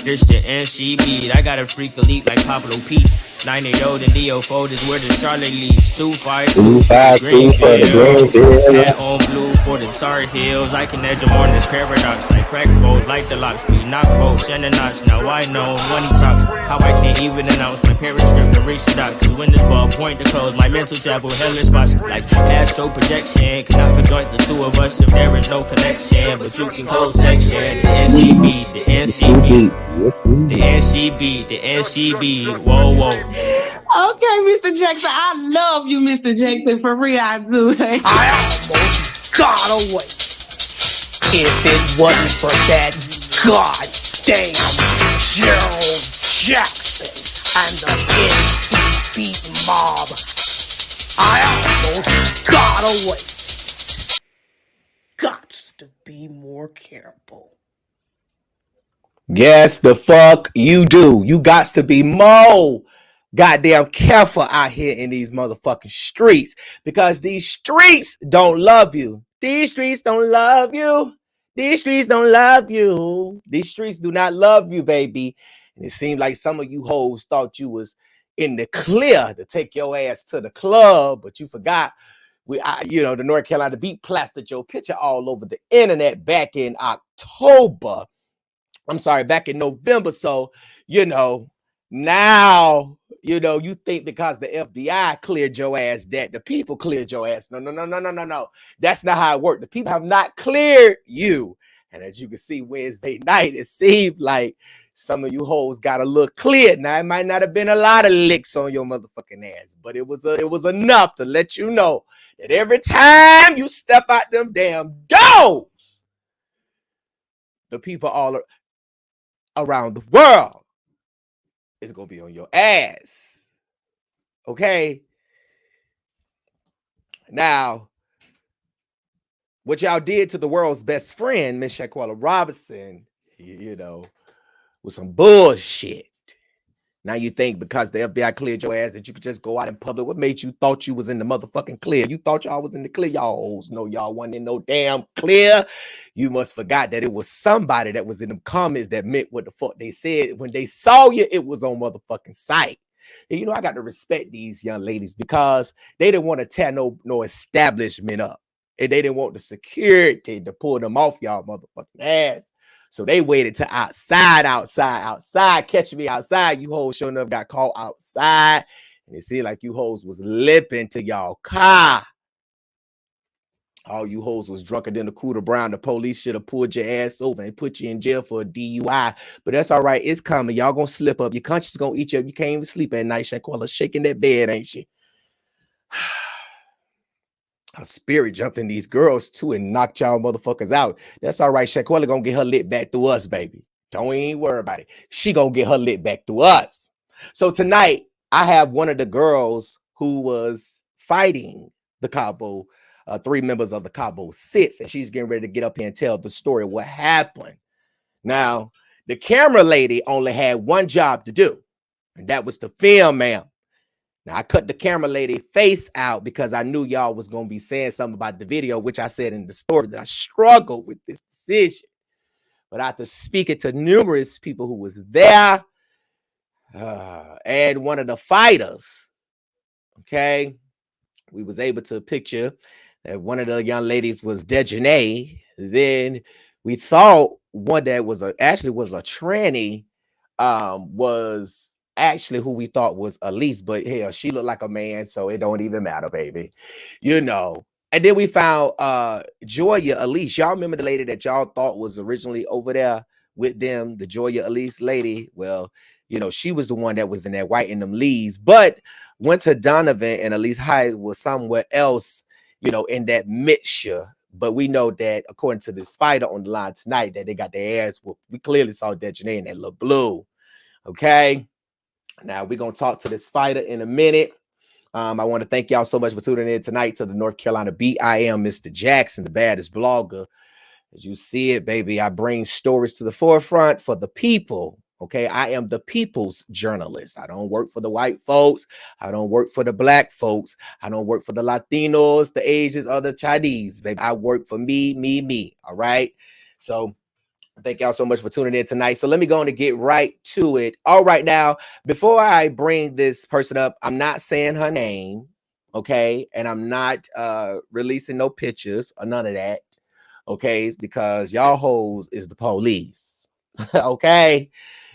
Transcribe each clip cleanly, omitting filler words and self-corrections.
This the NC beat. I got a freak elite like Pablo Pete. 980 and Dio folders where the Charlotte leads. 252 for the 252 Greenville. Hat on blue for the Tar Heels. I can edge them on this paradox like crack foes, like the locks. We knock bolts and the notch. Now I know money talks. How I can't even announce my periscript and reach the dot. Cause when this ball point to close, my mental travel hellish spots like astro projection. Cannot conjoint the two of us if there is no connection. But you can close section. The NCB, the NCB, the NCB, the NCB. Whoa, whoa. Okay, Mr. Jackson, I love you, Mr. Jackson. For real, I do. I almost got away. If it wasn't for that goddamn Gerald Jackson and the NCB mob, I almost got away. Got to be more careful. Yes, the fuck you do. You got to be more goddamn careful out here in these motherfucking streets, because these streets don't love you. These streets don't love you. These streets don't love you. These streets do not love you, baby. And it seemed like some of you hoes thought you was in the clear to take your ass to the club, but you forgot. The North Carolina Beat plastered your picture all over the internet back in October. I'm sorry, back in November. So, now, you think because the FBI cleared your ass that the people cleared your ass. No. That's not how it worked. The people have not cleared you. And as you can see, Wednesday night, it seemed like some of you hoes got a little cleared. Now, it might not have been a lot of licks on your motherfucking ass, but it was enough to let you know that every time you step out them damn doors, the people all around the world is gonna be on your ass. Okay. Now, what y'all did to the world's best friend, Miss Shanquella Robinson, was some bullshit. Now you think because the FBI cleared your ass that you could just go out in public. What made you thought you was in the motherfucking clear? You thought y'all was in the clear. Y'all hoes know y'all wasn't in no damn clear. You must forgot that it was somebody that was in them comments that meant what the fuck they said. When they saw you, it was on motherfucking sight. And I got to respect these young ladies because they didn't want to tear no establishment up. And they didn't want the security to pull them off y'all motherfucking ass. So they waited to outside. Catch me outside. You hoes sure enough got caught outside. And it seemed like you hoes was limping to y'all car. All you hoes was drunker than the Cooter Brown. The police should have pulled your ass over and put you in jail for a DUI. But that's all right. It's coming. Y'all gonna slip up. Your conscience gonna eat you up. You can't even sleep at night. Shanquella shaking that bed, ain't she? Her spirit jumped in these girls too and knocked y'all motherfuckers out. That's all right. Shanquella gonna get her lit back through us, baby. Don't even worry about it. She gonna get her lit back through us. So tonight, I have one of the girls who was fighting the Cabo, 3 members of the Cabo 6, and she's getting ready to get up here and tell the story of what happened. Now, the camera lady only had one job to do, and that was to film, ma'am. Now, I cut the camera lady face out because I knew y'all was going to be saying something about the video, which I said in the story that I struggled with this decision. But after speaking to numerous people who was there and one of the fighters, okay, we was able to picture that one of the young ladies was Dejanay. Then we thought one that was actually was a tranny was actually who we thought was Elise, but hell, she looked like a man, so it don't even matter, baby. And then we found Joya Elise. Y'all remember the lady that y'all thought was originally over there with them, the Joya Elise lady? Well, she was the one that was in that white in them leaves, but Winter Donovan and Elise Hyde was somewhere else, in that mixture. But we know that according to this fighter on the line tonight, that they got their ass whooped. We clearly saw Dejanay in that little blue. Okay. Now we're going to talk to this fighter in a minute. I want to thank y'all so much for tuning in tonight to the North Carolina Beat. I am Mr. Jackson, the baddest blogger. As you see it, baby, I bring stories to the forefront for the people. Okay, I am the people's journalist. I don't work for the white folks. I don't work for the black folks. I don't work for the Latinos, the Asians, or the Chinese, baby. I work for me. All right. So Thank y'all so much for tuning in tonight. So let me go on and get right to it. All right, now, before I bring this person up, I'm not saying her name, okay? And I'm not releasing no pictures or none of that, okay? It's because y'all hoes is the police, okay?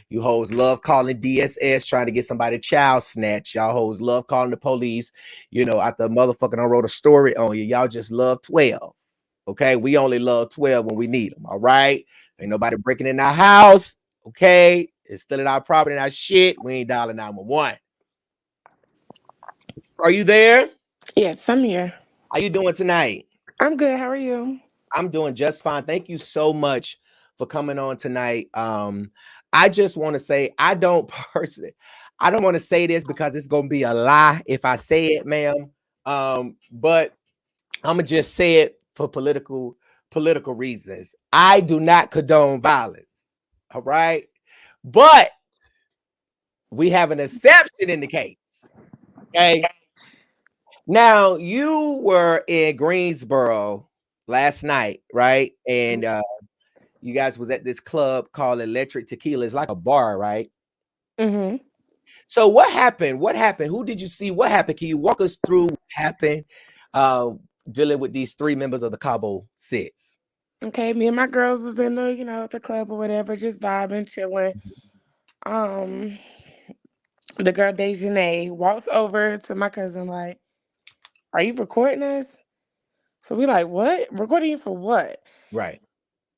You hoes love calling DSS trying to get somebody child snatch. Y'all hoes love calling the police. You know, after a motherfucker I wrote a story on you, y'all just love 12. Okay, we only love 12 when we need them. All right, ain't nobody breaking in our house. Okay, it's stealing our property and our shit. We ain't dialing 911. Are you there? Yes, I'm here. How you doing tonight? I'm good. How are you? I'm doing just fine. Thank you so much for coming on tonight. I just want to say I don't personally, I don't want to say this because it's gonna be a lie if I say it, ma'am. But I'm gonna just say it for political reasons. I do not condone violence. All right, but we have an exception in the case. Okay. Now you were in Greensboro last night, right? And you guys was at this club called Electric Tequila. It's like a bar, right? Mm-hmm. So what happened? What happened? Who did you see? What happened? Can you walk us through what happened dealing with these three members of the Cabo Six? Okay, me and my girls was in the club or whatever, just vibing, chilling. Um, the girl Dejanay walks over to my cousin like, "Are you recording us?" So we like, "What? Recording you for what?" Right.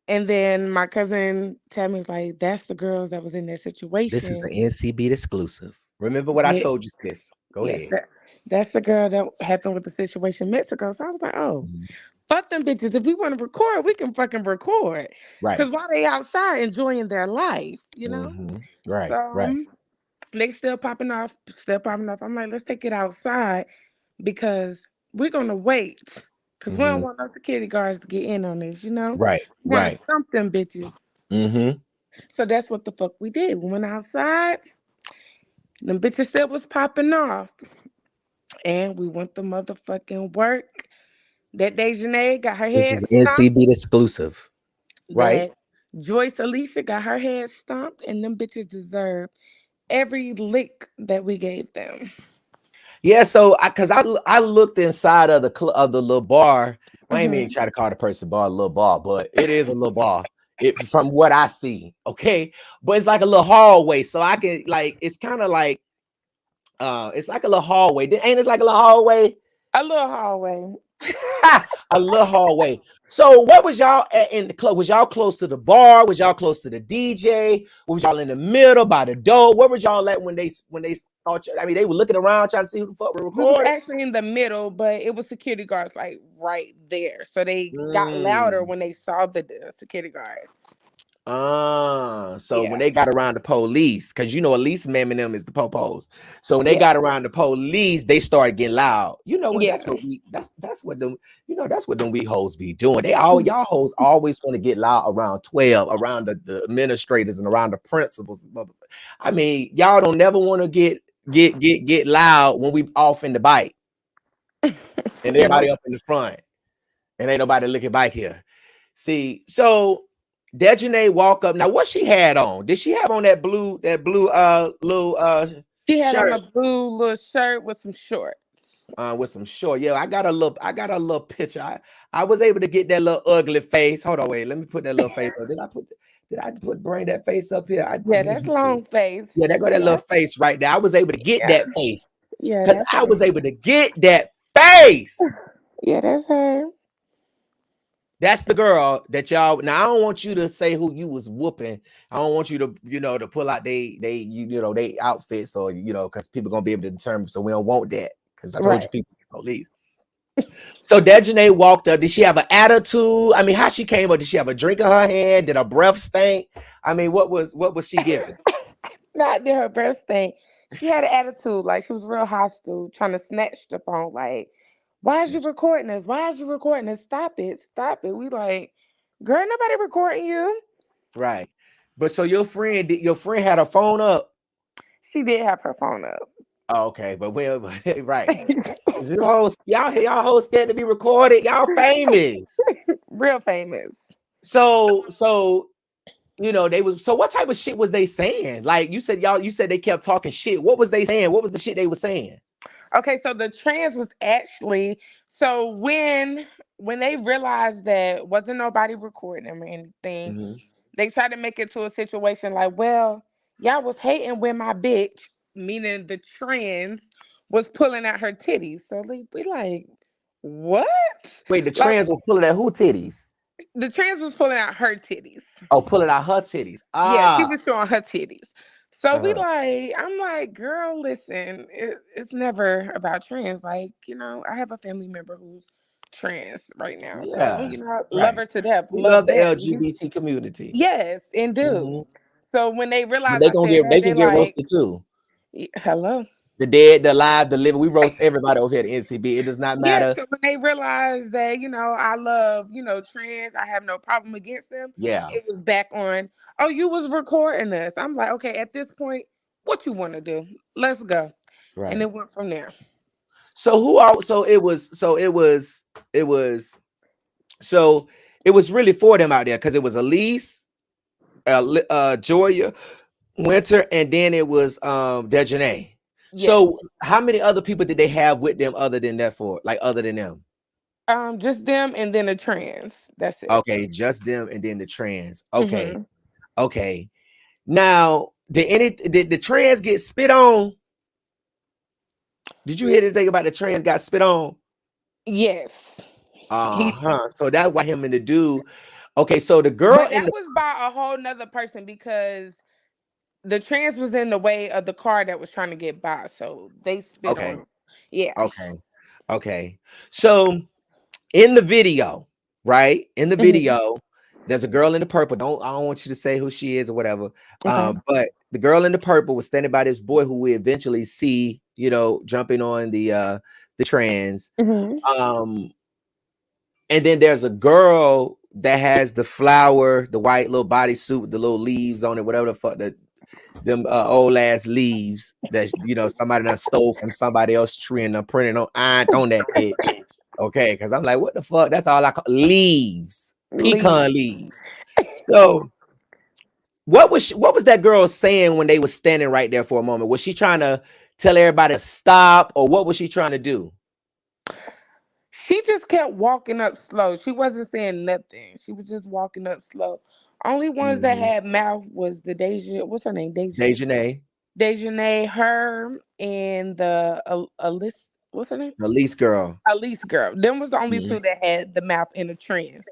And then my cousin Tammy's like, "That's the girls that was in that This is situation." an NCB exclusive. Remember what I Yeah, told you, sis. Go yes, ahead. that's the girl that happened with the situation in Mexico. So I was like, "Oh, Mhm. fuck them bitches. If we want to record, we can fucking record. Right. Cause while they outside enjoying their life, you know? So Right. Right. they still popping off, still popping off. I'm like, let's take it outside because we're gonna wait. Cause we don't hmm want no security guards to get in on this, you know? Right. We wanna Right. stump them bitches. hmm So that's what the fuck we did. We went outside, them bitches still was popping off. And we went to motherfucking work. That day Janae got her This head is an stomped. NCB exclusive. Right. That Joyce Alicia got her head stomped, and them bitches deserve every lick that we gave them. Yeah, so I looked inside of of the little bar. Well, I ain't mean Hmm. to try to call the person bar a little bar, but it is a little bar. It from what I see, okay. But it's like a little hallway, so I can like it's kind of like it's like a little hallway. Ain't it like a little hallway? A little hallway. A little hallway. So what was y'all in the club? Was y'all close to the bar? Was y'all close to the DJ? Was y'all in the middle by the door? Where was y'all at when they thought I mean they were looking around trying to see who the fuck were We was recording? actually in the middle, but it was security guards like right there. So they got louder Mm. when they saw the security guards. So when Yeah. they got around the police, because you know, Elise Mam and them is the popos. So when they Yeah. got around the police, they started getting loud. You know what? Yeah. That's what them, that's what them we hoes be doing. They all y'all hoes always want to get loud around 12, around the administrators and around the principals. I mean, y'all don't never want to get loud when we off in the bike and everybody Nope. up in the front and ain't nobody looking back here. See, so Dejanay walk up. Now, what she had on? Did she have on that blue little She had on shirt a blue little shirt with some shorts. with some short? Yeah, I got a little picture. I was able to get that little ugly face. Hold on, wait, let me put that little face up. Did I bring that face up here? Yeah, that's long face. Yeah, that got that Yeah. little face right there. I was able to get Yeah. that face Yeah, because that's I was her. able to get that face. Yeah, that's her. That's the girl that y'all. Now I don't want you to say who you was whooping. I don't want you to, to pull out they outfits or because people gonna be able to determine. So we don't want that because I told you Right. people police. So Dejanay walked up. Did she have an attitude? I mean, how she came up? Did she have a drink in her hand? Did her breath stink? I mean, what was she giving? Not did her breast thing. She had an attitude, like she was real hostile, trying to snatch the phone. Like, why is you recording us? Why is you recording us? Stop it, stop it. We like, girl, nobody recording you. Right. But so your friend had her phone up. She did have her phone up. Oh, okay, but well, right. Y'all hoes scared to be recorded. Y'all famous. Real famous. So you know, they was, so what type of shit was they saying? Like you said they kept talking shit. What was they saying? What was the shit they were saying? Okay, so the trans was actually so when they realized that wasn't nobody recording them or anything, Mhm. they tried to make it to a situation like, well, y'all was hating when my bitch, meaning the trans, was pulling out her titties. So we like, what? Wait, the Like trans was pulling at who titties? the trans was pulling out her titties. Oh, pulling out her titties. Yeah, she Ah. was showing her titties. So we Uh-huh. like, I'm like, girl, listen, it's never about trans. Like, I have a family member who's trans right now. So, Yeah. love Right. her to death. We love Love the them. LGBT community. Yes, and do. Mhm. So when they But realized I said they that, can they get like, roasted too. Hello. The dead, the alive, the living. We roast everybody over here at NCB. It does not Yeah, matter. so when they realized that, I love, trans, I have no problem against them, Yeah. it was back on, oh, you was recording us. I'm like, okay, at this point, what you want to do? Let's go. And Right. it went from there. So who are it was so it was really for them out there because it was Elise, Joya, Winter, and then it was Dejanay. Yes. So how many other people did they have with them other than that for like other than them? Just them and then a trans. That's it. Okay, just them and then the trans. Okay, Mm-hmm. okay. Now, did the trans get spit on? Did you hear anything about the trans got spit on? Yes. He Uh-huh. So that's why him and the dude. Okay, so the girl but in that the was by a whole nother person because the trans was in the way of the car that was trying to get by. So they spit on okay, him. Yeah. okay, okay. So in the video, right? In the Hmm. video, there's a girl in the purple. I don't want you to say who she is or whatever. Okay. But the girl in the purple was standing by this boy who we eventually see, jumping on the trans. Hmm. Um, and then there's a girl that has the flower, the white little bodysuit with the little leaves on it, whatever the fuck them old ass leaves that somebody done stole from somebody else's tree and done printed on that bitch. Okay, because I'm like, what the fuck? That's all I call leaves, Leave. pecan leaves. So what was that girl saying when they was standing right there for a moment? Was she trying to tell everybody to stop, or what was she trying to do? She just kept walking up slow. She wasn't saying nothing. She was just walking up slow. Only ones that Mhm. had mouth was the Deja. What's her name? Deja. Dejanay, Dejanay, her, and the Alice. What's her name? the least girl. Elise girl. Them was the only Mhm. two that had the mouth in a trance.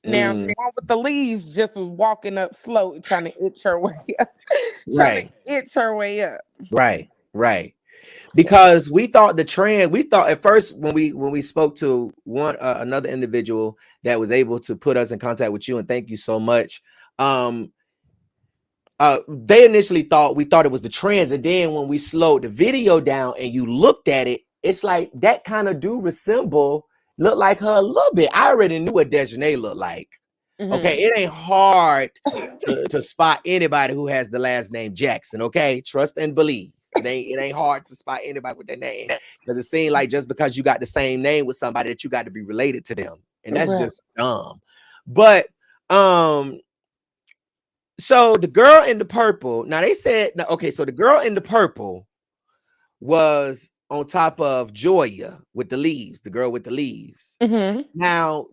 Now the Mm, one with the leaves just was walking up slow, trying to itch her way up. Trying to right, itch her way up. right. Yeah. Because we thought at first when we spoke to one another individual that was able to put us in contact with you, and thank you so much. um they initially thought we thought it was the trans, and then when we slowed the video down and you looked at it, it's like that kind of do resemble, look like her a little bit. I already knew what Dejanay looked like. Okay, Hmm. it ain't hard to spot anybody who has the last name Jackson. Okay, trust and believe. It ain't hard to spot anybody with that name, because it seems like just because you got the same name with somebody that you got to be related to them, and that's Right. just dumb. But um, so the girl in the purple. Now they said okay, so the girl in the purple was on top of Joya with the leaves, the girl with the leaves. Hmm. Now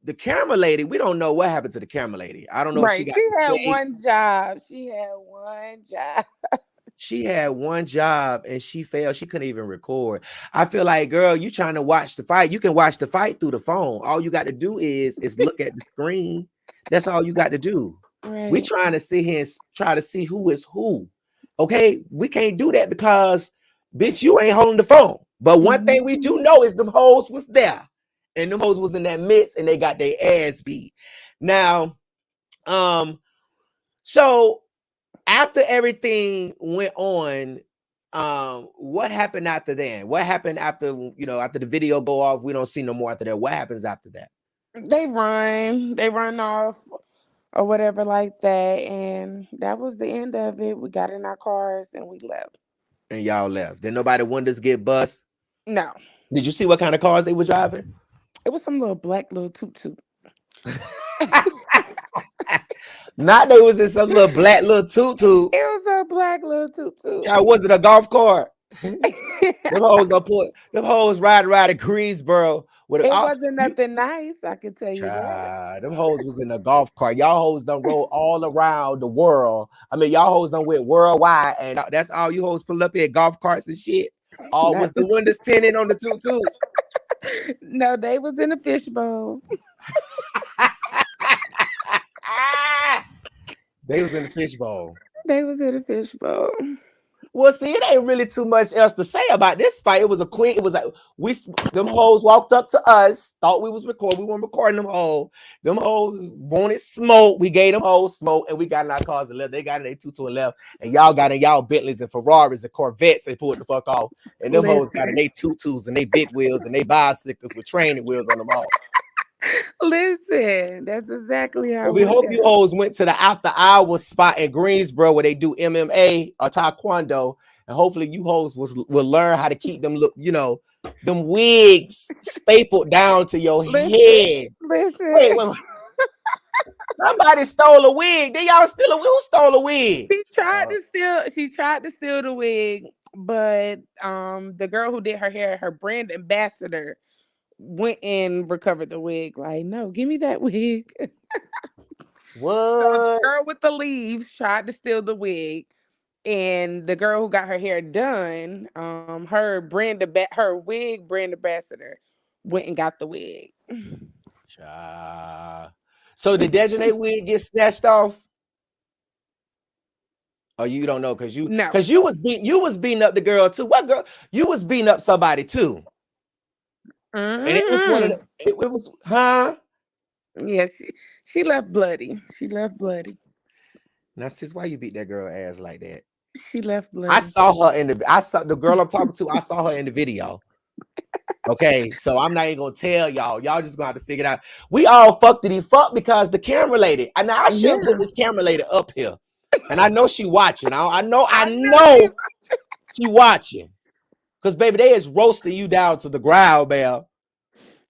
the camera lady, we don't know what happened to the camera lady. I don't know if she Right. got She had sick. one job. She had one job. She had one job and she failed. She couldn't even record. I feel like, girl, you trying to watch the fight. You can watch the fight through the phone. All you got to do is look at the screen. That's all you got to do. We Right. trying to sit here and try to see who is who. Okay, we can't do that because, bitch, you ain't holding the phone. But one thing we do Mhm. know is them hoes was there, and them hoes was in that midst, and they got their ass beat. Now, so after everything went on, what happened after then? What happened after after the video go off? We don't see no more after that. What happens after that? They run off or whatever like that, and that was the end of it. We got in our cars and we left. And y'all left. Then nobody windows get bust. No, Did you see what kind of cars they were driving? it was some little black little toot toot. Not they was in some little black little tutu. It was a black little tutu. Child, was it a golf cart? Them hoes gonna put them hoes riding around in Greensboro with It all wasn't you. nothing nice, I can tell you that. Child, them hoes was in a golf cart. Y'all hoes done roll all around the world. I mean, y'all hoes done went worldwide, and that's all you hoes pull up here golf carts and shit. All Not, was the windows tinted on the tutu. no, they was in a fishbowl. They was in the fishbowl. They was in a fishbowl. Well, see, it ain't really too much else to say about this fight. It was a quick. It was like them hoes walked up to us, thought we was recording. We weren't recording them hoes. Them hoes wanted smoke. We gave them hoes smoke, and we got in our cars and left. They got in their tutu and left, and y'all got in y'all Bentleys and Ferraris and Corvettes and pulled the fuck off. And them hoes got in their tutus and they big wheels and they bicycles with training wheels on them all. Listen, that's exactly how Well, we hope you hoes went to the after hours spot in Greensboro where they do MMA or Taekwondo, and hopefully you hoes will learn how to keep them look, them wigs stapled down to your head. Listen. Wait. Somebody stole a wig. Then y'all steal a wig. Who stole a wig? She tried to steal the wig, but the girl who did her hair, her brand ambassador, went and recovered the wig. Like, no, give me that wig. What? So the girl with the leaves tried to steal the wig, and the girl who got her hair done, her wig brand ambassador went and got the wig. So did Dejanay wig get snatched off? Oh, you don't know because you was beating up the girl too. What girl? You was beating up somebody too. Mm-hmm. And it was one of the, it was, huh? Yeah, she left bloody. She left bloody. Now, sis, why you beat that girl ass like that? She left bloody. I saw the girl I'm talking to. I saw her in the video. Okay, so I'm not even gonna tell y'all. Y'all just gonna have to figure it out. We all fucked because the camera lady. And I should put this camera lady up here. And I know she watching. I know she watching. Because baby, they is roasting you down to the ground, man.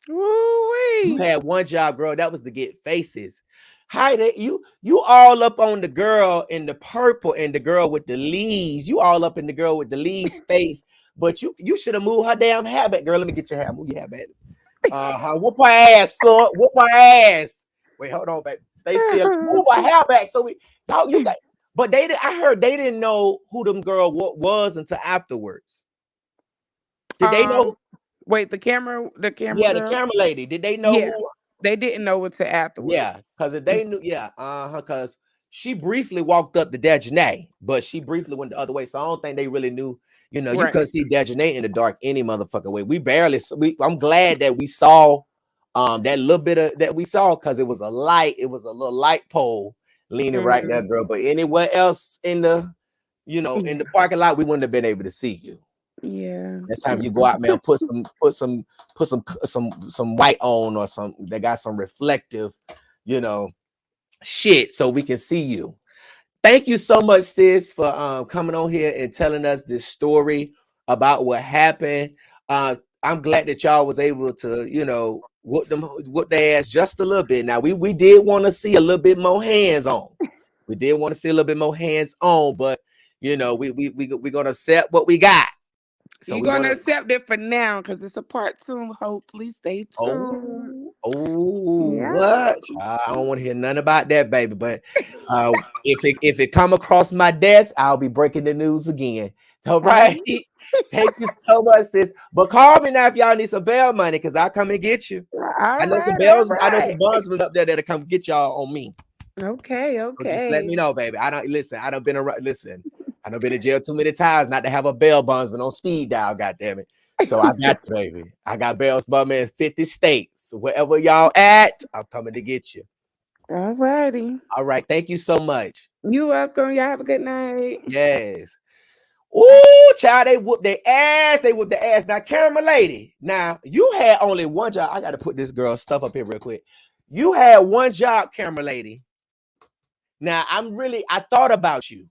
You had one job, girl. That was to get faces. Hi, you all up on the girl in the purple and the girl with the leaves. You all up in the girl with the leaves face. But you should have moved her damn hair back, girl. Let me get your hair. Move your hair back. Whoop her ass, son. Whoop her ass. Wait, hold on, baby. Stay still. Move her hair back. So you got. But I heard they didn't know who them girl was until afterwards. Did they know? Wait, the camera. Yeah, girl? the camera lady. Did they know who? They didn't know until afterwards. Yeah, because if they knew, because she briefly walked up to Dejanay, but she briefly went the other way. So I don't think they really knew. You couldn't see Dejanay in the dark any motherfucking way. I'm glad that we saw that little bit of that we saw because it was a little light pole leaning right there, girl. But anywhere else in the in the parking lot, we wouldn't have been able to see you. Yeah. Next time you go out, man, put some white on or some that got some reflective, shit so we can see you. Thank you so much, sis, for coming on here and telling us this story about what happened. I'm glad that y'all was able to, whoop their ass just a little bit. Now we did want to see a little bit more hands on. We did want to see a little bit more hands on, but we're gonna accept what we got. So you're gonna accept it for now because it's a part 2. Hopefully, stay tuned. What? I don't want to hear nothing about that, baby. But if it come across my desk, I'll be breaking the news again. All right. Thank you so much, sis. But call me now if y'all need some bail money, because I'll come and get you. I know some bondsmen up there that'll come get y'all on me. Okay. So just let me know, baby. I done been in jail too many times not to have a bail bondsman on speed dial, goddamn it. So I got you, baby. I got bail bondsmen in 50 states. So wherever y'all at, I'm coming to get you. All righty. All right. Thank you so much. You welcome. Y'all have a good night. Yes. Ooh, child, they whooped their ass. They whooped their ass. Now, camera lady. Now, you had only one job. I got to put this girl's stuff up here real quick. You had one job, camera lady. Now, I thought about you.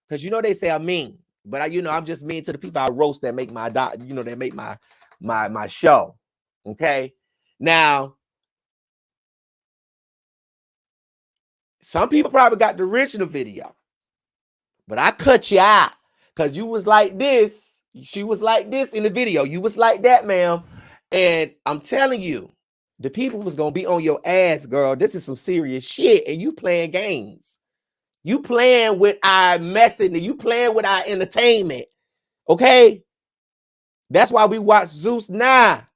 Because they say I'm mean, but I'm just mean to the people I roast that make my that make my show. Okay. Now Some people probably got the original video, but I cut you out because you was like this. She was like this in the video. You was like that, ma'am. And I'm telling you, the people was gonna be on your ass, girl. This is some serious shit, and you playing games. You playing with our message, and you playing with our entertainment. Okay, that's why we watch Zeus now,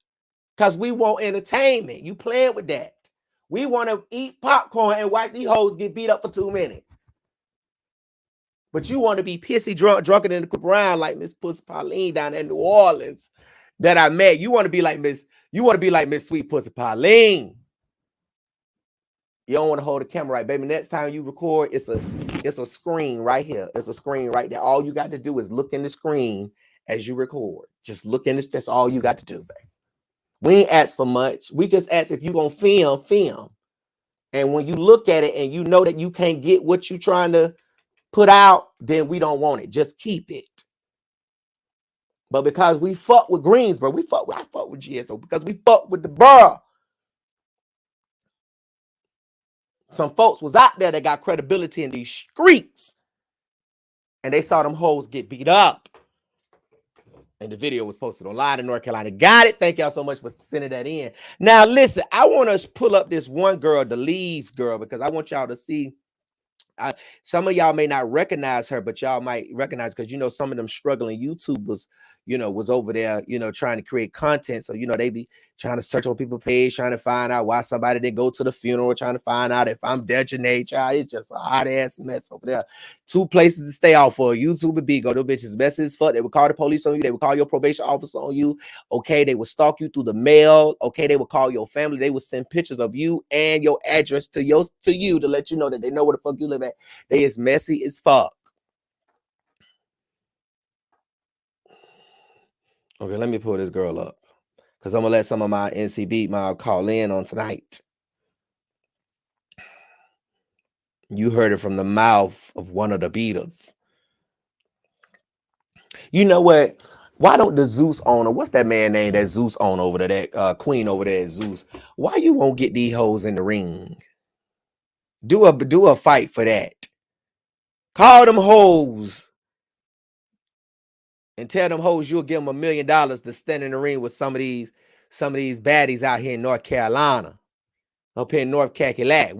because we want entertainment. You playing with that. We want to eat popcorn and watch these hoes get beat up for 2 minutes. But you want to be pissy drunken in the around like Miss Pussy Pauline down in New Orleans that I met. You want to be like Miss Sweet Pussy Pauline. You don't want to hold the camera right, baby. Next time you record, it's a screen right here. It's a screen right there. All you got to do is look in the screen as you record. Just look in this. That's all you got to do, baby. We ain't ask for much. We just ask if you gonna film. And when you look at it and you know that you can't get what you trying to put out, then we don't want it. Just keep it. But because we fuck with Greensboro, I fuck with GSO because we fuck with the borough. Some folks was out there that got credibility in these streets, and they saw them hoes get beat up. And the video was posted online in North Carolina. Got it. Thank y'all so much for sending that in. Now, listen, I want to pull up this one girl, the Leaves girl, because I want y'all to see. Some of y'all may not recognize her, but y'all might recognize because some of them struggling YouTubers, was over there, trying to create content. So they be trying to search on people's page, trying to find out why somebody didn't go to the funeral, trying to find out if I'm Dejanay, child. It's just a hot ass mess over there. 2 places to stay out for a YouTuber be go. Those bitches messy as fuck. They would call the police on you. They would call your probation officer on you. Okay, they would stalk you through the mail. Okay, they would call your family. They would send pictures of you and your address to you to let you know that they know where the fuck you live at. They is messy as fuck. Okay, let me pull this girl up because I'm gonna let some of my NCB mob call in on tonight. You heard it from the mouth of one of the beaters. You know what? Why don't the Zeus owner, what's that man name that Zeus own over there, that queen over there at Zeus? Why you won't get these hoes in the ring? Do a fight for that. Call them hoes and tell them hoes you'll give them $1 million to stand in the ring with some of these baddies out here in North Carolina. Up here in North Carolina.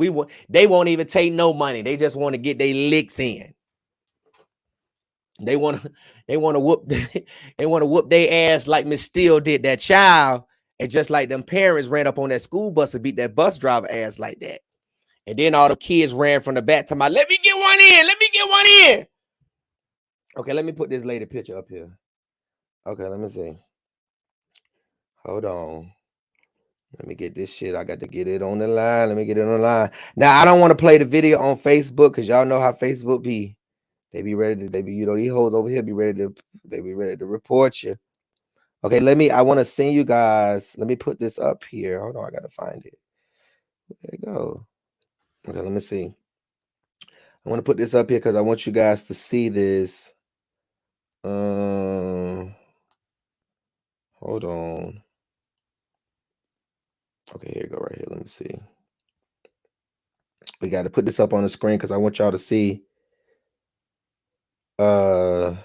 They won't even take no money. They just want to get their licks in. They want to whoop their ass like Miss Steele did that child, and just like them parents ran up on that school bus and beat that bus driver ass like that. And then all the kids ran from the back to let me get one in. Let me get one in. Okay, let me put this lady picture up here. Okay, let me see. Hold on. Let me get this shit. I got to get it on the line. Let me get it on the line. Now, I don't want to play the video on Facebook because y'all know how Facebook be. They be ready to, these hoes over here be ready to report you. Okay, I want to send you guys. Let me put this up here. Hold on, I got to find it. There you go. Okay, let me see. I want to put this up here because I want you guys to see this. Hold on. Okay, here you go right here. Let me see. We got to put this up on the screen because I want y'all to see. Hold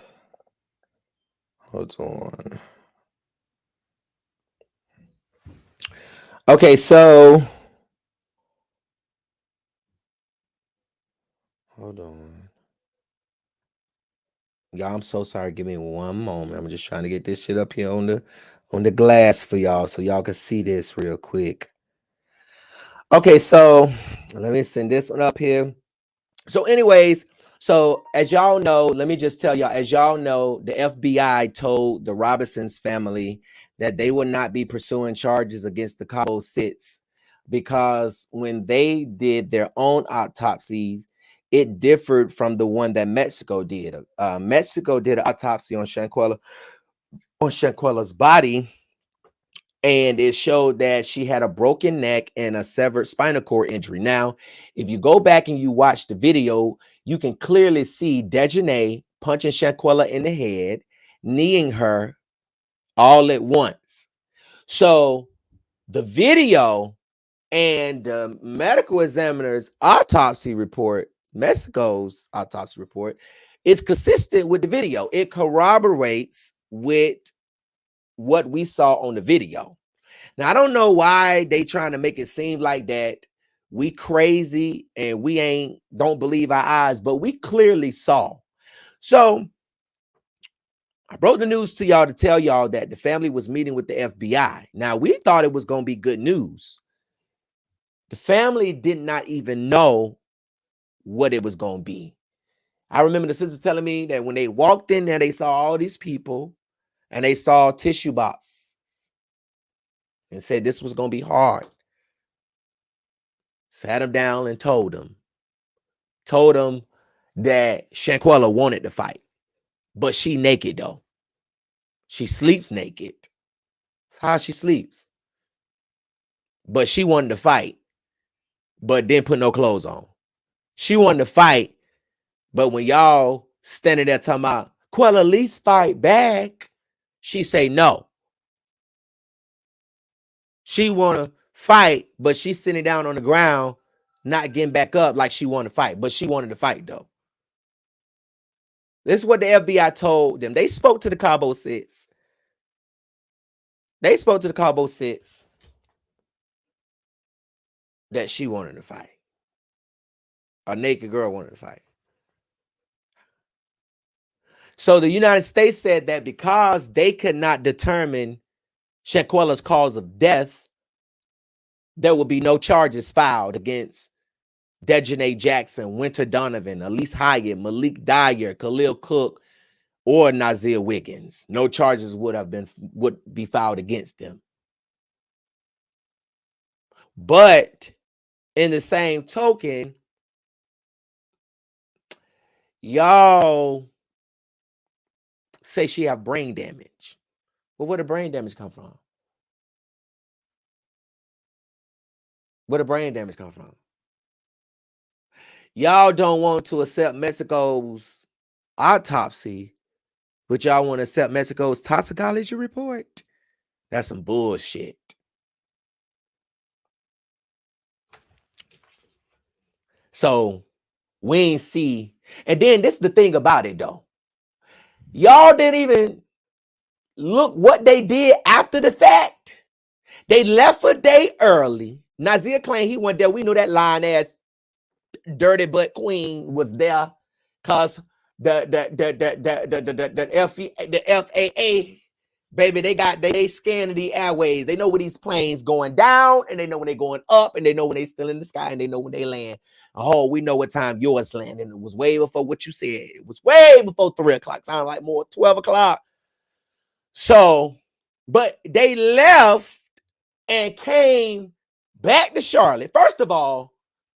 on. Okay, so hold on. Y'all, I'm so sorry. Give me one moment. I'm just trying to get this shit up here on the glass for y'all so y'all can see this real quick. Okay, so let me send this one up here. So anyways, so as y'all know, let me just tell y'all, as y'all know, the FBI told the Robinsons family that they would not be pursuing charges against the Cabo Sits because when they did their own autopsies, it differed from the one that Mexico did. Mexico did an autopsy on Shanquella's body, and it showed that she had a broken neck and a severed spinal cord injury. Now, if you go back and you watch the video, you can clearly see Dejanay punching Shanquella in the head, kneeing her all at once. So the video And the medical examiner's autopsy report, Mexico's autopsy report, is consistent with the video. It corroborates with what we saw on the video. Now, I don't know why they trying to make it seem like that we crazy and we don't believe our eyes, but we clearly saw. So I broke the news to y'all to tell y'all that the family was meeting with the FBI. Now, we thought it was going to be good news. The family did not even know what it was going to be. I remember the sister telling me that when they walked in there, they saw all these people and they saw tissue box and said this was going to be hard. Sat them down and told them that Shanquella wanted to fight, but she naked though. She sleeps naked. That's how she sleeps. But she wanted to fight, but didn't put no clothes on. She wanted to fight, but when y'all standing there talking about, Quella, at least fight back, she say no. She want to fight, but she's sitting down on the ground, not getting back up like she wanted to fight, but she wanted to fight though. This is what the FBI told them. They spoke to the Cabo Six. They spoke to the Cabo Six that she wanted to fight. A naked girl wanted to fight. So the United States said that because they could not determine Shanquella's cause of death, there will be no charges filed against Dejanay Jackson, Winter Donovan, Elise Hyatt, Malik Dyer, Khalil Cook, or Nazir Wiggins. No charges would be filed against them. But in the same token, y'all say she have brain damage. Well, where did brain damage come from? Where did brain damage come from? Y'all don't want to accept Mexico's autopsy, but y'all want to accept Mexico's toxicology report? That's some bullshit. So we ain't see. And then this is the thing about it, though. Y'all didn't even look what they did after the fact. They left a day early. Nazir claimed he went there. We knew that lying ass dirty butt queen was there because the FAA, baby, they scanning the airways. They know when these planes going down, and they know when they going up, and they know when they still in the sky, and they know when they land. Oh, we know what time yours landing. It was way before what you said. It was way before 3 o'clock. Sound like more 12 o'clock. So, but they left and came back to Charlotte. First of all,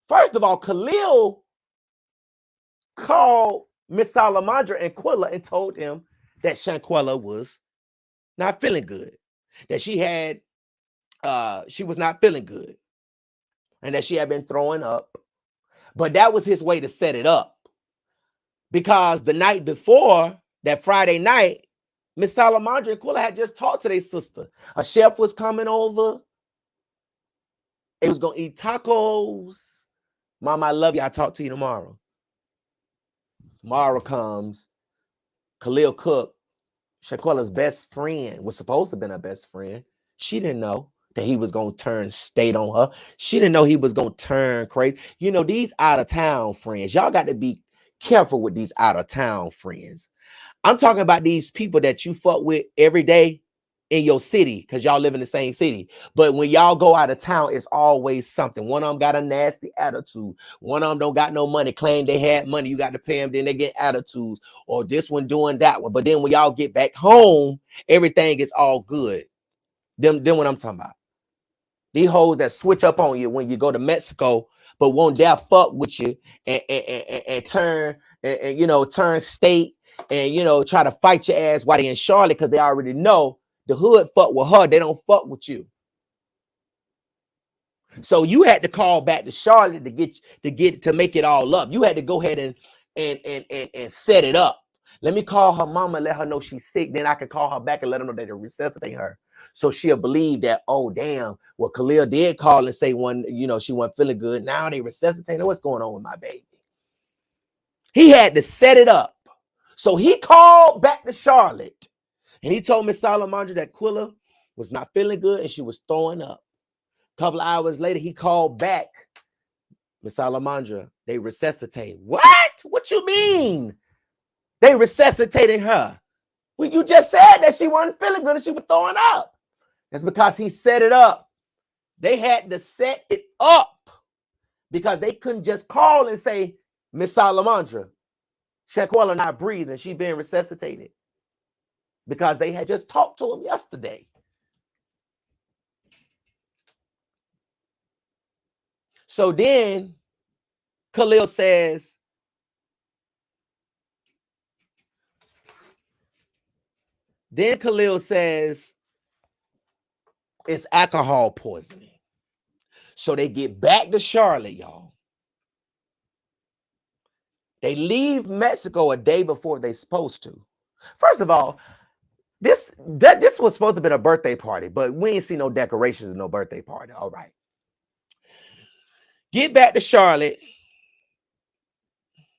Khalil called Miss Salamandra and Quilla and told him that Shanquella was not feeling good, that she was not feeling good, and that she had been throwing up. But that was his way to set it up, because the night before, that Friday night, Miss Salamandra and Quilla had just talked to their sister. A chef was coming over. They was gonna eat tacos. Mom, I love you. I'll talk to you tomorrow. Tomorrow comes. Khalil Cook, Shaquella's best friend, was supposed to have been her best friend. She didn't know that he was going to turn state on her. She didn't know he was going to turn crazy. You know, these out-of-town friends, y'all got to be careful with these out-of-town friends. I'm talking about these people that you fuck with every day in your city because y'all live in the same city. But when y'all go out of town, it's always something. One of them got a nasty attitude. One of them don't got no money, claim they had money. You got to pay them, then they get attitudes. Or this one doing that one. But then when y'all get back home, everything is all good. Them what I'm talking about. These hoes that switch up on you when you go to Mexico, but won't dare fuck with you and turn and you know, turn state and you know, try to fight your ass while they in Charlotte because they already know the hood fuck with her. They don't fuck with you. So you had to call back to Charlotte to make it all up. You had to go ahead and set it up. Let me call her mama, let her know she's sick. Then I can call her back and let her know that they resuscitate her. So she'll believe that, oh, damn, well, Khalil did call and say she wasn't feeling good. Now they resuscitating. What's going on with my baby? He had to set it up. So he called back to Charlotte and he told Miss Salamandra that Quilla was not feeling good and she was throwing up. A couple of hours later, he called back. Miss Salamandra, they resuscitated. What? What you mean? They resuscitated her. Well, you just said that she wasn't feeling good and she was throwing up. That's because he set it up. They had to set it up because they couldn't just call and say, Miss Salamandra, Shanquella not breathing. She's being resuscitated. Because they had just talked to him yesterday. So then Khalil says, it's alcohol poisoning. So they get back to Charlotte, y'all. They leave Mexico a day before they're supposed to. First of all, this was supposed to be a birthday party, but we ain't see no decorations and no birthday party. All right. Get back to Charlotte.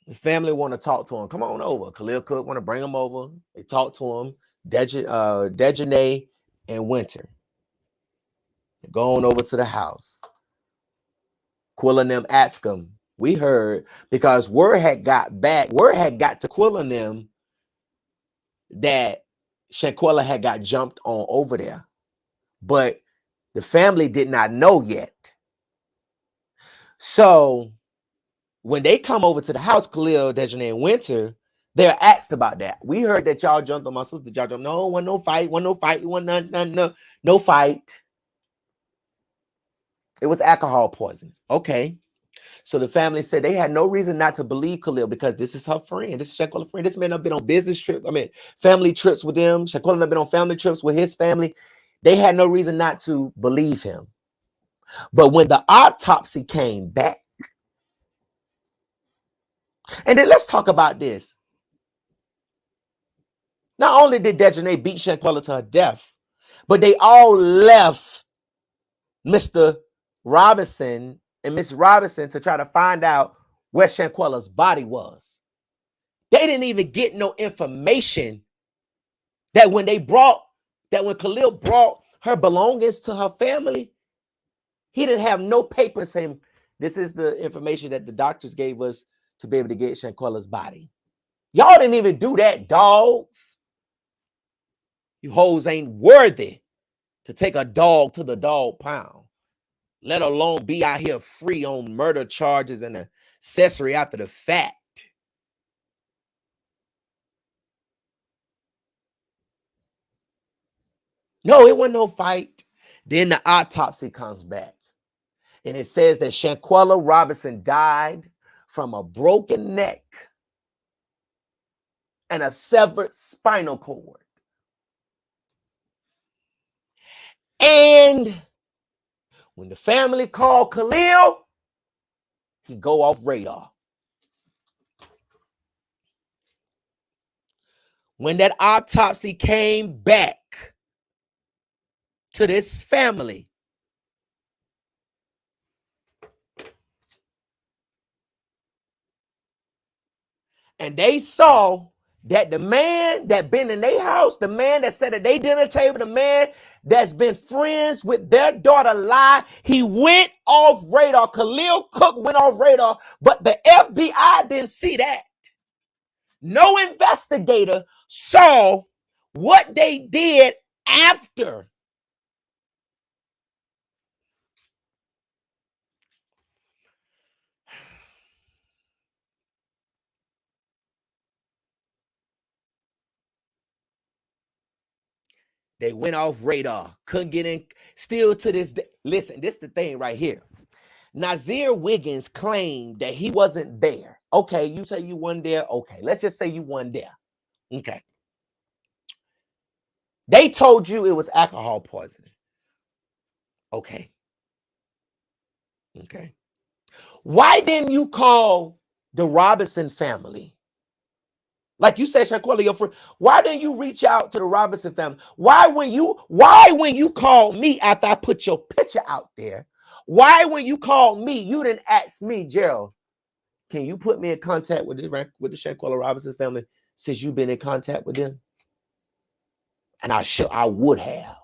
The family want to talk to him. Come on over. Khalil Cook want to bring him over. They talk to him. Dejanay and Winter. They're going over to the house. Quilla and them ask him. We heard because word had got to Quilla and them that Shanquella had got jumped on over there. But the family did not know yet. So when they come over to the house, Khalil, Dejanay, and Winter, they're asked about that. We heard that y'all jumped on my sister. Y'all jumped. No, wasn't no fight. No fight. It was alcohol poisoning. Okay. So the family said they had no reason not to believe Khalil because this is her friend. This is Shanquella's friend. This man have been on business trips. Family trips with them. Shanquella have been on family trips with his family. They had no reason not to believe him. But when the autopsy came back, and then let's talk about this. Not only did Dejanay beat Shanquella to her death, but they all left Mr. Robinson and Miss Robinson to try to find out where Shanquella's body was. They didn't even get no information that when Khalil brought her belongings to her family, he didn't have no paper saying this is the information that the doctors gave us to be able to get Shanquella's body. Y'all didn't even do that, dogs. You hoes ain't worthy to take a dog to the dog pound, let alone be out here free on murder charges and accessory after the fact. No, it wasn't no fight. Then the autopsy comes back. And it says that Shanquella Robinson died from a broken neck and a severed spinal cord. And when the family called Khalil, he go off radar. When that autopsy came back to this family, and they saw that the man that been in their house, the man that sat at their dinner table, the man that's been friends with their daughter Lie, he went off radar. Khalil Cook went off radar, but the FBI didn't see that. No investigator saw what they did after. They went off radar. Couldn't get in. Still to this day. Listen, this is the thing right here. Nazir Wiggins claimed that he wasn't there. Okay, you say you weren't there. Okay, let's just say you weren't there. Okay. They told you it was alcohol poisoning. Okay. Okay. Why didn't you call the Robinson family Like you said, Shanquella, your friend. Why didn't you reach out to the Robinson family? Why when you called me after I put your picture out there? Why when you called me, you didn't ask me, Gerald, can you put me in contact with the Shanquella Robinson family since you've been in contact with them? And I would have.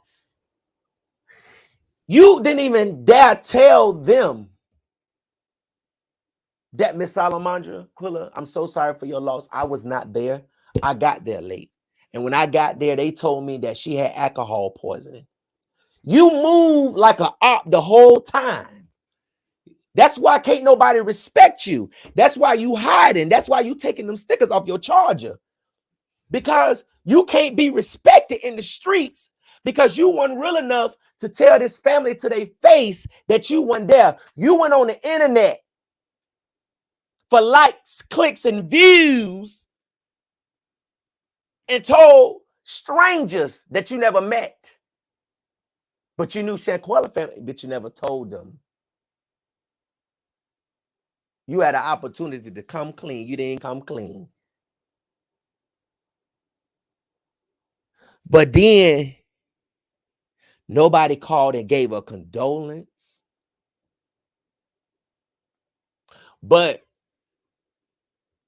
You didn't even dare tell them that Miss Salamandra Quilla, I'm so sorry for your loss. I was not there. I got there late. And when I got there, they told me that she had alcohol poisoning. You move like an op the whole time. That's why can't nobody respect you. That's why you hiding. That's why you taking them stickers off your charger. Because you can't be respected in the streets because you weren't real enough to tell this family to their face that you weren't there. You went on the internet for likes, clicks, and views and told strangers that you never met. But you knew Shanquella family, but you never told them. You had an opportunity to come clean. You didn't come clean. But then nobody called and gave a condolence. But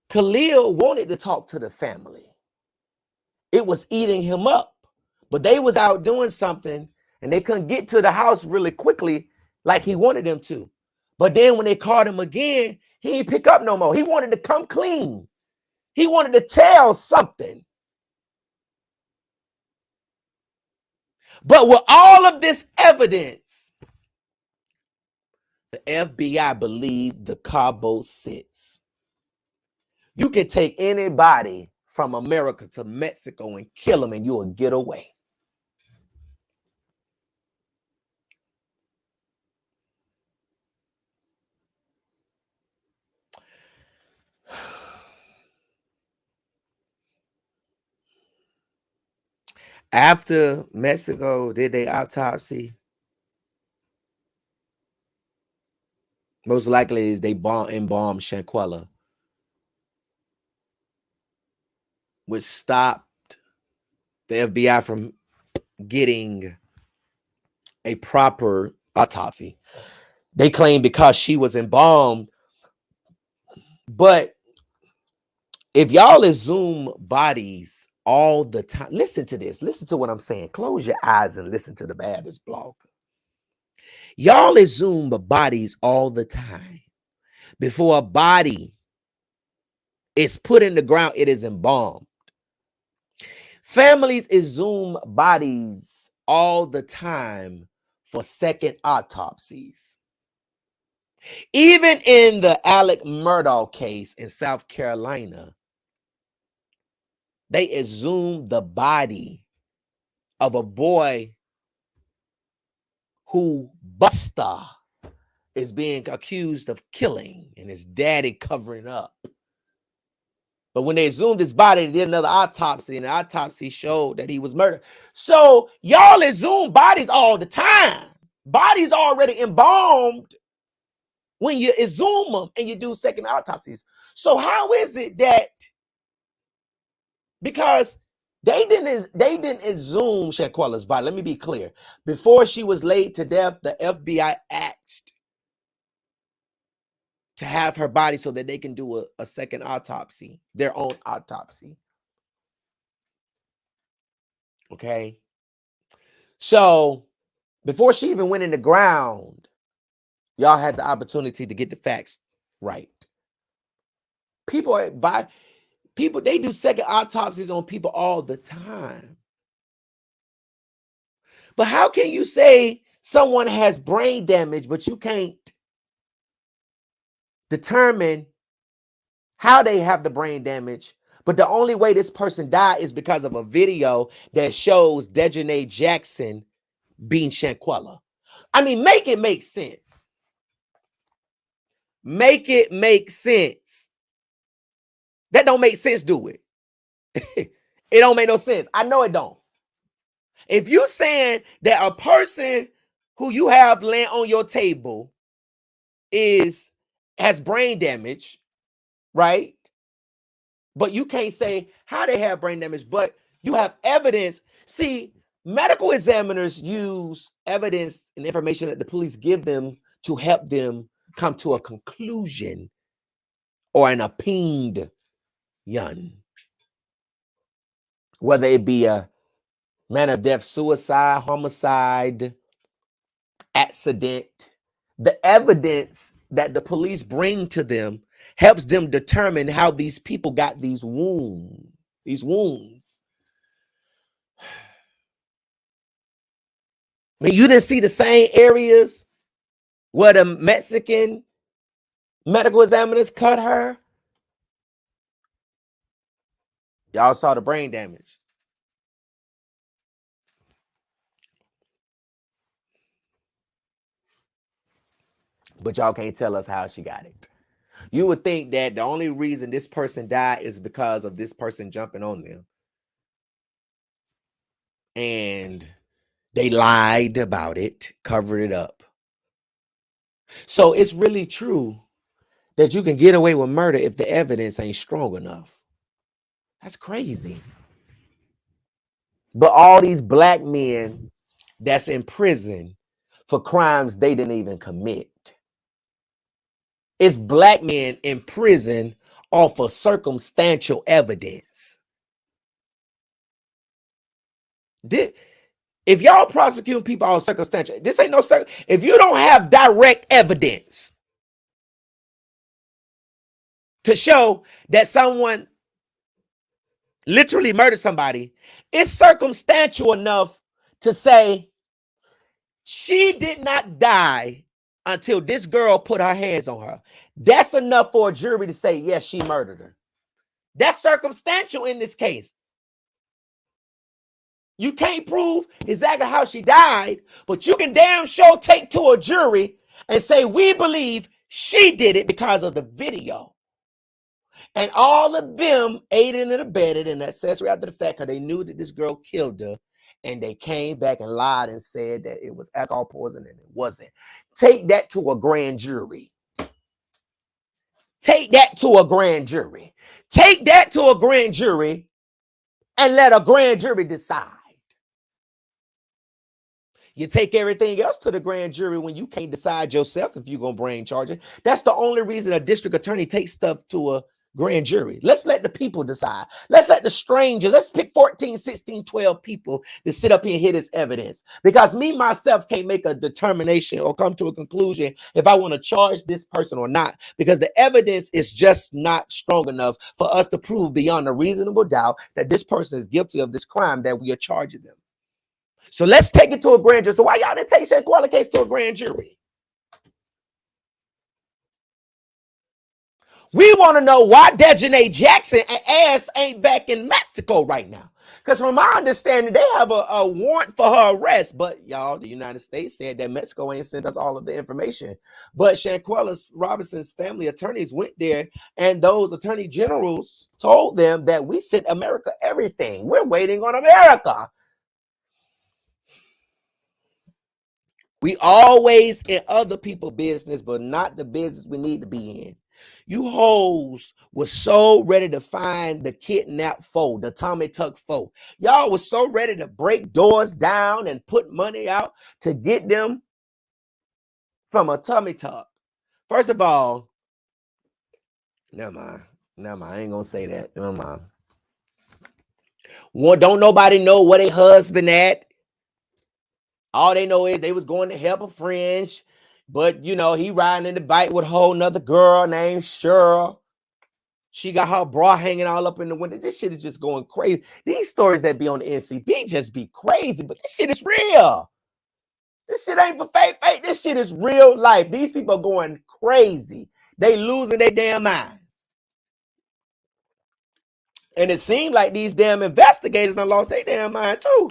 Khalil wanted to talk to the family. It was eating him up. But they was out doing something and they couldn't get to the house really quickly like he wanted them to. But then when they called him again, he didn't pick up no more. He wanted to come clean. He wanted to tell something. But with all of this evidence, the FBI believed the Cabo sits. You can take anybody from America to Mexico and kill them and you will get away. After Mexico did their autopsy, most likely is they embalmed Shanquella, which stopped the FBI from getting a proper autopsy. They claim because she was embalmed. But if y'all exhume bodies all the time, listen to this. Listen to what I'm saying. Close your eyes and listen to the baddest blogger. Y'all exhume the bodies all the time. Before a body is put in the ground, it is embalmed. Families exhume bodies all the time for second autopsies. Even in the Alec Murdaugh case in South Carolina, they exhumed the body of a boy who Buster is being accused of killing and his daddy covering up. But when they exhumed his body, they did another autopsy, and the autopsy showed that he was murdered. So y'all exhume bodies all the time. Bodies already embalmed when you exhume them and you do second autopsies. So how is it that, because they didn't exhume Shanquella's body. Let me be clear. Before she was laid to death, the FBI asked to have her body so that they can do a second autopsy, their own autopsy. Okay. So before she even went in the ground, y'all had the opportunity to get the facts right. They do second autopsies on people all the time. But how can you say someone has brain damage, but you can't determine how they have the brain damage? But the only way this person died is because of a video that shows Dejanay Jackson being Shanquella. I mean, make it make sense. Make it make sense. That don't make sense, do it? It don't make no sense. I know it don't. If you saying that a person who you have laying on your table has brain damage, right? But you can't say how they have brain damage, but you have evidence. See, medical examiners use evidence and information that the police give them to help them come to a conclusion or an opinion, whether it be a manner of death, suicide, homicide, accident. The evidence that the police bring to them helps them determine how these people got these wounds. I mean, you didn't see the same areas where the Mexican medical examiners cut her. Y'all saw the brain damage. But y'all can't tell us how she got it. You would think that the only reason this person died is because of this person jumping on them. And they lied about it, covered it up. So it's really true that you can get away with murder if the evidence ain't strong enough. That's crazy. But all these black men that's in prison for crimes they didn't even commit. It's black men in prison off of circumstantial evidence. If y'all prosecuting people on circumstantial, this ain't no if you don't have direct evidence to show that someone literally murdered somebody, it's circumstantial enough to say she did not die until this girl put her hands on her. That's enough for a jury to say, yes, she murdered her. That's circumstantial in this case. You can't prove exactly how she died, but you can damn sure take to a jury and say, we believe she did it because of the video. And all of them aided and abetted and accessory after the fact because they knew that this girl killed her. And they came back and lied and said that it was alcohol poisoning and it wasn't. Take that to a grand jury. Take that to a grand jury. Take that to a grand jury and let a grand jury decide. You take everything else to the grand jury when you can't decide yourself if you're going to bring charges. That's the only reason a district attorney takes stuff to a grand jury. Let's let the people decide. Let's let the strangers, let's pick 14, 16, 12 people to sit up here and hear this evidence. Because me, myself, can't make a determination or come to a conclusion if I want to charge this person or not. Because the evidence is just not strong enough for us to prove beyond a reasonable doubt that this person is guilty of this crime that we are charging them. So let's take it to a grand jury. So why y'all didn't take Shanquella case to a grand jury? We want to know why Desjanae Jackson ass ain't back in Mexico right now. Because from my understanding, they have a warrant for her arrest. But y'all, the United States said that Mexico ain't sent us all of the information. But Shanquella Robinson's family attorneys went there, and those attorney generals told them that we sent America everything. We're waiting on America. We always in other people's business, but not the business we need to be in. You hoes was so ready to find the kidnapped foe, the Tommy Tuck foe. Y'all was so ready to break doors down and put money out to get them from a Tommy Tuck. First of all, never mind. I ain't gonna say that. Never mind. Well, don't nobody know where their husband at. All they know is they was going to help a friend, but you know, he riding in the bike with a whole nother girl named Cheryl. She got her bra hanging all up in the window. This shit is just going crazy. These stories that be on the NCB just be crazy, but this shit is real. This shit ain't for fake. This shit is real life. These people are going crazy. They losing their damn minds. And it seemed like these damn investigators done lost their damn mind too.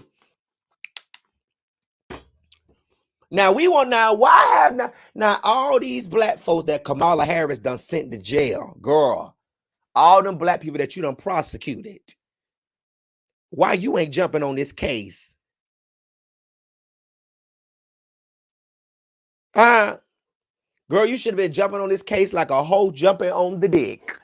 Now why have now all these black folks that Kamala Harris done sent to jail, girl, all them black people that you done prosecuted, why you ain't jumping on this case? Girl, you should have been jumping on this case like a hoe jumping on the dick.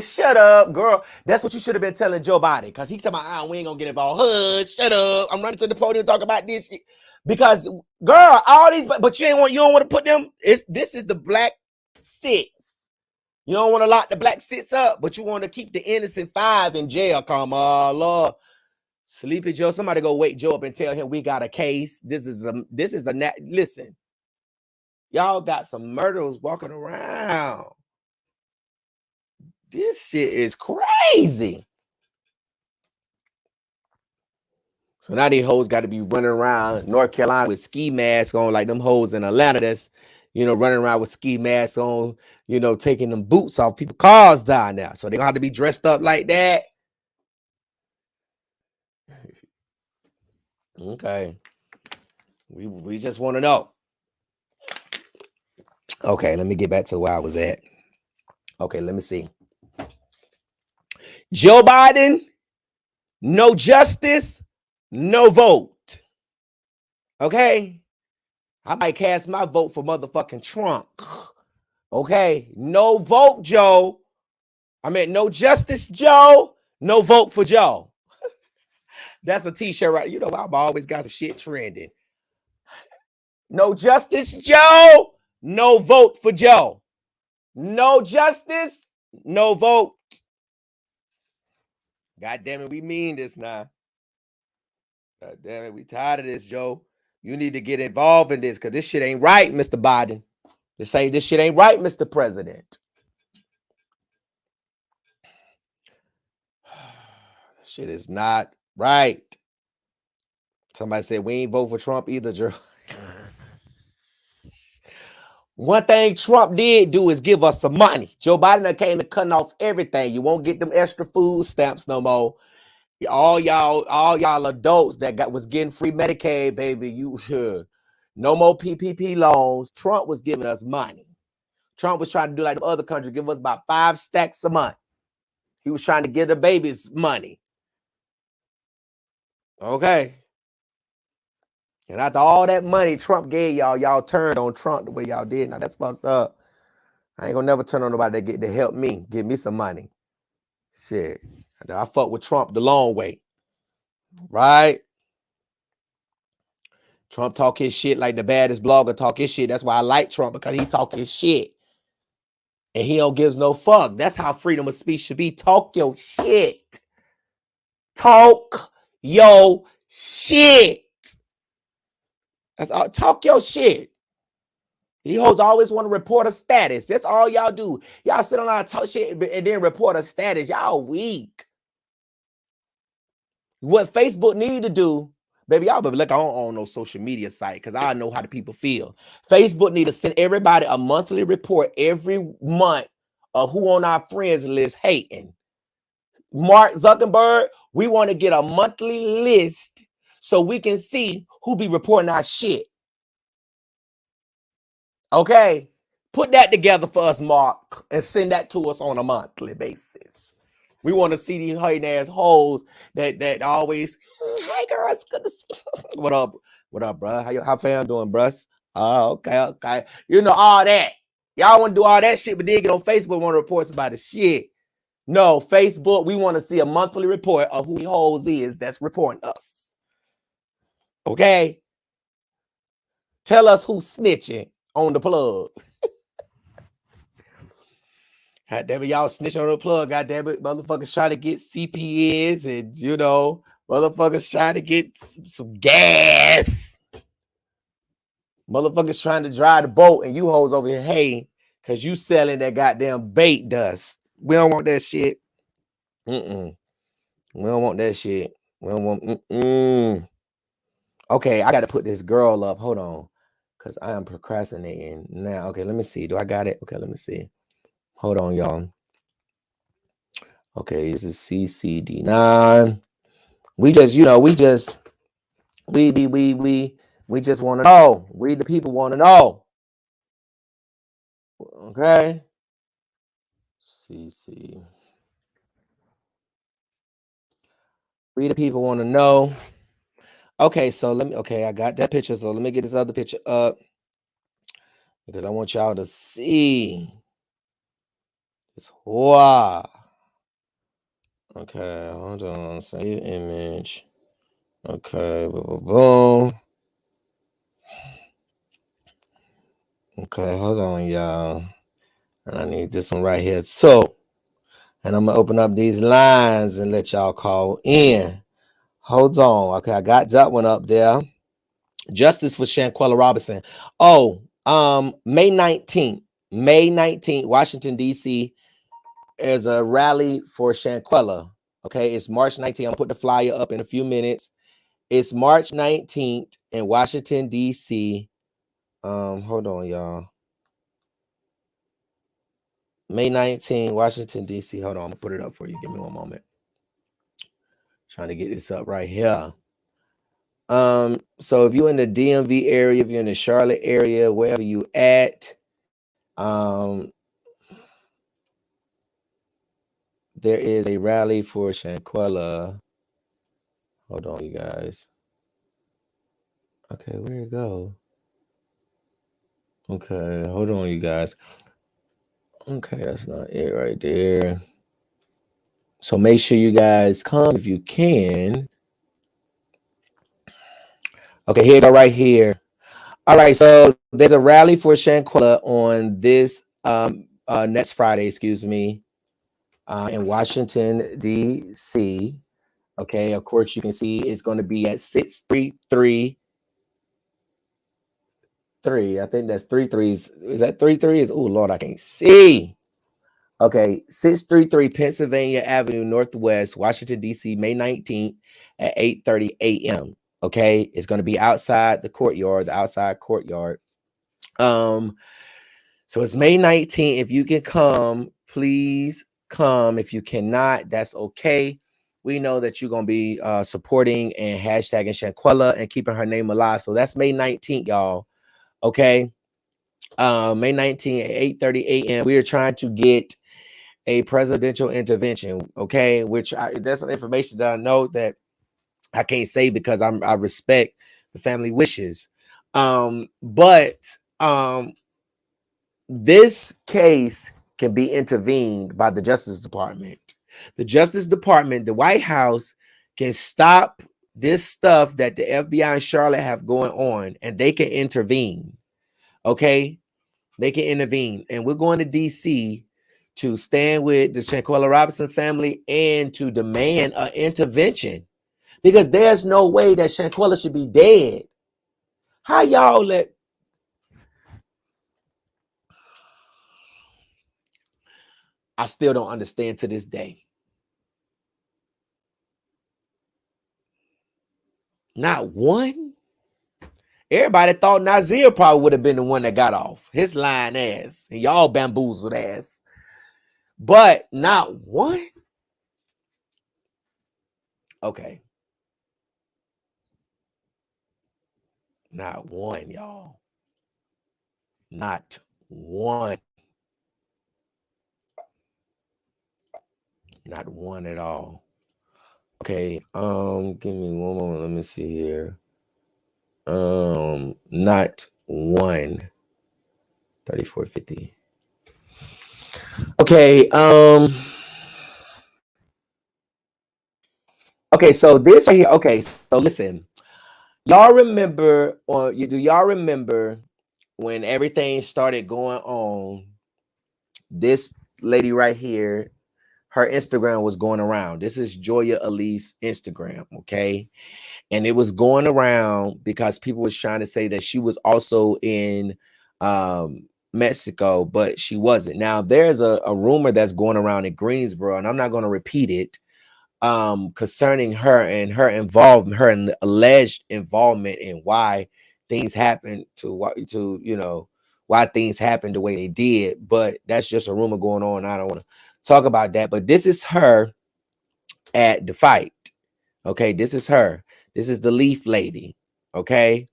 Shut up, girl. That's what you should have been telling Joe Biden, because he talking about, we ain't gonna get involved. Shut up. I'm running to the podium to talk about this shit. Because, girl, all these, but you don't want to put them. This is the black six. You don't want to lock the black six up, but you want to keep the innocent five in jail. Come on, Lord. Sleepy Joe. Somebody go wake Joe up and tell him we got a case. Listen. Y'all got some murderers walking around. This shit is crazy. So now these hoes got to be running around North Carolina with ski masks on, like them hoes in Atlanta that's, running around with ski masks on, taking them boots off people's cars down now. So they gonna have to be dressed up like that. Okay. We just want to know. Okay, let me get back to where I was at. Okay, let me see. Joe Biden, no justice, no vote. Okay? I might cast my vote for motherfucking Trump. Okay? No vote, Joe. I meant no justice, Joe. No vote for Joe. That's a t-shirt, right? I've always got some shit trending. No justice, Joe. No vote for Joe. No justice, no vote. God damn it, we mean this now. God damn it, we tired of this, Joe. You need to get involved in this, because this shit ain't right, Mr. Biden. They're saying this shit ain't right, Mr. President. Shit is not right. Somebody said we ain't vote for Trump either, Joe. One thing Trump did do is give us some money. Joe Biden came to cutting off everything. You won't get them extra food stamps no more. All y'all adults that was getting free Medicaid, baby, no more PPP loans. Trump was giving us money. Trump was trying to do like the other countries, give us about 5 stacks a month. He was trying to give the babies money. Okay. And after all that money Trump gave y'all turned on Trump the way y'all did. Now that's fucked up. I ain't gonna never turn on nobody to help me, give me some money. Shit. I fuck with Trump the long way. Right? Trump talk his shit like the baddest blogger talk his shit. That's why I like Trump, because he talk his shit. And he don't give no fuck. That's how freedom of speech should be. Talk your shit. Talk your shit. That's all. Talk your shit. You hoes always want to report a status. That's all y'all do. Y'all sit on our talk shit and then report a status. Y'all weak. What Facebook need to do, baby, y'all better look, I don't own no social media site, because I know how the people feel. Facebook need to send everybody a monthly report every month of who on our friends list hating. Mark Zuckerberg, we want to get a monthly list so we can see who be reporting our shit. Okay? Put that together for us, Mark, and send that to us on a monthly basis. We want to see these hating ass hoes that always, hey girl, it's good to see you. What up, bro? How fam doing, bruh? Oh, okay. All that. Y'all want to do all that shit, but then get on Facebook, want to report about the shit. No, Facebook, we want to see a monthly report of who the hoes is that's reporting us. Okay? Tell us who's snitching on the plug. God damn it, y'all snitching on the plug. God damn it, motherfuckers trying to get CPNs and, motherfuckers trying to get some gas. Motherfuckers trying to drive the boat and you hoes over here hating because you selling that goddamn bait dust. We don't want that shit. We don't want that shit. We don't want. Okay, I got to put this girl up. Hold on. Because I am procrastinating now. Okay, let me see. Do I got it? Okay, let me see. Hold on, y'all. Okay, this is CCD9. We just want to know. We the people want to know. Okay. CC. We the people want to know. Okay, so I got that picture. So let me get this other picture up because I want y'all to see It's wow. Okay, hold on. Save image. Okay, boom, boom, boom. Okay, hold on, y'all. And I need this one right here. So, and I'm gonna open up these lines and let y'all call in. Hold on. Okay, I got that one up there. Justice for Shanquella Robinson. Oh, May 19th. May 19th, Washington, D.C. is a rally for Shanquella. Okay, it's March 19th. I'm gonna put the flyer up in a few minutes. It's March 19th in Washington, D.C. Hold on, y'all. May 19th, Washington, D.C. Hold on, I'm gonna put it up for you. Give me one moment. Trying to get this up right here. So if you're in the DMV area, if you're in the Charlotte area, wherever you at, there is a rally for Shanquella. Hold on, you guys. Okay, where it go? Okay, hold on, you guys. Okay, that's not it right there. So make sure you guys come if you can. Okay, here you go right here. All right, so there's a rally for Shanquella on this next Friday, excuse me, in Washington, D.C. Okay, of course, you can see it's going to be at 633. I think that's 33s. Is that 33s? Oh, Lord, I can't see. Okay, 633 Pennsylvania Avenue Northwest, Washington, D.C., May 19th at 8:30 a.m. Okay, it's going to be outside the courtyard, the outside courtyard. So it's May 19th. If you can come, please come. If you cannot, that's okay. We know that you're going to be supporting and hashtagging Shanquella and keeping her name alive. So that's May 19th, y'all. Okay. May 19th at 8:30 a.m. We are trying to get a presidential intervention. Okay. That's some information that I know that I can't say because I respect the family wishes. But this case can be intervened by the Justice Department. The Justice Department, the White House, can stop this stuff that the FBI and Charlotte have going on, and they can intervene. Okay, they can intervene, and we're going to DC to stand with the Shanquella Robinson family and to demand an intervention because there's no way that Shanquella should be dead. How y'all let? I still don't understand to this day. Not one. Everybody thought Nazir probably would have been the one that got off. His lying ass. And y'all bamboozled ass. But not one. Okay. Not one, y'all. Not one. Not one at all. Okay. Give me one moment. Let me see here. Not one. 3450. Okay. Okay, so this right here. Okay, so listen. Y'all remember, or do y'all remember when everything started going on? This lady right here, her Instagram was going around. This is Joya Elise Instagram, okay? And it was going around because people was trying to say that she was also in Mexico, but she wasn't. Now there's a rumor that's going around in Greensboro, and I'm not going to repeat it, concerning her and her involvement, her alleged involvement in why things happened why things happened the way they did. But that's just a rumor going on. I don't want to talk about that. But this is her at the fight. Okay, this is her. This is the Leaf Lady. Okay,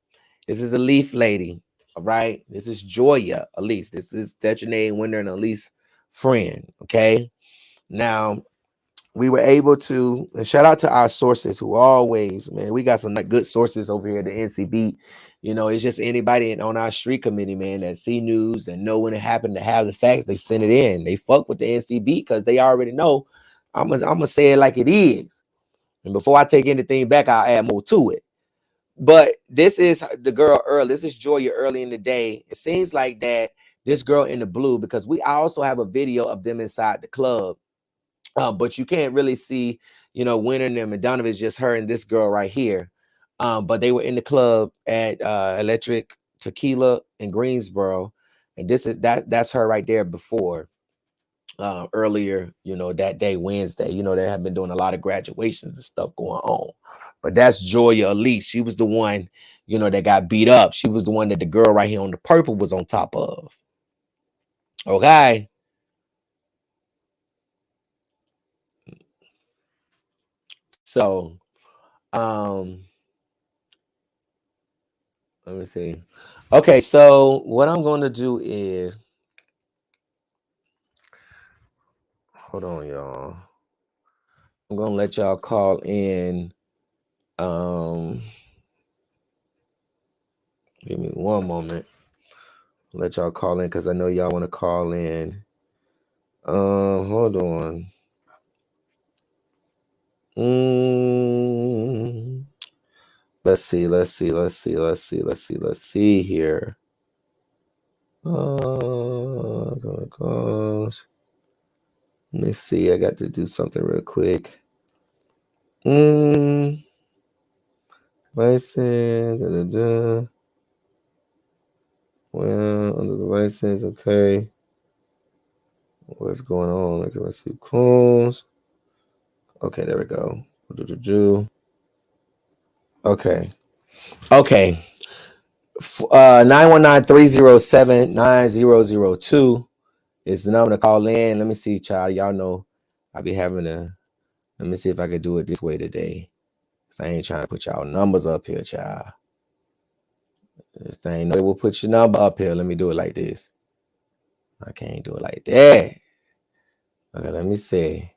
this is the Leaf Lady. All right, this is Joya Elise. This is Dejanay Winder and Elise friend. Okay, now we were able to, and shout out to our sources who always, man, we got some good sources over here at the NCB You know, it's just anybody on our street committee, man, that see news and know when it happened to have the facts, they send it in. They fuck with the NCB because they already know. I'm gonna say it like it is. And before I take anything back, I'll add more to it. But this is the girl early. This is Joya early in the day. It seems like that this girl in the blue, because I also have a video of them inside the club. But you can't really see, you know, Winter and them, and Donovan's just her and this girl right here. But they were in the club at Electric Tequila in Greensboro, and that's her right there before. Earlier, you know, that day, Wednesday, you know, they have been doing a lot of graduations and stuff going on. But that's Joya Elise. She was the one, you know, that got beat up. She was the one that the girl right here on the purple was on top of. Okay. So, let me see. Okay, so what I'm going to do is, hold on, y'all. I'm going to let y'all call in. Give me one moment. Let y'all call in because I know y'all want to call in. Hold on. Let's see here. Goes. Let me see. I got to do something real quick. License. Well, under the license, okay. What's going on? Like, let's see. Close. Okay, there we go. Okay. 919-307-9002 is the number to call in. Let me see, child. Y'all know I'll be having let me see if I can do it this way today. Cause I ain't trying to put y'all numbers up here, child. This thing, no, it will put your number up here. Let me do it like this. I can't do it like that. Okay, let me see.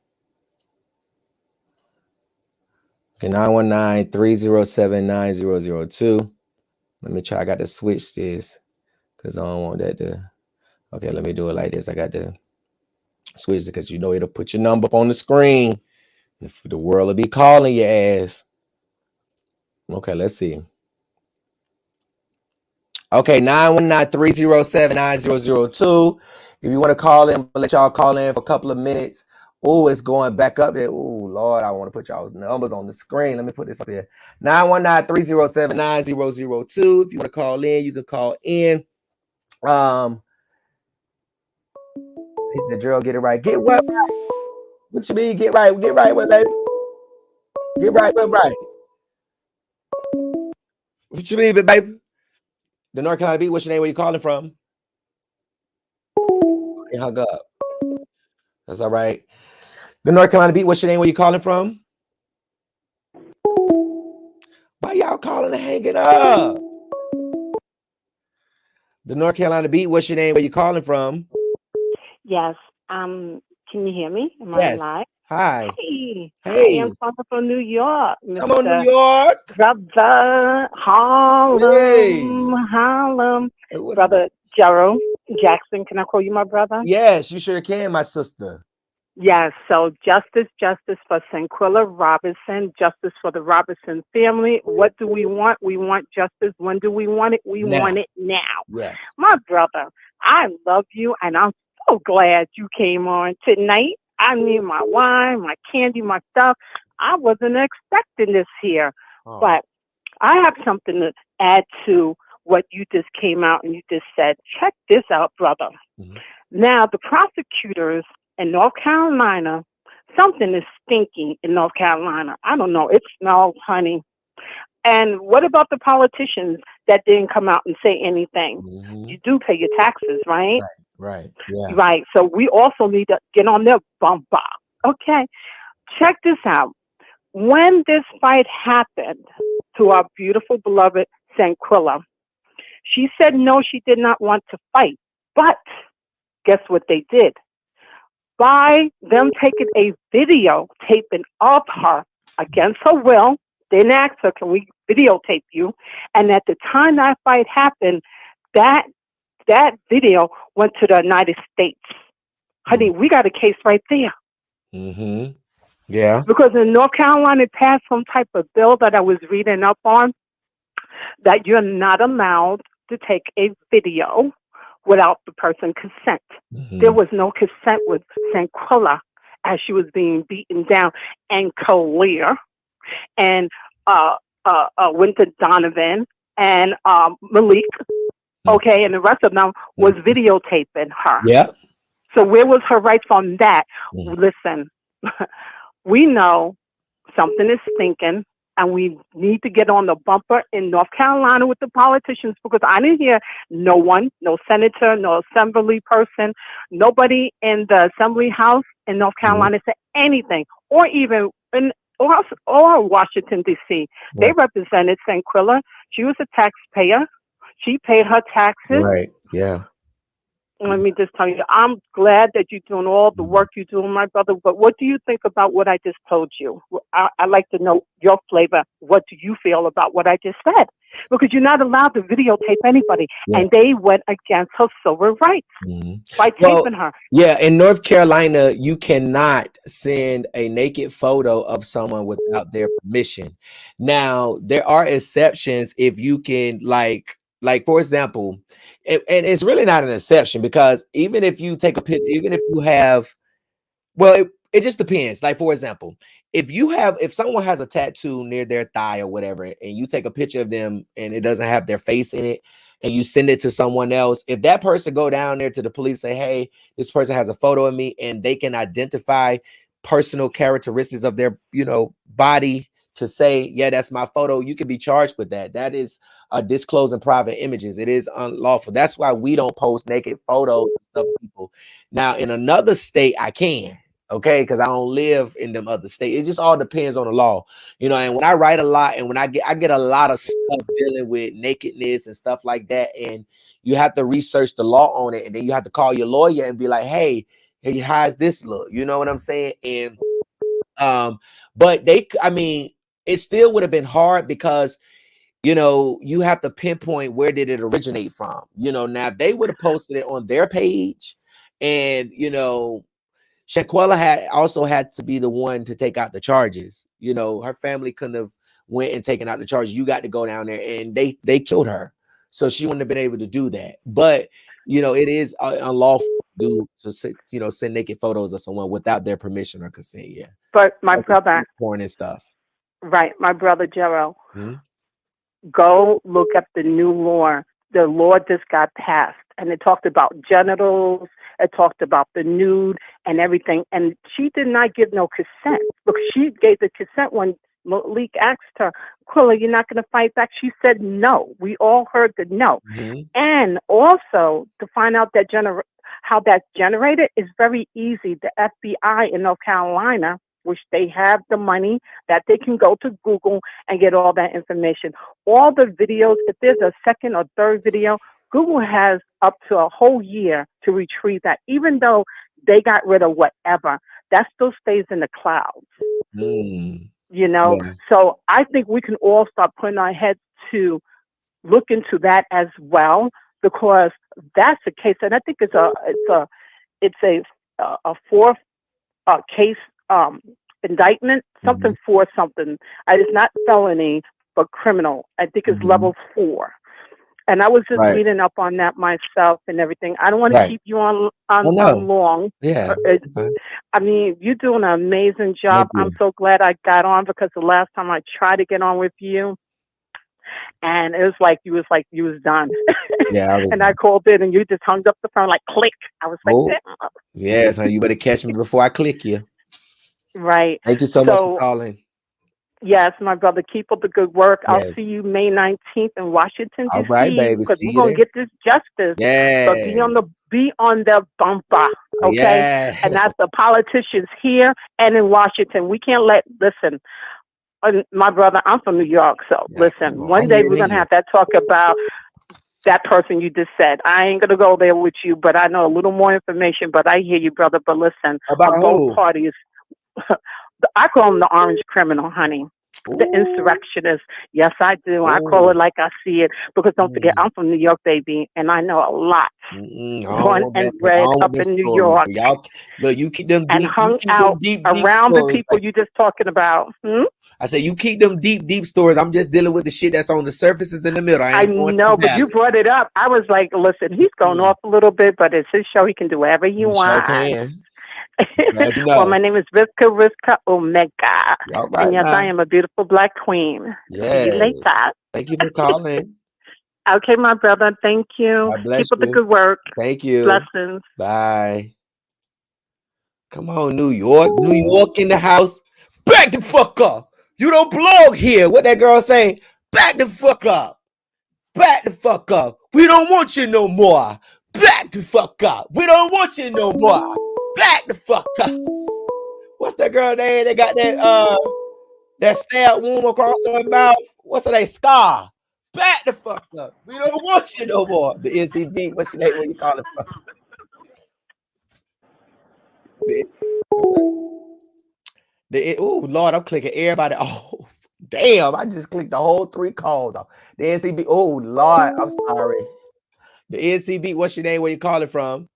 Okay, 919-307-9002. Let me try. I got to switch this because I don't want that to. Okay, let me do it like this. I got to switch it because you know it'll put your number up on the screen. If the world will be calling your ass. Okay, let's see. Okay, 919-307-9002. If you want to call in, I'll let y'all call in for a couple of minutes. Oh, it's going back up there. Oh, Lord, I want to put y'all's numbers on the screen. Let me put this up here. 919-307-9002. If you want to call in, you can call in. He said, Gerald, get it right. Get what right? What you mean, get right? Get right, what, baby? Get right, what, right? What you mean, baby? The North Carolina Beat, what's your name? Where you calling from? He hung up. That's all right. The North Carolina Beat, what's your name? Where you calling from? Why y'all calling and hanging up? The North Carolina Beat, what's your name? Where you calling from? Yes. Can you hear me? Am Yes. I live? Hi. Hey. Hey. Hi, I'm calling from New York, Come on, New Mr. York. Brother Harlem. Hey. Harlem. Brother Gerald Jackson. Can I call you my brother? Yes, you sure can, my sister. Yes. So justice for Shanquella Robinson, justice for the Robinson family. What do we want? We want justice. When do we want it? We want it now. Yes. My brother, I love you, and I'm so glad you came on tonight. I need my wine, my candy, my stuff. I wasn't expecting this here, but I have something to add to what you just came out and you just said. Check this out, brother. Mm-hmm. Now, the prosecutors in North Carolina, something is stinking in North Carolina. I don't know. It smells, honey. And what about the politicians that didn't come out and say anything? Mm-hmm. You do pay your taxes, right? Right. Yeah. Right. So we also need to get on their bumper. Okay. Check this out. When this fight happened to our beautiful beloved Shanquella, she said no, she did not want to fight. But guess what they did? By them taking a video taping of her against her will, they didn't ask her, can we videotape you. And at the time that fight happened, that video went to the United States. Honey, we got a case right there. Mm-hmm. Yeah. Because in North Carolina, it passed some type of bill that I was reading up on that you're not allowed to take a video without the person's consent. Mm-hmm. There was no consent with Shanquella as she was being beaten down, and Kalia, and Winter Donovan, and Malik, okay, and the rest of them was videotaping her. Yeah. So where was her rights on that? Mm-hmm. Listen, we know something is stinking, and we need to get on the bumper in North Carolina with the politicians, because I didn't hear no one, no senator, no assembly person, nobody in the assembly house in North Carolina say anything, or even in or Washington, D.C. They represented Shanquella. She was a taxpayer. She paid her taxes. Right. Yeah. Let me just tell you, I'm glad that you're doing all the work you're doing, my brother. But what do you think about what I just told you? I'd like to know your flavor. What do you feel about what I just said? Because you're not allowed to videotape anybody. Yeah. And they went against her civil rights by taping her. Yeah, in North Carolina, you cannot send a naked photo of someone without their permission. Now, there are exceptions if you can, like for example, and it's really not an exception, because even if you take a picture, even if you have, well, it just depends. Like, for example, if someone has a tattoo near their thigh or whatever, and you take a picture of them and it doesn't have their face in it, and you send it to someone else, if that person go down there to the police, say, hey, this person has a photo of me, and they can identify personal characteristics of their, body to say, yeah, that's my photo, you can be charged with that. That is disclosing private images. It is unlawful. That's why we don't post naked photos of people. Now, in another state, I can, okay, because I don't live in them other states. It just all depends on the law, and when I write a lot, and when I get a lot of stuff dealing with nakedness and stuff like that, and you have to research the law on it, and then you have to call your lawyer and be like, hey, how does this look? You know what I'm saying? And but it still would have been hard, because you have to pinpoint where did it originate from. Now if they would have posted it on their page, and Shanquella had to be the one to take out the charges. Her family couldn't have went and taken out the charges. You got to go down there, and they killed her, so she wouldn't have been able to do that. But it is unlawful to send naked photos of someone without their permission or consent. Yeah. But my brother, porn and stuff. Right, my brother Gerald. Go look up the new law. The law just got passed, and it talked about genitals. It talked about the nude and everything. And she did not give no consent, because she gave the consent when Malik asked her, Quilla, you're not going to fight back? She said no. We all heard the no. And also to find out that how that's generated is very easy. The FBI in North Carolina, which they have the money that they can go to Google and get all that information. All the videos, if there's a second or third video, Google has up to a whole year to retrieve that. Even though they got rid of whatever, that still stays in the clouds. Yeah. So I think we can all start putting our heads to look into that as well, because that's the case. And I think it's a fourth case indictment, something for something. It's not felony, but criminal. I think it's level 4. And I was just reading up on that myself and everything. I don't want to keep you on long. Yeah. You're doing an amazing job. I'm so glad I got on, because the last time I tried to get on with you, and it was like you was done. Yeah. And I called in, and you just hung up the phone like click. I was like, yes, honey, you better catch me before I click you. Right. Thank you so much for calling. Yes, my brother. Keep up the good work. Yes. I'll see you May 19th in Washington, D.C. All right, baby. Because we're going to get this justice. Yeah. So be on the bumper, okay? Yeah. And that's the politicians here and in Washington. We can't listen, my brother, I'm from New York, so listen, one day we're going to have that talk about that person you just said. I ain't going to go there with you, but I know a little more information, but I hear you, brother. But listen, about both parties, I call him the orange criminal, honey. The insurrectionist. Yes, I do. I call Ooh. it like I see it. Because don't forget, Mm. I'm from New York, baby, and I know a lot. I don't Born want and that. I bred don't up want them in New stories. York So y'all look, you keep them and deep, you hung keep them out deep around the stories. people you just talking about. I say you keep them deep stories. I'm just dealing with the shit that's on the surfaces in the middle. I I ain't going to know, the but you valley. brought it up. I was like, listen, he's going off a little bit, but it's his show. He can do whatever he You sure wants. can. Glad you Well, know. my name is Rizka Omega. All And right yes, I now. am a beautiful black queen. See you Yes. later. Thank you for calling. Okay, my brother. Thank you. God bless Keep up the you. good work. Thank you. Blessings. Bye. Come on, New York. New York in the house. Back the fuck up. You don't belong here. What that girl say? Back the fuck up. Back the fuck up. We don't want you no more. Back the fuck up. We don't want you no more. Back the fuck up. What's that girl name? They got that stab wound across her mouth. What's her name? Scar. Back the fuck up. We don't want you no more. The NCB. What's your name? What you call it from? Oh Lord, I'm clicking everybody. Oh damn, I just clicked the whole 3 calls off. The NCB. Oh Lord, I'm sorry. The NCB. What's your name? Where you call it from?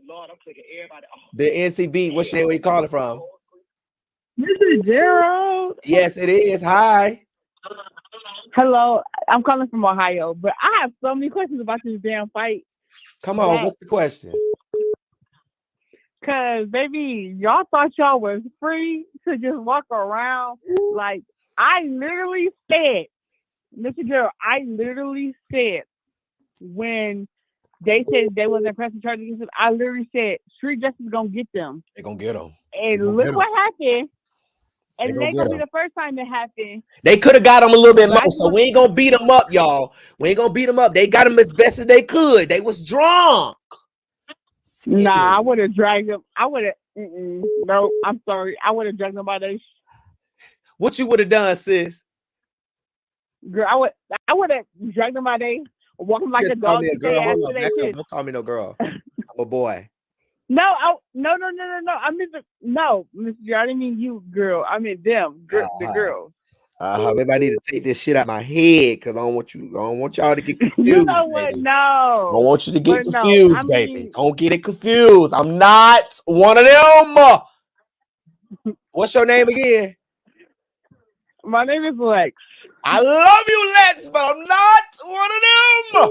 Lord, I'm clicking everybody. The NCB. What's your name? Where you call it from? This is Gerald. Yes, it is. Hi. Hello, I'm calling from Ohio, but I have so many questions about this damn fight. Come on. What's the question? Cause baby, y'all thought y'all was free to just walk around. Like I literally said, Mr. Gerald, I literally said when they said they wasn't pressing charges against them, I literally said street justice is gonna get them. They're gonna get them. And look what happened. They And it gonna ain't get gonna be them. the first time it happened. They could have got them a little bit But I more, just so want we ain't gonna beat them up, y'all. We ain't gonna beat them up. They got them as best as they could. They was drunk. Nah, I would have dragged them. I would have. No, I'm sorry. I would have dragged them by their. What you would have done, sis? Girl, I would have dragged them by their. Walk them like Just a call dog, me a get their girl. ass Hold to on, their back up. shit. Don't call me no girl. I'm a boy. No, no. I mean, no, Mr. G, I didn't mean you, girl. I mean them, the girls. Maybe I need to take this shit out my head because I don't want y'all to get You confused, know what? baby. I don't No, want you to get but no. I confused, baby. mean, Don't get it confused. I'm not one of them. What's your name again? my name is Lex. I love you, Lex, but I'm not one of them.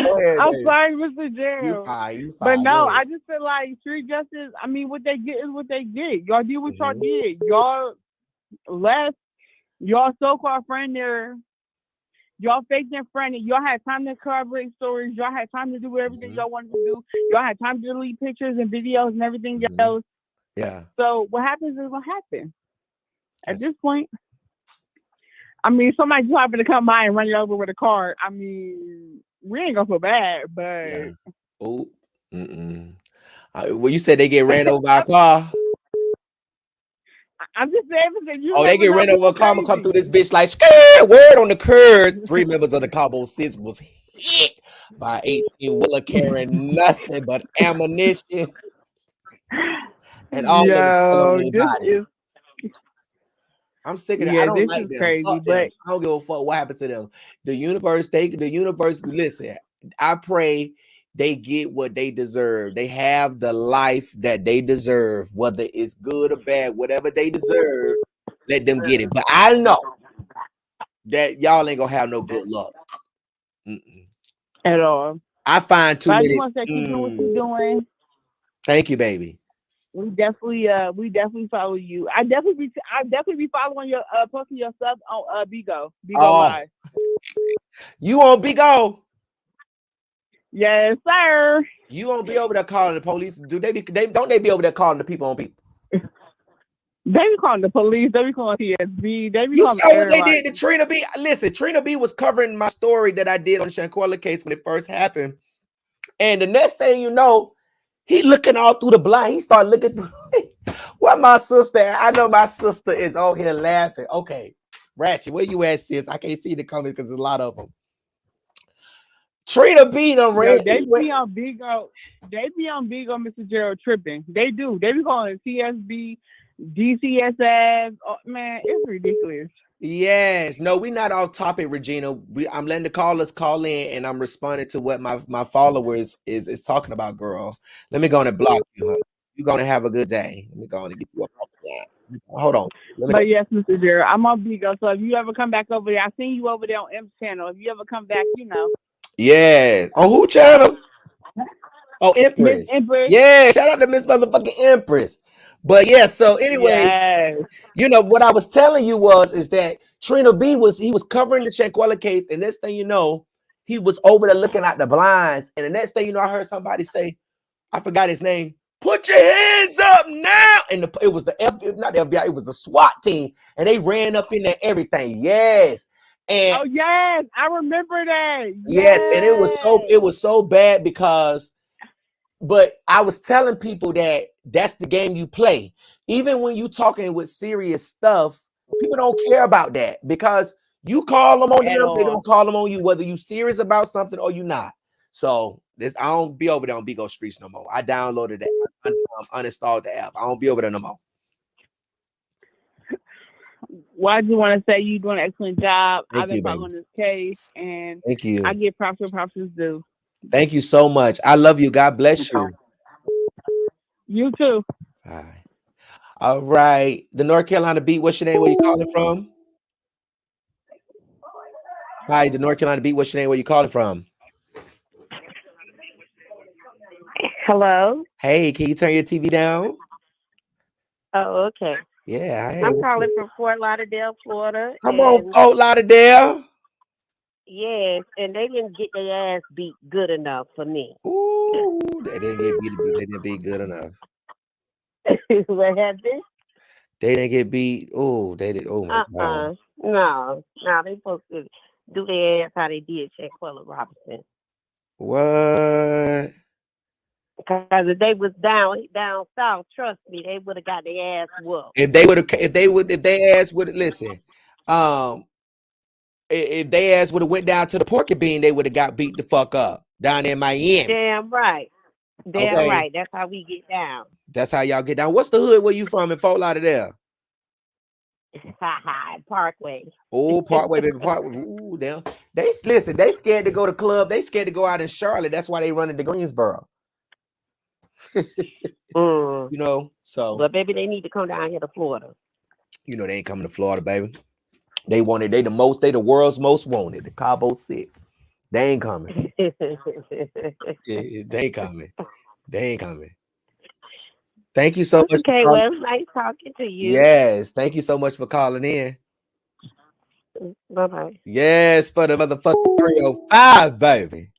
Go ahead, I'm baby. sorry, Mr. You Gerald. fine. You But fine. no, I just feel like street justice. I mean, what they get is what they get. Y'all did what y'all did. Y'all left. Y'all so-called friend there. Y'all faked their friend. Y'all had time to corroborate stories. Y'all had time to do everything y'all wanted to do. Y'all had time to delete pictures and videos and everything else. Yeah. So what happens is what happens. At this point, I mean, somebody just happened to come by and run you over with a car. I mean, we ain't gonna feel bad, but Yeah. Oh. Well, you said they get ran over by a car. I'm just saying because you Oh, they never get know. ran over a People car. Come through crazy. this bitch like scared. Word on the curb. 3 members of the Cabo Six was hit by 18 Willa carrying nothing but ammunition, and all niggas still on Yo, their this bodies. is I'm sick of it. I don't this like is them. crazy, Fuck them. but I don't give a fuck what happened to them. The universe, listen, I pray they get what they deserve. They have the life that they deserve, whether it's good or bad, whatever they deserve, let them get it. But I know that y'all ain't gonna have no good luck. at all. I find too But I just many. want to say, keep doing what you're doing. Thank you, baby. We definitely follow you. I definitely be following your posting your stuff on Bigo Live. You won't be go. Yes, sir. You won't be over there calling the police. Do they be over there calling the people on people? They be calling the police. They be calling TSB. They be You calling saw what they everybody. did to Trina B. Listen, Trina B was covering my story that I did on the Shanquella case when it first happened. And the next thing you know, he looking all through the blind. He started looking through. What my sister? I know my sister is on here laughing. Okay, Ratchet, where you at, sis? I can't see the comments because there's a lot of them. Trina B. They be on Bigo, Mr. Gerald tripping. They do. They be calling TSB. DCSF. Oh, man, it's ridiculous. Yes. No, we're not off topic, Regina. I'm letting the callers call in, and I'm responding to what my followers is talking about, girl. Let me go on and block you, honey. You're gonna have a good day. Let me go on and get you up off the line. Hold on. Let me. But yes, Mr. Jerry, I'm on Bigo. So if you ever come back over there, I seen you over there on M's channel. If you ever come back, Yeah. On who channel? Oh, Miss Empress. Empress. Yeah. Shout out to Miss Motherfucking Empress. But yeah. So, anyways, Yes. what I was telling you is that Trina B was covering the Shanquella case, and next thing you know, he was over there looking at the blinds, and the next thing you know, I heard somebody say, I forgot his name. Put your hands up now, and it was the not the FBI, it was the SWAT team, and they ran up in there, everything. Yes, and Oh yes, I remember that. yes, and it was Yes. so bad because. But I was telling people that that's the game you play. Even when you talking with serious stuff, people don't care about that because you call them on At them, they all. don't call them on you, whether you serious about something or you not. So this, I don't be over there on Bigo Streets no more. I downloaded that, uninstalled the app. I don't be over there no more. Well, I just want to say you're doing an excellent job. I've Thank been you, baby. following this case, and Thank I you. give props where props is due. Thank you so much. I love you. God bless you. You too. Bye. All right. The North Carolina beat. What's your name? Where you calling from? Hi, the North Carolina beat. What's your name? Where you calling from? Hello. Hey, can you turn your TV down? Oh, okay. Yeah, hey, I'm what's good? calling from Fort Lauderdale, Florida, Come on, and Fort Lauderdale. yes, and they didn't get their ass beat good enough for me. Ooh, they didn't get beat. They didn't beat good enough. What happened? They didn't get beat. Oh, they did. Oh my God. No, no, they supposed to do their ass how they did Shanquella Robinson. What? Because if they was down south, trust me, they would have got their ass whooped. If they would have, if they ass would listen, um, if they ass would have went down to the Porky Bean, they would have got beat the fuck up down in Miami. Damn right. Damn Okay, right. That's how we get down. that's how y'all get down. What's the hood where you from in Fort Lauderdale? Parkway. Oh, Parkway, baby, Parkway. Ooh, damn. They listen. They scared to go to club. They scared to go out in Charlotte. That's why they run into Greensboro. So But baby, they need to come down here to Florida. they ain't coming to Florida, baby. They wanted. They the world's most wanted. The Cabo 6. They ain't coming. They ain't coming. They ain't coming. Thank you so much for Okay, calling. well, it's nice talking to you. Yes, thank you so much for calling in. Bye bye. Yes, for the motherfucking 305, baby.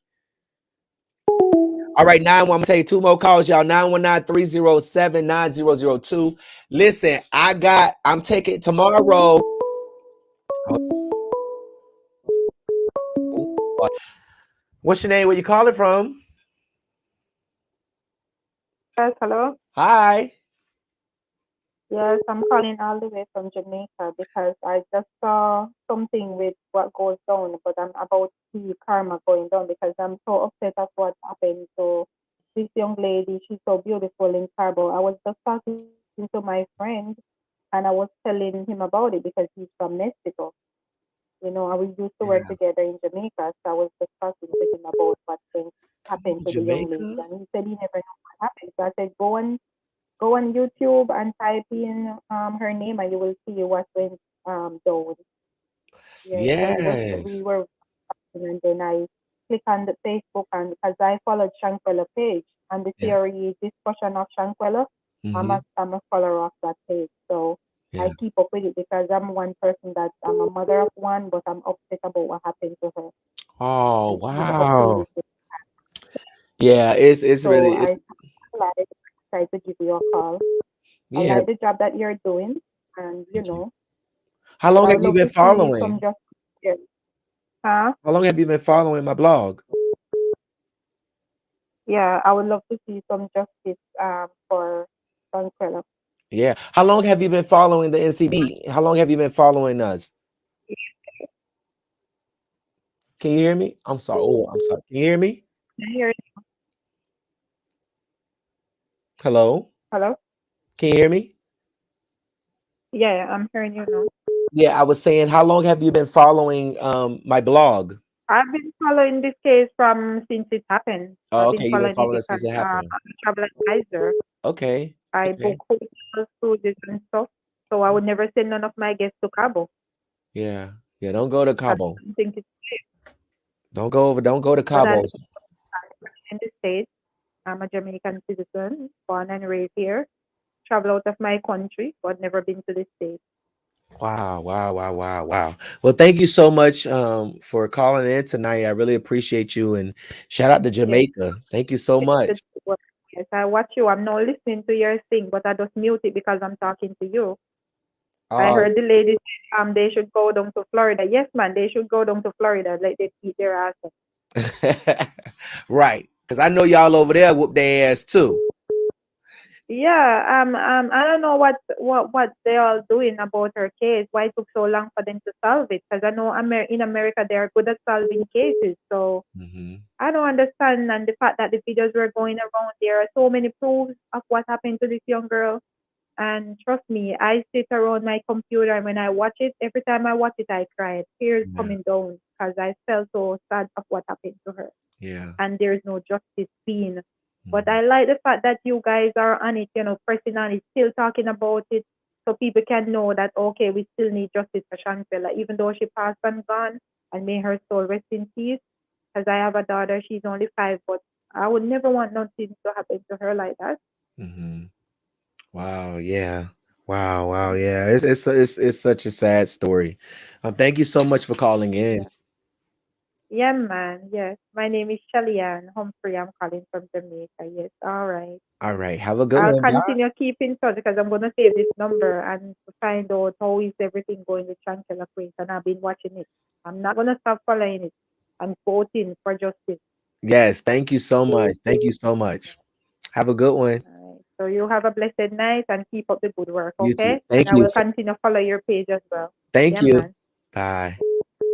All right, 9-1. I'm gonna take 2 more calls, y'all. 919-307-9002. Listen, I'm taking tomorrow. What's your name? Where you calling from? Yes, hello. Hi. Yes, I'm calling all the way from Jamaica because I just saw something with what goes down, but I'm about to see karma going down because I'm so upset at what happened to this young lady. She's so beautiful in Cabo. I was just talking to my friend and I was telling him about it because he's from Mexico. And we used to work Yeah. together in Jamaica. So I was just talking to him about what things happened to the young lady. Jamaica? And he said he never knew what happened. So I said, go on YouTube and type in her name and you will see what went down. Yes, we Yes. were talking and then I click on the Facebook and because I followed Shanquella page and the Yeah. theory discussion of Shanquella, Mm-hmm. I'm a follower of that page. So Yeah. I keep up with it because I'm one person that I'm a mother of one, but I'm upset about what happened to her. Oh, And she's up to wow. this. Yeah, it's So really I like try to give you a call. I yeah. like the job that you're doing, and Thank you. How but long I have would you love been to see some following? just yeah. Huh? How long have you been following my blog? Yeah, I would love to see some justice for Shanquella. Yeah. How long have you been following the NCB? How long have you been following us? Can you hear me? I'm sorry. Oh, I'm sorry. Can you hear me? Here, Hello? hello. Can you hear me? Yeah, I'm hearing you now. Yeah, I was saying, how long have you been following my blog? I've been following this case from since it happened. Oh, I've been okay, you've been following it following it since because it happened. I'm a travel advisor. Okay, I book okay, hotels, cruises, and stuff. So I would never send none of my guests to Cabo yeah, yeah. Don't go to because Cabo. I don't think it's Don't go over. Don't go to but I Cabo. live in the States. I'm a Jamaican citizen, born and raised here. Travel out of my country, but never been to the States. Wow, wow, wow, wow, wow. Well, thank you so much for calling in tonight. I really appreciate you, and shout out to Yes, Jamaica. Thank you so it's much. good to work. Yes, I watch you. I'm not listening to your thing, but I just mute it because I'm talking to you. I Oh, heard the lady say, they should go down to Florida. Yes, man, they should go down to Florida. Like they eat their ass off. right. Because I know y'all over there whoop their ass too. Yeah, I don't know what they all doing about her case. Why it took so long for them to solve it? Because I know in America they are good at solving cases. So Hmm. I don't understand. And the fact that the videos were going around, there are so many proofs of what happened to this young girl. And trust me, I sit around my computer and when I watch it, every time I watch it, I cry. Tears Yeah, coming down because I felt so sad of what happened to her. yeah. And there's no justice being. But Mhm. I like the fact that you guys are on it, pressing on it, still talking about it, so people can know that okay, we still need justice for Shanquella, even though she passed and gone, and may her soul rest in peace. Because I have a daughter, she's only 5, but I would never want nothing to happen to her like that. Mhm. Wow, yeah. Wow, wow, yeah. It's such a sad story. Thank you so much for calling in. Yeah, yeah, man. Yes, my name is Shellyan Humphrey. I'm calling from Jamaica. Yes, all right. All right, have a good I'll one. Bye. continue keep in touch because I'm gonna save this number and to find out how is everything going with Chancellor Queen. And I've been watching it. I'm not gonna stop following it. I'm voting for justice. Yes, thank you so much. Thank you so much. Have a good one. All right. So you have a blessed night and keep up the good work, You too. okay? And Thank I you. will continue follow your page as well. Thank Yeah, you. man. Bye.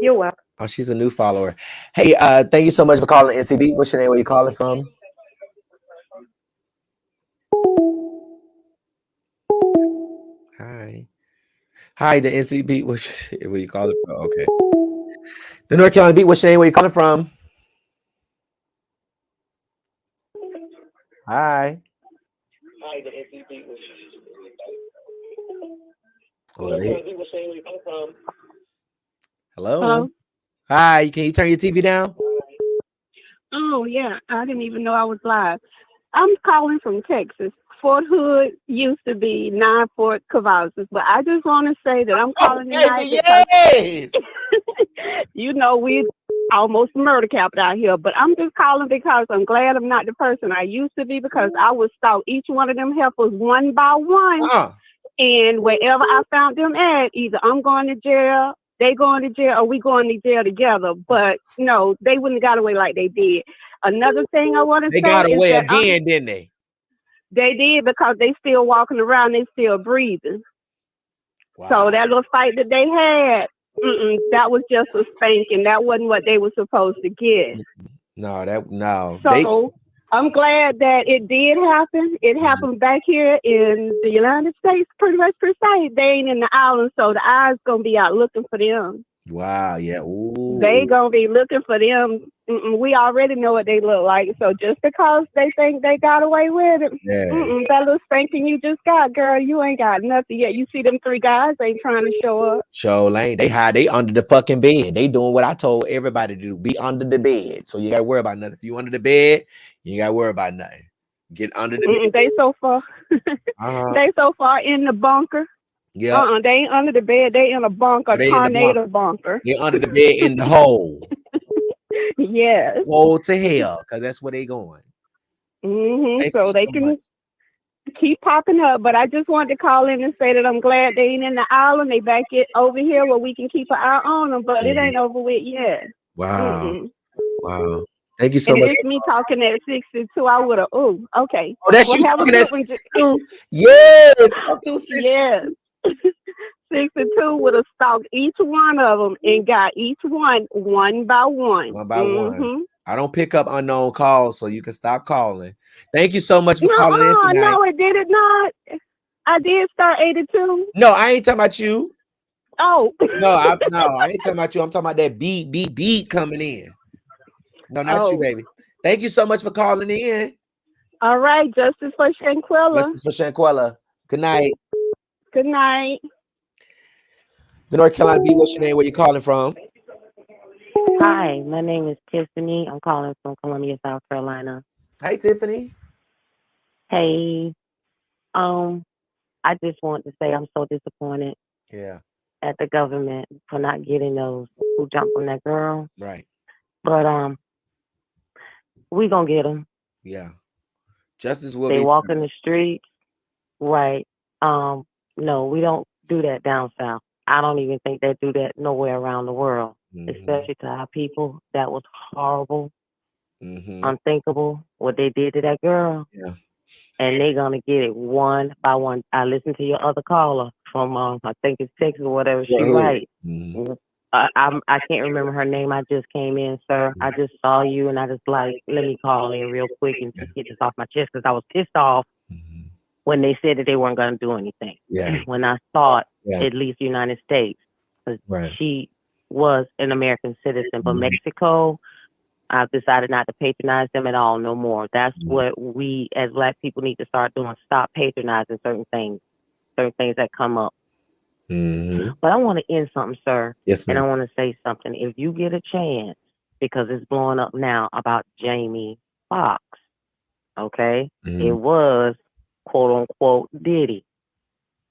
You're welcome. Oh, she's a new follower. Hey, thank you so much for calling NCB. What's your name? Where you calling from? Hi. Hi, the NCB. Where you calling from? Okay. The North Carolina Beat. What's your name? Where you calling from? Hi. Oh, hello. Hello? Hi. Can you turn your TV down? Oh, yeah. I didn't even know I was live. I'm calling from Texas. Fort Hood used to be 9 Fort Cavazos, but I just want to say that I'm Oh, calling baby, tonight because, yes. we almost murder capital out here. But I'm just calling because I'm glad I'm not the person I used to be because I would stalk each one of them heifers one by one. Uh, And wherever I found them at, either I'm going to jail, they going to jail, or we going to jail together. But no, they wouldn't have got away like they did. Another thing I want to they say got is away that again, didn't they? they did because they still walking around, they still breathing. So Wow. that little fight that they had, that was just a spanking. That wasn't what they were supposed to get. No. They. So I'm glad that it did happen. It happened back here in the United States, pretty much per se. They ain't in the island, so the eyes gonna be out looking for them. Wow. Yeah. They Ooh. gonna be looking for them. We already know what they look like. So just because they think they got away with it, Yeah. that little spanking you just got, girl, you ain't got nothing yet. You see them 3 guys ain't trying to show up. Show Lane. They hide. They under the fucking bed. They doing what I told everybody to do. Be under the bed. So you gotta worry about nothing. If you under the bed, you ain't gotta worry about nothing. Get under the bed. They so far, Uh-huh. they so far in the bunker. Yep. They ain't under the bed. They in a bunker, They in the bunk. tornado bunker. They under the bed in the hole. Yes. Hole to hell. Cause that's where they going. Thank you So they so much. can keep popping up. But I just wanted to call in and say that I'm glad they ain't in the island. They back it over here where we can keep an eye on them. But it Mhm. ain't over with yet. Wow. Mm-mm. Wow. Thank you so And if much. it's me talking at 62, I would have. Oh, okay. Oh, that's Well, you have a talking at good one. 62? Yes. Come through, sis. Yes. 62 would have stalked each one of them and got each one by one. One by one. I don't pick up unknown calls, so you can stop calling. Thank you so much for calling in tonight. No, it did it not. I did start 82. No, I ain't talking about you. Oh. No, I ain't talking about you. I'm talking about that beat coming in. No, not you, Oh. baby. Thank you so much for calling in. All right. Justice for Shanquella. Justice for Shanquella. Good night. Good night. The North Carolina B, what's your name? Where you calling from? Hi, my name is Tiffany. I'm calling from Columbia, South Carolina. Hey, Tiffany. Hey, um, I just want to say I'm so disappointed Yeah, at the government for not getting those who jumped on that girl. right. But we gonna get them. Yeah. Justice will They be walk done. in the streets, right? No, we don't do that down south. I don't even think they do that nowhere around the world, Mm-hmm. especially to our people. That was horrible, Mm-hmm. unthinkable what they did to that girl. Yeah. And they're gonna get it one by one. I listened to your other caller from I think it's Texas or whatever. What She hood? right. Mm-hmm. I can't remember her name. I just came in, sir. I just saw you, and I just like let me call in real quick and Yeah. just get this off my chest because I was pissed off Mm-hmm. when they said that they weren't gonna do anything. Yeah. When I thought Yeah. at least United States, because Right. she was an American citizen, but Mhm. Mexico, I've decided not to patronize them at all no more. That's Mhm. what we as Black people need to start doing. Stop patronizing certain things that come up. Mhm. But I want to end something, sir, Yes, and I ma'am. want to say something. If you get a chance, because it's blowing up now about Jamie Foxx, okay? It Mhm. was quote unquote Diddy.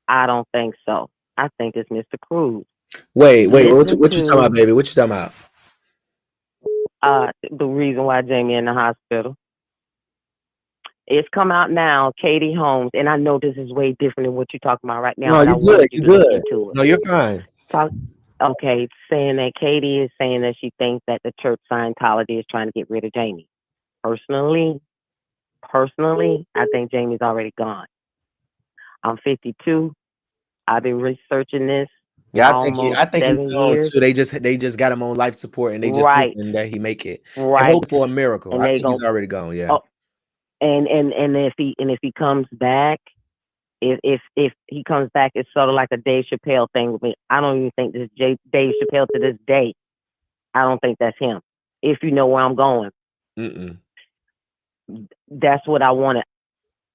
I don't think so. I think it's Mr. Cruz. Wait. Listen What you talking about, to baby? What you talking about? the reason why Jamie in the hospital. It's come out now, Katie Holmes, and I know this is way different than what you're talking about right now, No, but I you good. wanted you You to look good. into it. No, you're fine. Talk, okay, saying that Katie is saying that she thinks that the church Scientology is trying to get rid of Jamie. Personally, I think Jamie's already gone. I'm 52. I've been researching this Yeah, almost I think he's 7 gone years. too. They just got him on life support and they just Right, hoping that he make it. They right, hope for a miracle. and I they think he's go, already gone. Yeah. oh, and if he comes back, if he comes back, it's sort of like a Dave Chappelle thing with me. I don't even think this Dave Chappelle to this day. I don't think that's him. If you know where I'm going, Mm-mm. that's what I wanted.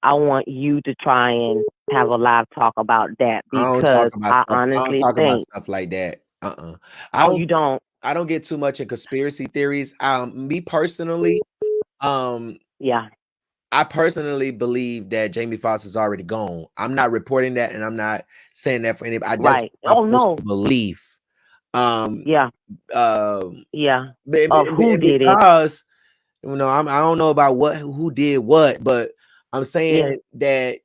I want you to try and have a live talk about that because I I don't honestly talk about think, stuff like that. I oh, don't you don't, I don't get too much in conspiracy theories. Me personally, um, yeah, I personally believe that Jamie Foxx is already gone. I'm not reporting that, and I'm not saying that for anybody. That's right. my Oh personal no, belief. Um, yeah, um, yeah. Of who and did it? because I don't know about who did what, but I'm saying Yeah, that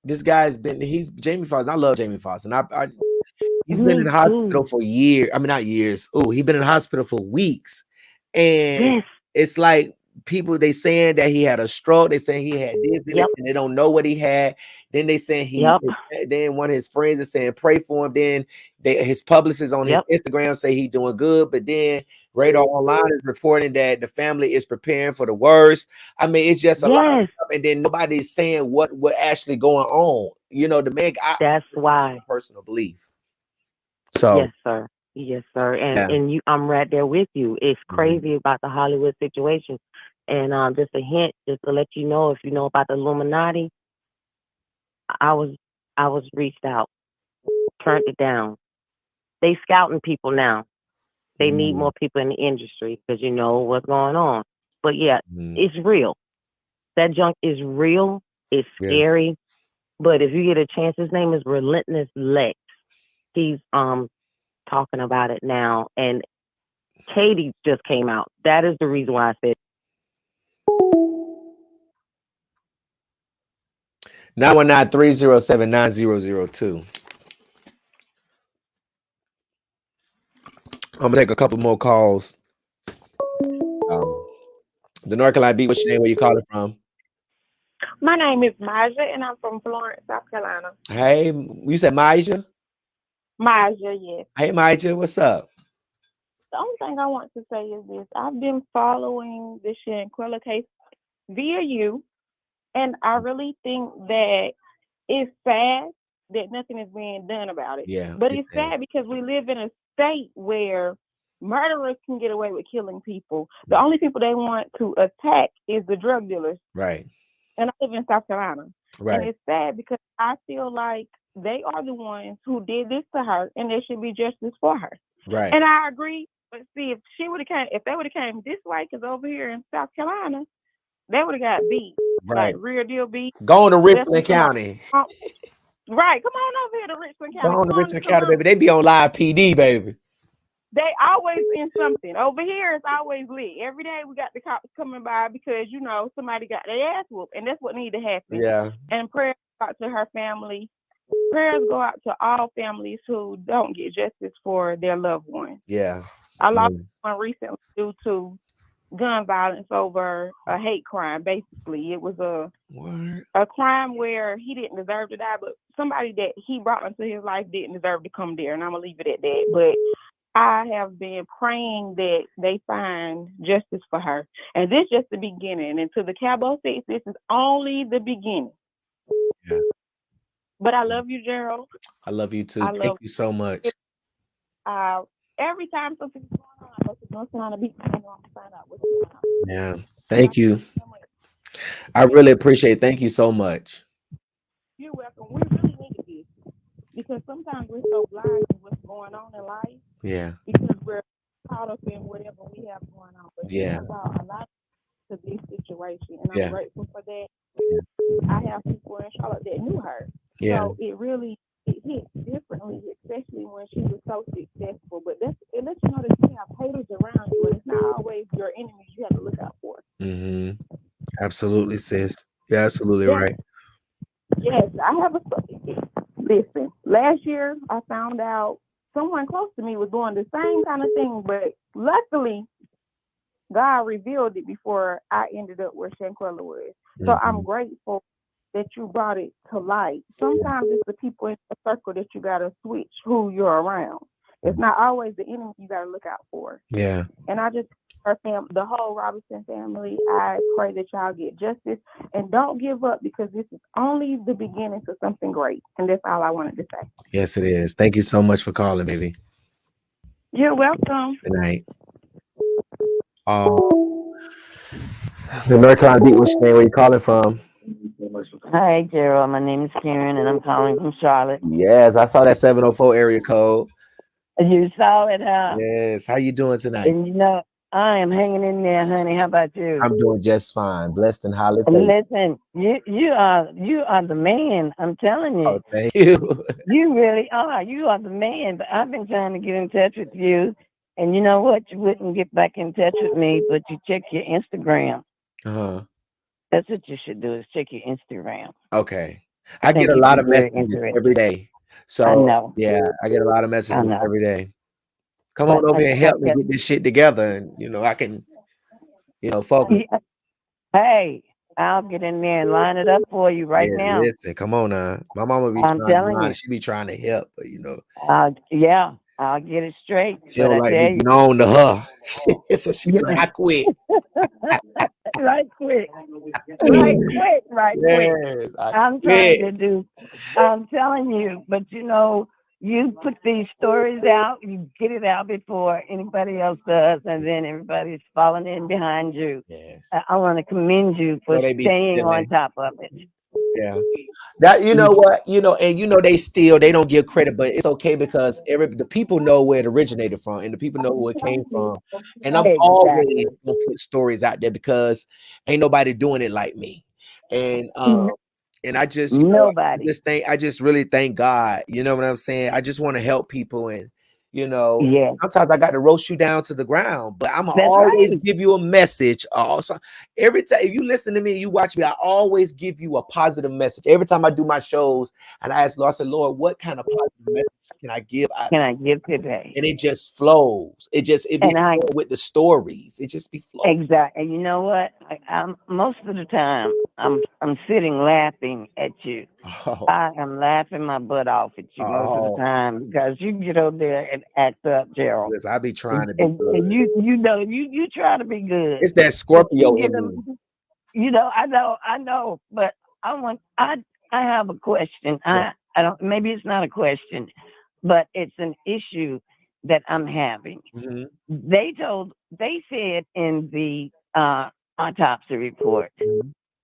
this guy's he's Jamie Foxx. I love Jamie Foxx, and he's been in me the hospital too. for years. I mean, not years. Oh, he's been in the hospital for weeks, and Yes, it's like people they saying that he had a stroke. They saying he had this, then yep, they don't know what he had. Then they saying yep, then one of his friends is saying pray for him. Then his publicist on his yep, Instagram say he doing good, but then Radar Online is reporting that the family is preparing for the worst. I mean, it's just a lot of yes. stuff, and then nobody's saying what actually going on. The man. That's It's my why. personal belief. So Yes, sir. Yes, sir. And yeah. and you, I'm right there with you. It's Mhm. crazy about the Hollywood situation. And just a hint, just to let you know, if you know about the Illuminati, I was I was reached out, turned it down. They scouting people now. They need Mhm. more people in the industry because you know what's going on. But yeah, Mhm. it's real. That junk is real. It's Yeah. scary. But if you get a chance, his name is Relentless Lex. He's talking about it now, and Katie just came out. That is the reason why I said 919-307-9002. I'm gonna take a couple more calls. Um, the North Carolina beat. What's your name? Where you calling from? My name is Maja, and I'm from Florence, South Carolina. Hey, you said Maja? Maja, yes. Hey, Maja, what's up? The only thing I want to say is this. I've been following the Shanquella case via you, and I really think that it's sad that nothing is being done about it. Yeah. But it's sad because we live in a state where murderers can get away with killing people. The only people they want to attack is the drug dealers. Right. And I live in South Carolina. Right. And it's sad because I feel like they are the ones who did this to her, and there should be justice for her. Right. And I agree. But see, if they would have came this way, because over here in South Carolina, they would have got beat. Right. Like real deal beat. Going to Richland County. Right. Come on over here to Richland County. Going to Richland County, baby. They be on live PD, baby. They always in something. Over here, it's always lit. Every day we got the cops coming by because, you know, somebody got their ass whooped. And that's what needed to happen. Yeah. And prayers go out to her family. Prayers go out to all families who don't get justice for their loved ones. Yeah. I lost one recently due to gun violence over a hate crime. Basically, it was a crime where he didn't deserve to die, but somebody that he brought into his life didn't deserve to come there. And I'm going to leave it at that. But I have been praying that they find justice for her. And this is just the beginning. And to the Cabo Six, this is only the beginning. Yeah. But I love you, Gerald. I love you too. Thank you so much. Every time something's going on, I go to North Carolina Beach and I find out what's going on. Yeah. Thank you. I really appreciate it. Thank you so much. You're welcome. We really need this because sometimes we're so blind to what's going on in life. Yeah. Because we're caught up in whatever we have going on. But yeah. A lot to this situation, and I'm grateful for that. Yeah. I have people in Charlotte that knew her. Yeah. So it hits differently, especially when she was so successful. But it lets you know that you have haters around you, and it's not always your enemies you have to look out for. Mm-hmm. Absolutely, sis. You're absolutely right. Yes, I have a story. Listen, last year I found out someone close to me was doing the same kind of thing, but luckily God revealed it before I ended up where Shanquella was. So I'm grateful that you brought it to light. Sometimes it's the people in the circle that you gotta switch who you're around. It's not always the enemy you gotta look out for. Yeah. And I just the whole Robinson family, I pray that y'all get justice and don't give up because this is only the beginning to something great. And that's all I wanted to say. Yes, it is. Thank you so much for calling, baby. You're welcome. Good night. The North Carolina Beat, what's your name? Where you calling from? Hi, Gerald. My name is Karen, and I'm calling from Charlotte. Yes, I saw that 704 area code. You saw it, huh? Yes. How you doing tonight? And you know, I am hanging in there, honey. How about you? I'm doing just fine. Blessed and highly favored. Listen, you are the man. I'm telling you. Oh, thank you. You really are. You are the man. But I've been trying to get in touch with you, and you know what? You wouldn't get back in touch with me, but you check your Instagram. That's what you should do, is check your Instagram. Okay. I get a lot of messages every day. So I know. Yeah, I get a lot of messages every day. Come on over here and help me get this shit together, and I can, focus. Hey, I'll get in there and line it up for you right now. Listen, come on now. My mama be she be trying to help, but yeah, I'll get it straight. She don't like me known to her. So she be like, I quit. Right quick. Yes, I'm telling you, but you put these stories out, you get it out before anybody else does, and then everybody's falling in behind you. Yes. I want to commend you for staying on top of it. Yeah. That what, and they don't give credit, but it's okay because the people know where it originated from and the people know where it came from. And I'm always gonna put stories out there because ain't nobody doing it like me. And I just I just really thank God. You know what I'm saying? I just want to help people, and sometimes I got to roast you down to the ground, but I'm gonna always give you a message. Also, every time you listen to me, you watch me, I always give you a positive message. Every time I do my shows, and I ask Lord, I said, Lord, what kind of positive message can I give? Today? And it just flows. It be with the stories. It just be flowing. Exactly. And you know what? I'm most of the time I'm sitting laughing at you. I am laughing my butt off at you most of the time because you get over there and act up, Gerald. Yes, I be trying to be good. And you try to be good. It's that Scorpio in me. I know, but I have a question. I I don't. Maybe it's not a question, but it's an issue that I'm having. Mm-hmm. They said in the autopsy report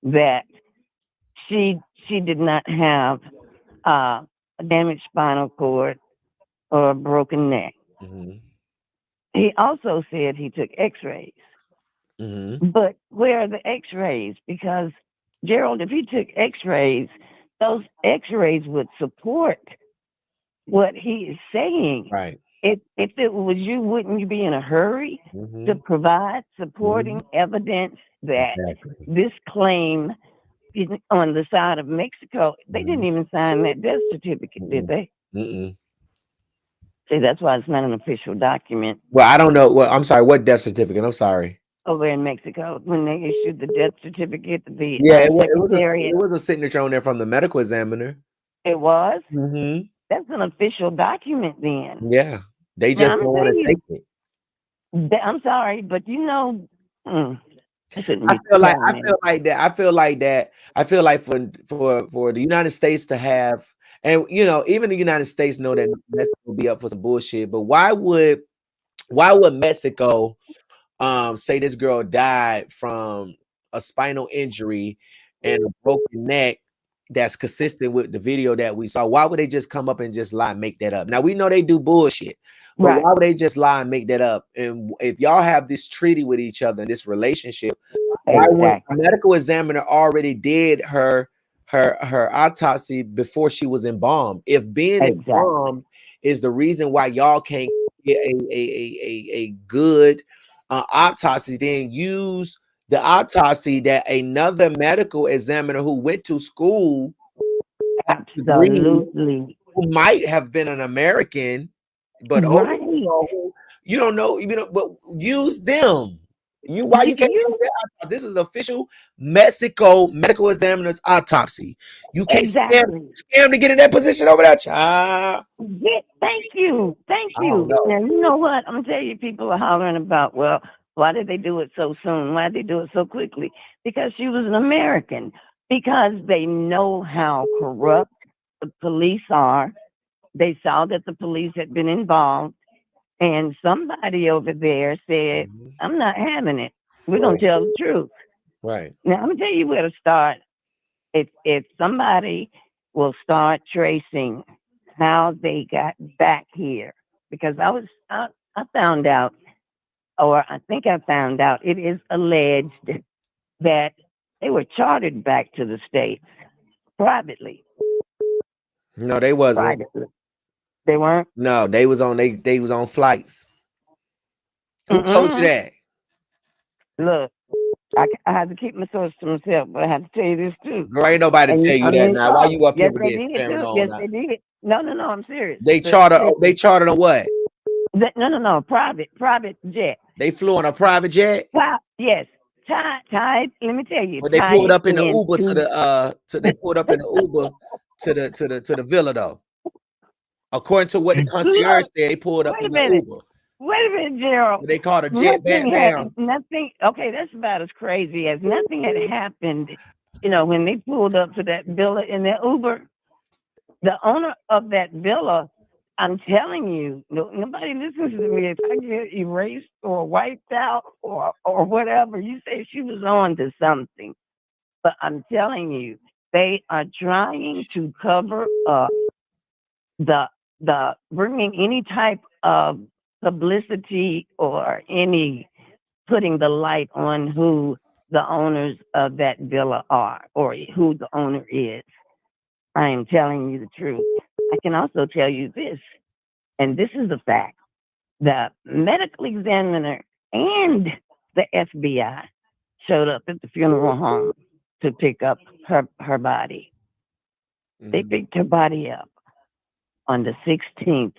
that she did not have a damaged spinal cord or a broken neck. Mm-hmm. He also said he took X-rays. Mm-hmm. But where are the X-rays? Because Gerald, if he took X-rays, those X-rays would support what he is saying. Right. If it was you, wouldn't you be in a hurry Mm-hmm. to provide supporting evidence that this claim is on the side of Mexico? They didn't even sign that death certificate, did they? Mm-mm. See, that's why it's not an official document. Well, I don't know. Well, I'm sorry. What death certificate? I'm sorry. Over in Mexico, when they issued the death certificate, the Yeah, it secretariat. was a signature on there from the medical examiner. It was? Mm-hmm. That's an official document then. Yeah. They just Now, don't want to take it. I'm sorry, but you know, I shouldn't I be feel like that. I feel like for the United States to have, and you know, even the United States know that Mexico will be up for some bullshit. But why would Mexico say this girl died from a spinal injury and a broken neck that's consistent with the video that we saw? Why would they just come up and just lie and make that up? Now we know they do bullshit, but why would they just lie and make that up? And if y'all have this treaty with each other, this relationship, why when a medical examiner already did her autopsy before she was embalmed? If being embalmed is the reason why y'all can't get a good autopsy, then use the autopsy that another medical examiner who went to school, absolutely, who might have been an American, but you don't know, but use them. Why you can't use that? This is official Mexico medical examiner's autopsy. You can't scam to get in that position over there, child. Yeah, thank you. Now you know what? I'm gonna tell you, people are hollering about, well, why did they do it so soon? Why did they do it so quickly? Because she was an American. Because they know how corrupt the police are. They saw that the police had been involved. And somebody over there said, I'm not having it. We're going to tell the truth. Right. Now, I'm going to tell you where to start. If somebody will start tracing how they got back here, because I found out, or I think I found out, it is alleged that they were chartered back to the States privately. No, they wasn't. Privately. They weren't? No, they was on flights. Who told you that? Look, I have to keep my source to myself, but I have to tell you this too. Girl, ain't nobody tell you that now. Why you up here with this carrying on? Yes, they did. No, I'm serious. They chartered on what? No, private jet. They flew on a private jet? Yes. Tied, let me tell you. But they pulled up in the Uber to the villa though. According to what the concierge said, they pulled up in the Uber. Wait a minute, Gerald. They called a jet back down. Nothing. Okay, that's about as crazy as nothing had happened. You know, when they pulled up to that villa in that Uber, the owner of that villa, I'm telling you, nobody listens to me. If I get erased or wiped out or whatever, you say she was on to something. But I'm telling you, they are trying to cover up the bringing any type of publicity or any putting the light on who the owners of that villa are or who the owner is. I am telling you the truth. I can also tell you this, and this is the fact. The medical examiner and the FBI showed up at the funeral home to pick up her body. Mm-hmm. They picked her body up on the 16th,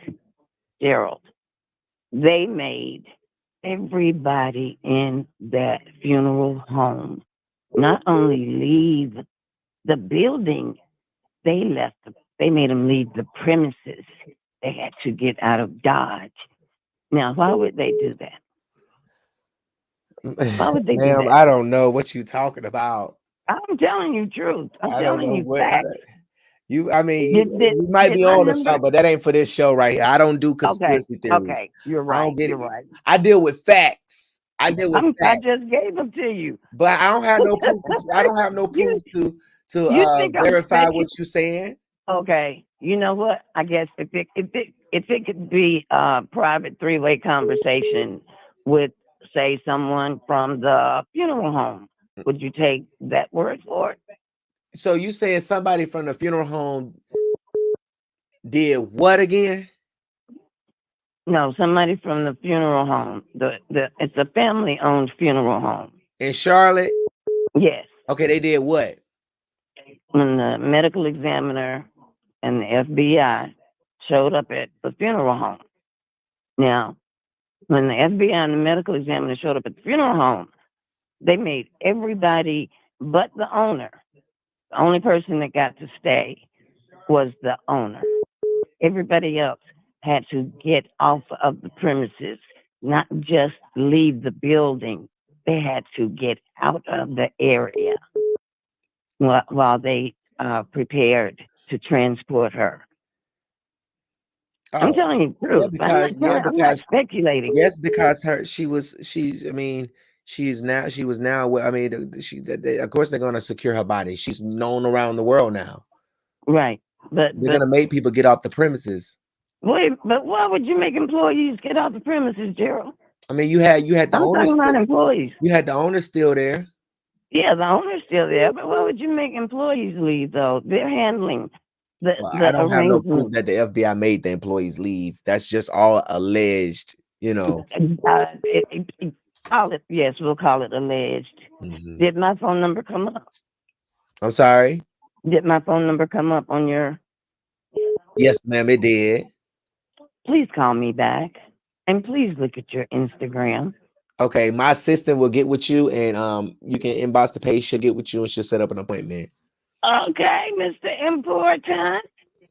Gerald. They made everybody in that funeral home not only leave the building, they made them leave the premises. They had to get out of Dodge. Now, why would they do that? Why would they do that? I don't know what you're talking about. I'm telling you the truth. I'm telling you facts. I mean, you might did be my on to number? something, but that ain't for this show right here. I don't do Okay, conspiracy theories. okay, you're I right. don't get You're it. right. I deal with facts. I deal with I facts, just gave them to you. but I don't have no proof. I don't have no you proof to you think I'm verify faking? what you're saying. Okay, you know what? I guess if it could be a private three-way conversation with, say, someone from the funeral home, would you take that word for it? So you saying somebody from the funeral home did what again? No, somebody from the funeral home. It's a family-owned funeral home. In Charlotte? Yes. Okay, they did what? When the medical examiner and the FBI showed up at the funeral home. Now, when the FBI and the medical examiner showed up at the funeral home, they made everybody but the owner. The only person that got to stay was the owner. Everybody else had to get off of the premises, not just leave the building. They had to get out of the area while they prepared to transport her. I'm telling you the truth. I'm not speculating. Yes, because she was now. I mean, of course they're gonna secure her body. She's known around the world now. Right, but they're gonna make people get off the premises. Wait, but why would you make employees get off the premises, Gerald? I mean, you had the I'm owner. talking about employees. You had the owner still there. Yeah, the owner's still there, but why would you make employees leave though? They're handling the I don't have no proof arrangement. that the FBI made the employees leave. That's just all alleged. Call it, yes, we'll call it alleged. Mm-hmm. Did my phone number come up? I'm sorry. Did my phone number come up on your? Yes, ma'am, it did. Please call me back, and please look at your Instagram. Okay, my assistant will get with you, and you can inbox the page. She'll get with you, and she'll set up an appointment. Okay, Mr. Important.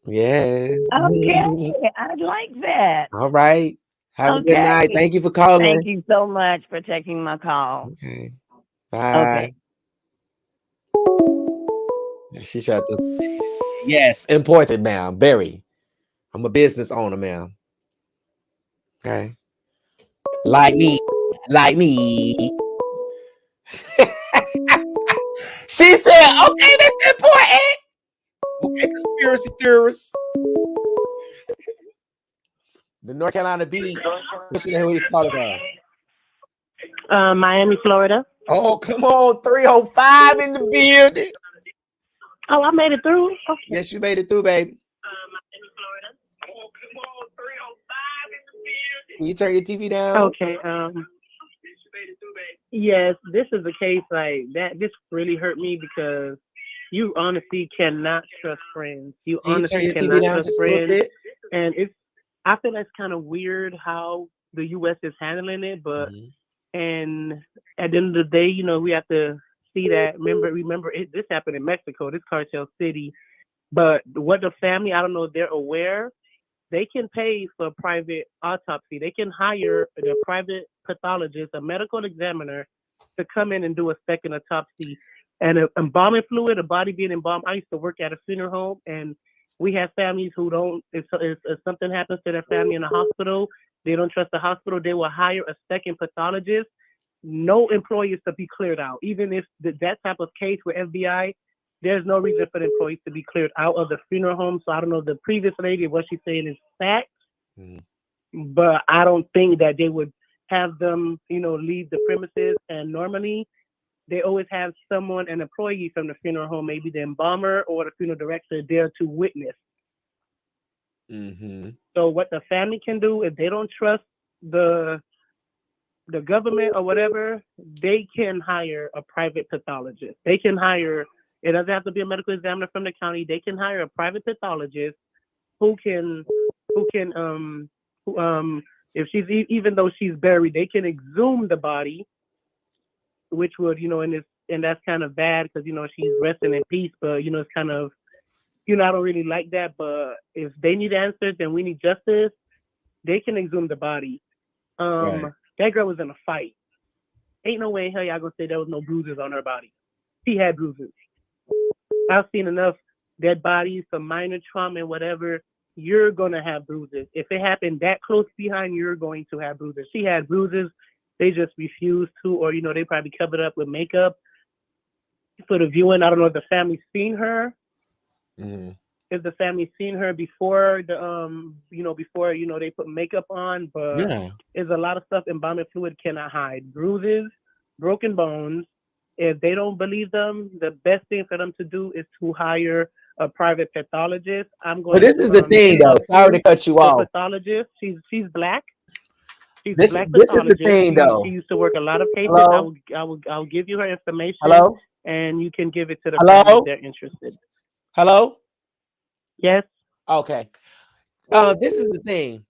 Yes. Okay, I'd like that. All right. Have a good night. Thank you for calling. Thank you so much for taking my call. Okay. Bye. Okay. She shot this. Yes, important, ma'am. Very. I'm a business owner, ma'am. Okay. Like me. Like me. She said, okay, that's important. Okay, conspiracy theorists. The North Carolina Beach. What's the name? What you call it? Miami, Florida. Oh, come on. 305 in the building. Oh, I made it through. Okay. Yes, you made it through, baby. Can you turn your TV down? Okay. Yes, this is a case like that. This really hurt me because you honestly cannot trust friends. You honestly cannot trust friends. And I feel it's kind of weird how the U.S. is handling it, but and at the end of the day, we have to see that. Remember, this happened in Mexico, this cartel city. But what the family, I don't know if they're aware, they can pay for a private autopsy. They can hire a private pathologist, a medical examiner, to come in and do a second autopsy. And embalming fluid, a body being embalmed. I used to work at a funeral home, and we have families who don't, if something happens to their family in the hospital, they don't trust the hospital, they will hire a second pathologist. No employees to be cleared out. Even if that type of case with FBI, there's no reason for the employees to be cleared out of the funeral home. So I don't know the previous lady, what she's saying is fact, but I don't think that they would have them, leave the premises. And normally they always have someone, an employee from the funeral home, maybe the embalmer or the funeral director, there to witness. So what the family can do, if they don't trust the government or whatever, they can hire a private pathologist. They can hire, it doesn't have to be a medical examiner from the county. They can hire a private pathologist who can if she's, even though she's buried, they can exhume the body, which would, and that's kind of bad because, she's resting in peace, but, it's kind of, I don't really like that. But if they need answers and we need justice, they can exhume the body. Right. That girl was in a fight. Ain't no way in hell y'all gonna say there was no bruises on her body. She had bruises. I've seen enough dead bodies, some minor trauma and whatever, you're going to have bruises. If it happened that close behind, you're going to have bruises. She had bruises. They just refused to, or, they probably covered up with makeup for the viewing. I don't know if the family seen her. Mm-hmm. If the family seen her before before they put makeup on, but there's a lot of stuff embalming fluid cannot hide. Bruises, broken bones. If they don't believe them, the best thing for them to do is to hire a private pathologist. I'm going. But this is the thing, though. Sorry to cut you off. Pathologist. She's black. She's this, a black this is the pathologist. thing, though. She used to work a lot of cases. Hello? I'll give you her information. Hello? And you can give it to the Hello? family if they're interested. Hello? Yes. Okay. This is the thing.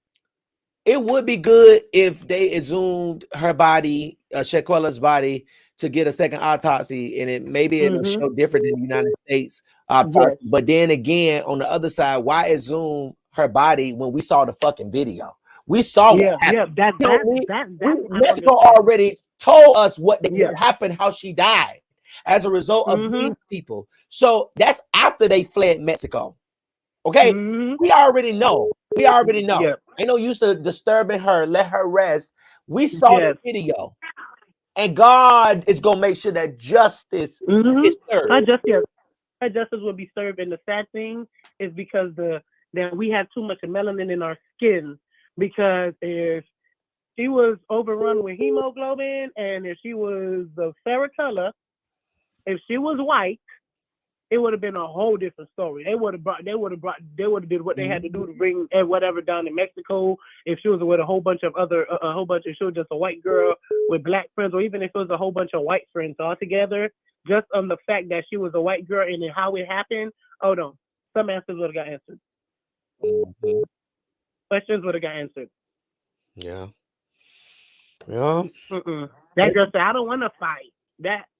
It would be good if they exhumed her body, Shanquella's body, to get a second autopsy, and it'll show different in the United States autopsy. Yes. But then again, on the other side, why exhume her body when we saw the fucking video? We saw what happened. Mexico already told us what happened, how she died as a result of these people. So that's after they fled Mexico. Okay, we already know. Yep. Ain't no use to disturbing her. Let her rest. We saw the video, and God is gonna make sure that justice is served. Her justice will be served. And the sad thing is because that we have too much melanin in our skin. Because if she was overrun with hemoglobin, and if she was the ferret color, if she was white, it would have been a whole different story. They would have did what they had to do to bring whatever down in Mexico. If she was with if she was just a white girl with black friends, or even if it was a whole bunch of white friends all together, just on the fact that she was a white girl and then how it happened, some answers would have got answered. Questions would have got answered. Yeah. That girl said, I don't want to fight.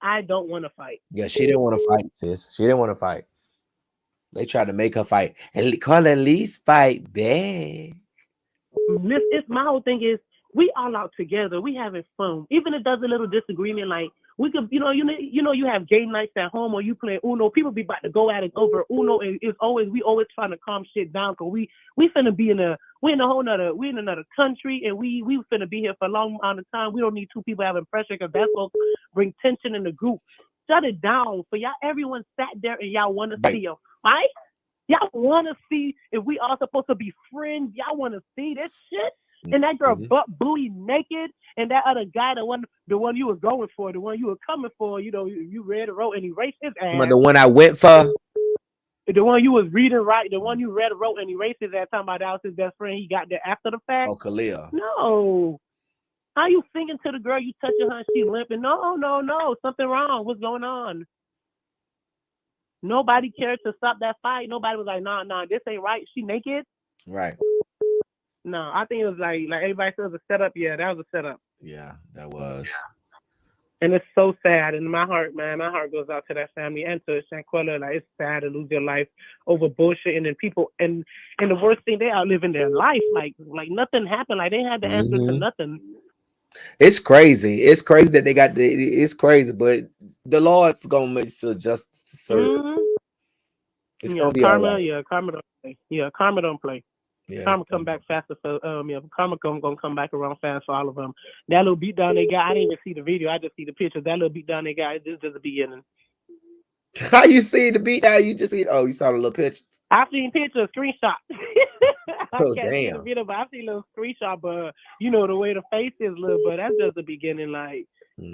I don't want to fight. Yeah, she didn't want to fight, sis. She didn't want to fight. They tried to make her fight. And call at least fight back. My whole thing is, we all out together. We having fun. Even if there's a little disagreement, like we could, you have game nights at home, or you play Uno. People be about to go at it over Uno, and we always trying to calm shit down, because we finna be we're in another country, and we finna be here for a long amount of time. We don't need two people having pressure, because that's what bring tension in the group. Shut it down. For y'all, everyone sat there and y'all want to see a fight. Y'all want to see if we all supposed to be friends. Y'all want to see this shit. And that girl butt booty naked, and that other guy, the one you were going for, the one you were coming for, you read, wrote, and erased his ass. But the one I went for, the one you was reading, right? The one you read, wrote, and erased his ass. Talking about that was his best friend. He got there after the fact. Oh, Khalil. No. How you singing to the girl? You touching her, and she limping? No, something wrong. What's going on? Nobody cared to stop that fight. Nobody was like, nah, this ain't right. She naked. Right. No, I think it was like everybody said it was a setup. Yeah, that was a setup. Yeah, that was. And it's so sad. And my heart goes out to that family and to Shanquella. Like, it's sad to lose your life over bullshit. And then people, and the worst thing, they are living their life. Like nothing happened. Like, they had the answer to nothing. It's crazy. It's crazy that they got it's crazy, but the Lord's gonna make sure justice serve. It's gonna be karma. all right. Yeah, karma don't play. Yeah, karma don't play. Yeah. Karma come back faster for karma gonna come back around fast for all of them. That little beatdown they got, I didn't even see the video. I just see the pictures. That little beatdown they got, this is just the beginning. How you see the beatdown? You just see? Oh, you saw the little pictures. I've seen pictures, screenshots. I can't see the Damn. video, but I've seen little screenshot. But the way the face is, little. But that's just the beginning. Like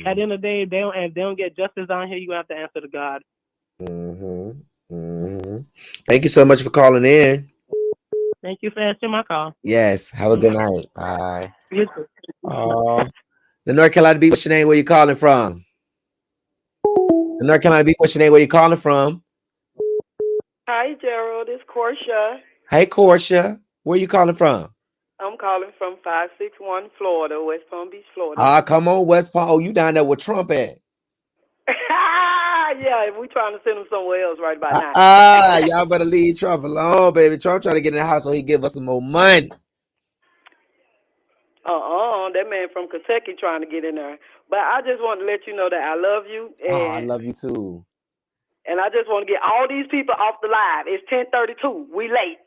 at the end of the day, if they don't get justice down here, you gonna have to answer to God. Thank you so much for calling in. Thank you for answering my call. Yes. Have a good night. Bye. You too. The North Carolina Beat, what's your name? Where you calling from? The North Carolina Beat, what's your name? Where you calling from? Hi, Gerald. It's Corsha. Hey, Corsha. Where you calling from? I'm calling from 561 Florida, West Palm Beach, Florida. Come on, West Palm. Oh, you down there with Trump at? Yeah, we trying to send him somewhere else right about now. Y'all better leave Trump alone, baby. Trump trying to get in the house so he give us some more money. That man from Kentucky trying to get in there. But I just want to let you know that I love you. And I love you too. And I just want to get all these people off the live. It's 10:32. We late.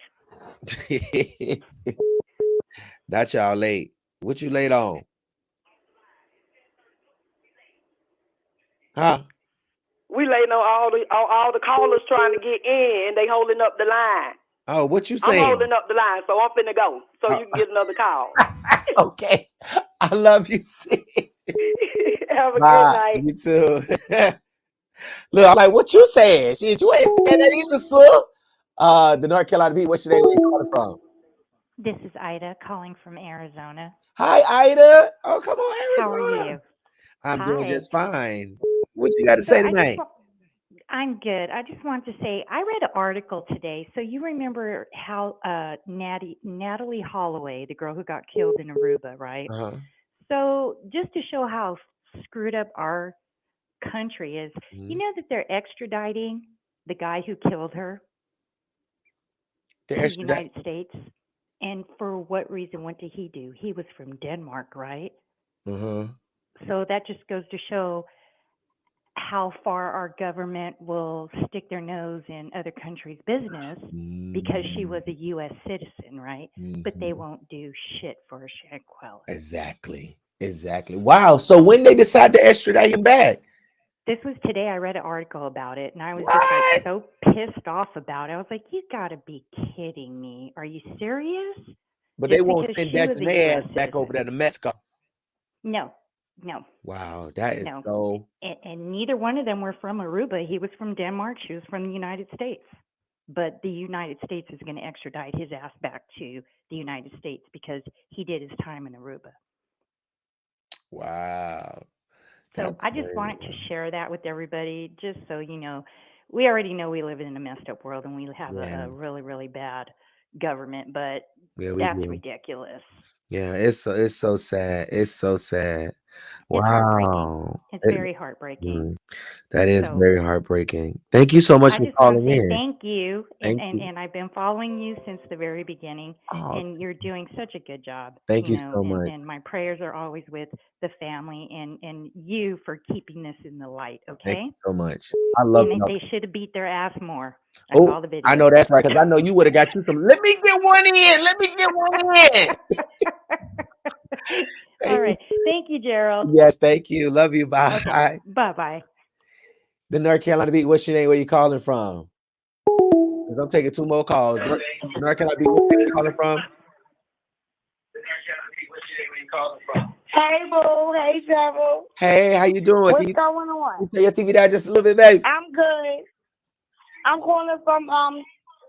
Not y'all late. What you late on? Huh? We laying on all the callers trying to get in, and they holding up the line. Oh, what you saying? I'm holding up the line, so I'm finna go, so you can get another call. Okay. I love you, sis. Have a Bye. good night. You too. Look, I'm like, what you saying? Shit, you ain't saying that either, sir. The North Carolina beat. What's your name? Where you calling from? This is Ida calling from Arizona. Hi, Ida. Oh, come on, Arizona. How are you? I'm Hi. doing just fine. What you got to say tonight? I'm good. I just want to say I read an article today. So you remember how Natalie Holloway, the girl who got killed in Aruba, right? Uh-huh. So just to show how screwed up our country is, you know that they're extraditing the guy who killed her to the United States. And for what reason? What did he do? He was from Denmark, right? Uh-huh. So that just goes to show how far our government will stick their nose in other countries' business because she was a U.S. citizen, right? But they won't do shit for Shanquella. Exactly. Wow. So when they decide to extradite him back? This was today. I read an article about it, and I was just like so pissed off about it. I was like, "You gotta be kidding me! Are you serious?" But Just they won't because send she was a Dejanae US back over there to Mexico. No. Wow, that is No. so. And neither one of them were from Aruba. He was from Denmark. She was from the United States. But the United States is going to extradite his ass back to the United States because he did his time in Aruba. Wow. So I just wanted to share that with everybody, just so you know. We already know we live in a messed up world and we have a really, really bad government, but that's ridiculous. Yeah, it's so sad. It's so sad. It's heartbreaking. Wow. It's very heartbreaking. That is So very heartbreaking. Thank you so much I for just want calling to say in. thank you. Thank you. And I've been following you since the very beginning. Oh, And you're doing such a good job. thank you so much. And my prayers are always with the family and you for keeping this in the light, Thank okay? you so much. I love And you. they should have beat their ass more. I saw the video. I know that's right, because I know you would have got you some. Let me get one in. All right. Thank you, Gerald. Yes, thank you. Love you. Bye. Okay. Bye-bye. The North Carolina beat. What's your name? Where you calling from? I'm taking 2 more calls. North Carolina beat. Where you calling from? Hey, boo. Hey, Gerald. Hey, how you doing? What's going on? You turn your TV down just a little bit, baby. I'm good. I'm calling from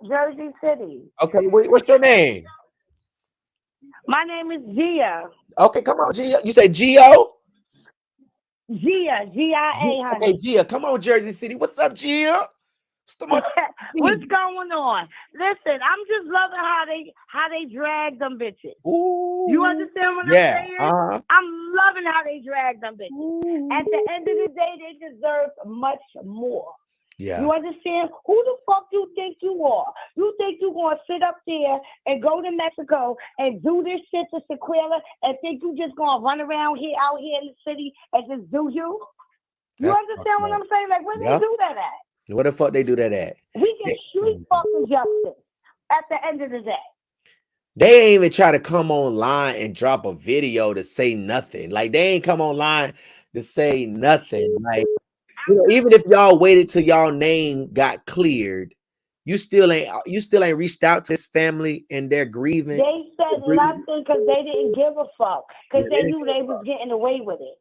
Jersey City. Okay, what's your name? My name is Gia. Okay, come on, Gia. You say Gio? Gia, G-I-A, honey. Okay, Gia, come on, Jersey City. What's up, Gia? What's going on? Listen, I'm just loving how they drag them bitches. Ooh. You understand what I'm saying? I'm loving how they drag them bitches. Ooh. At the end of the day, they deserve much more. Yeah. You understand? Who the fuck you think you are? You think you gonna sit up there and go to Mexico and do this shit to Shanquella and think you just gonna run around here out here in the city and just do you? You understand what I'm saying? Like, where they do that at? Where the fuck they do that at? We get street fucking justice at the end of the day. They ain't even try to come online and drop a video to say nothing. Like, they ain't come online to say nothing. Like, you know, even if y'all waited till y'all name got cleared, you still ain't reached out to his family and they're grieving. They said nothing because they didn't give a fuck because they knew they was getting away with it.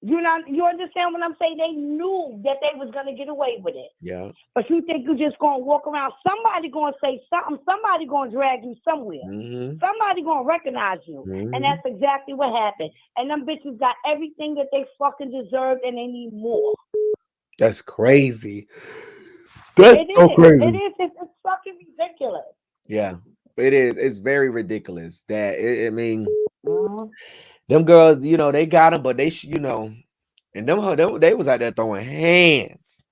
You understand what I'm saying? They knew that they was gonna get away with it. Yeah. But you think you just gonna walk around? Somebody gonna say something. Somebody gonna drag you somewhere. Somebody gonna recognize you, and that's exactly what happened. And them bitches got everything that they fucking deserved, and they need more. That's crazy. That's so crazy. It is. It's fucking ridiculous. Yeah, it is. It's very ridiculous that I mean, them girls, you know, they got them, but they, you know, and them they was out there throwing hands.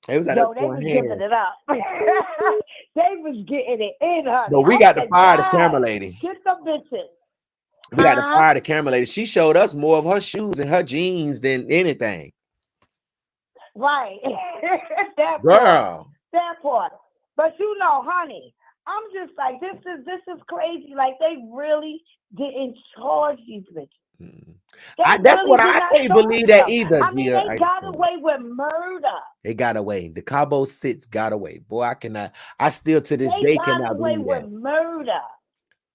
They was out there throwing hands. Giving it up. They was getting it in, honey. But we got to fire the camera lady. Get the bitches. We got to fire the camera lady. She showed us more of her shoes and her jeans than anything. Right. That Girl. part. But you know, honey, I'm just like, this is crazy. Like they really didn't charge these bitches. That's what I Did not can't charge believe that them. either. I mean, they got away with murder. They got away. The Cabo sits got away. Boy, I still to this They day got cannot away believe with that. murder.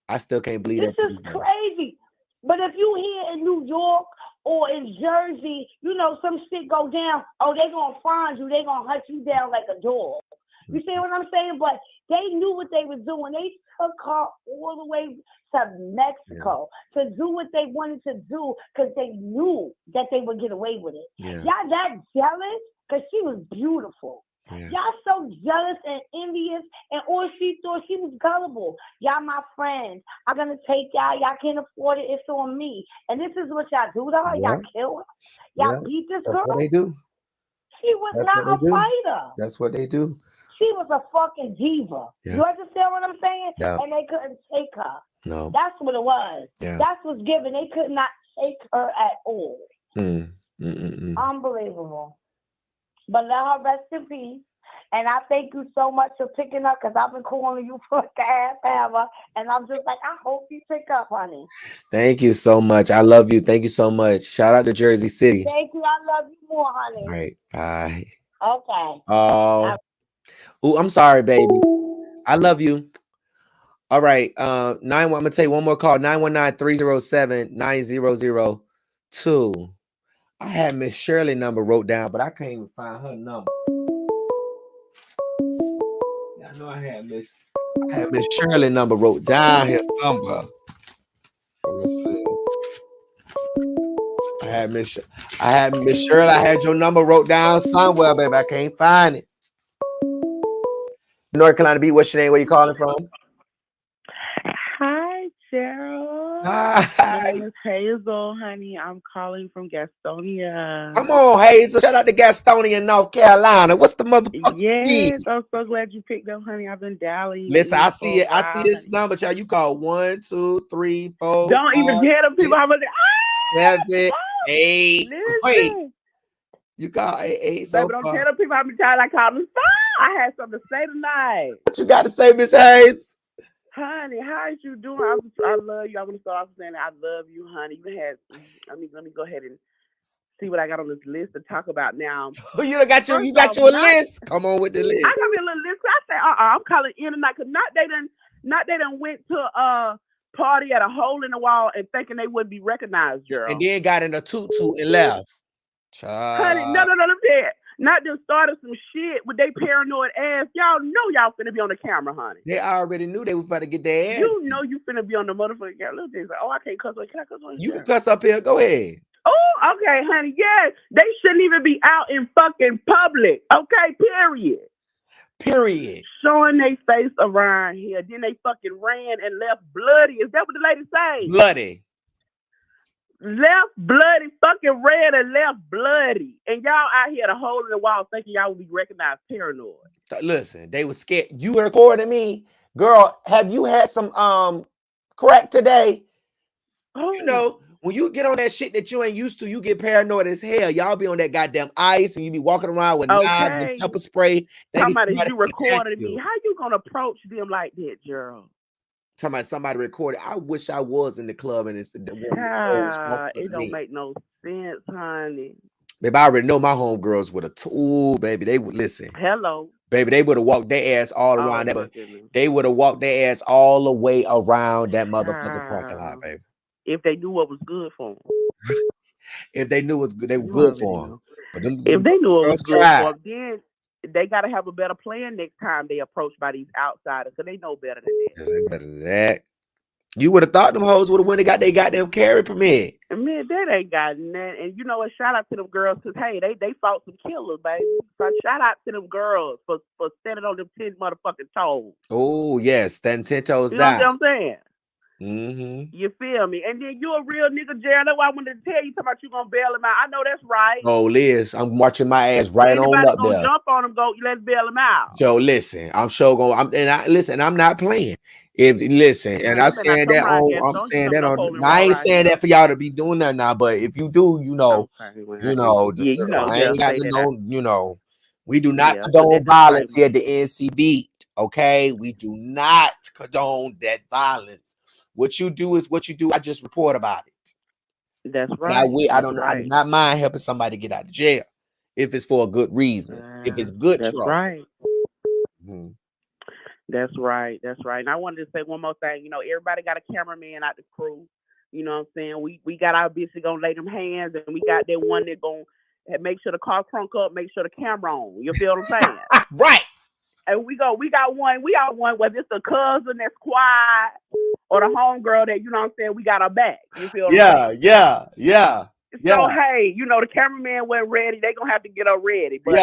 I still can't believe This that. is crazy. But if you here in New York or in Jersey, you know, some shit go down, oh, they gonna find you, they gonna hunt you down like a dog. You see what I'm saying? But they knew what they was doing. They took her all the way to Mexico to do what they wanted to do because they knew that they would get away with it. Y'all that jealous? Because she was beautiful. Y'all so jealous and envious, and all she thought, she was gullible. Y'all my friends. I'm gonna take y'all. Y'all can't afford it. It's on me. And this is what y'all do to her. Y'all kill her. Y'all beat this girl. That's what they do. She was not a fighter. That's what they do. She was a fucking diva. You understand what I'm saying? Yeah. And they couldn't take her. No. That's what it was. Yeah. That's what's given. They could not take her at all. Unbelievable. But let her rest in peace. And I thank you so much for picking up because I've been calling you for like a half hour. And I'm just like, I hope you pick up, honey. Thank you so much. I love you. Thank you so much. Shout out to Jersey City. Thank you. I love you more, honey. All right. Bye. Okay. Oh, I'm sorry, baby. I love you. All right. I'm gonna take one more call. 919-307-9002. I had Miss Shirley number wrote down, but I can't even find her number. I know I had Miss Shirley number wrote down here somewhere. Let's see. I had Miss Shirley. I had your number wrote down somewhere, baby. I can't find it. North Carolina Beat, what's your name? Where you calling from? Hi, Gerald. Hi. My name is Hazel, honey. I'm calling from Gastonia. Come on, Hazel. Shout out to Gastonia, North Carolina. What's the motherfucker? Yes, I'm so glad you picked up, honey. I've been dialing. Listen, I see it. I see this number, child. You call 1, 2, 3, 4. Don't even tell them people how much. 7, 8. Wait. You call 8. Baby, don't tell them people how many times I called them. I had something to say tonight. What you got to say, Miss Hayes? Honey, how is you doing? I love you. I'm gonna start off saying I love you, honey. Let me go ahead and see what I got on this list to talk about now. You got your list. Come on with the list. I got me a little list. I say, I'm calling in tonight because not they done went to a party at a hole in the wall and thinking they wouldn't be recognized, girl. And then got in a tutu and left. Honey, no, I'm dead. Not just started some shit with they paranoid ass. Y'all know y'all finna be on the camera, honey. They already knew they was about to get their ass. You know you finna be on the motherfucking camera. Little things like, I can't cuss. Can I cuss on you? Can cuss up here. Go ahead. Oh, okay, honey. Yeah, they shouldn't even be out in fucking public. Okay, period. Showing their face around here. Then they fucking ran and left bloody. Is that what the lady say? Bloody. Left bloody, fucking red and left bloody. And y'all out here the hole in the wall thinking y'all would be recognized paranoid. Listen, they was scared. You recording me? Girl, have you had some crack today? You know, when you get on that shit that you ain't used to, you get paranoid as hell. Y'all be on that goddamn ice and you be walking around with knives and pepper spray. Somebody you recorded me. How you gonna approach them like that, Gerald? Somebody recorded. I wish I was in the club and it's it don't make no sense, honey. Baby, I already know my homegirls would have told, baby. They would listen. Hello. Baby, they would have walked their ass all around that. They would have walked their ass all the way around that motherfucking parking lot, baby. If they knew what was good for them. If they knew what was good, they were good for them. But if they knew what was good for them, then they got to have a better plan next time they approached by these outsiders, because they know better than that. They better than that. You would have thought them hoes would have went and got their goddamn carry permit. Man, that ain't got nothing. And you know what? Shout out to them girls, because hey, they fought some killers, baby. So shout out to them girls for standing on them 10 motherfucking toes. Oh yes, standing 10 toes down. You know what I'm saying? Mm-hmm. You feel me? And then you a real nigga, Jared. That's why I wanted to tell you about you gonna bail him out. I know that's right. Oh, Liz, I'm marching my ass right on up there. Jump on him, go. Let's bail him out. So listen, I'm sure going. I'm not playing. If listen, and Man, I'm you better not saying come that around here. on, I'm Don't use saying them that no on. holy I water ain't out saying here. that for y'all to be doing that now, but if you do, Okay, well, I ain't got say to that. know, we do not Yeah, put that condone violence disclaimer. here at the NCB. Okay, we do not condone that violence. What you do is what you do. I just report about it. That's But right. I do not mind helping somebody get out of jail if it's for a good reason. If it's good That's trouble. right. Mm-hmm. That's right. That's right. And I wanted to say one more thing. You know, everybody got a cameraman out the crew. You know what I'm saying? We got our bitch gonna lay them hands, and we got that one that gonna make sure the car crunk up, make sure the camera on. You feel what I'm saying? Right. And we got one, whether it's a cousin that's quiet or the homegirl that, you know what I'm saying, we got our back. You feel what I'm saying? Yeah. So hey, you know, the cameraman wasn't ready. They gonna have to get her ready. But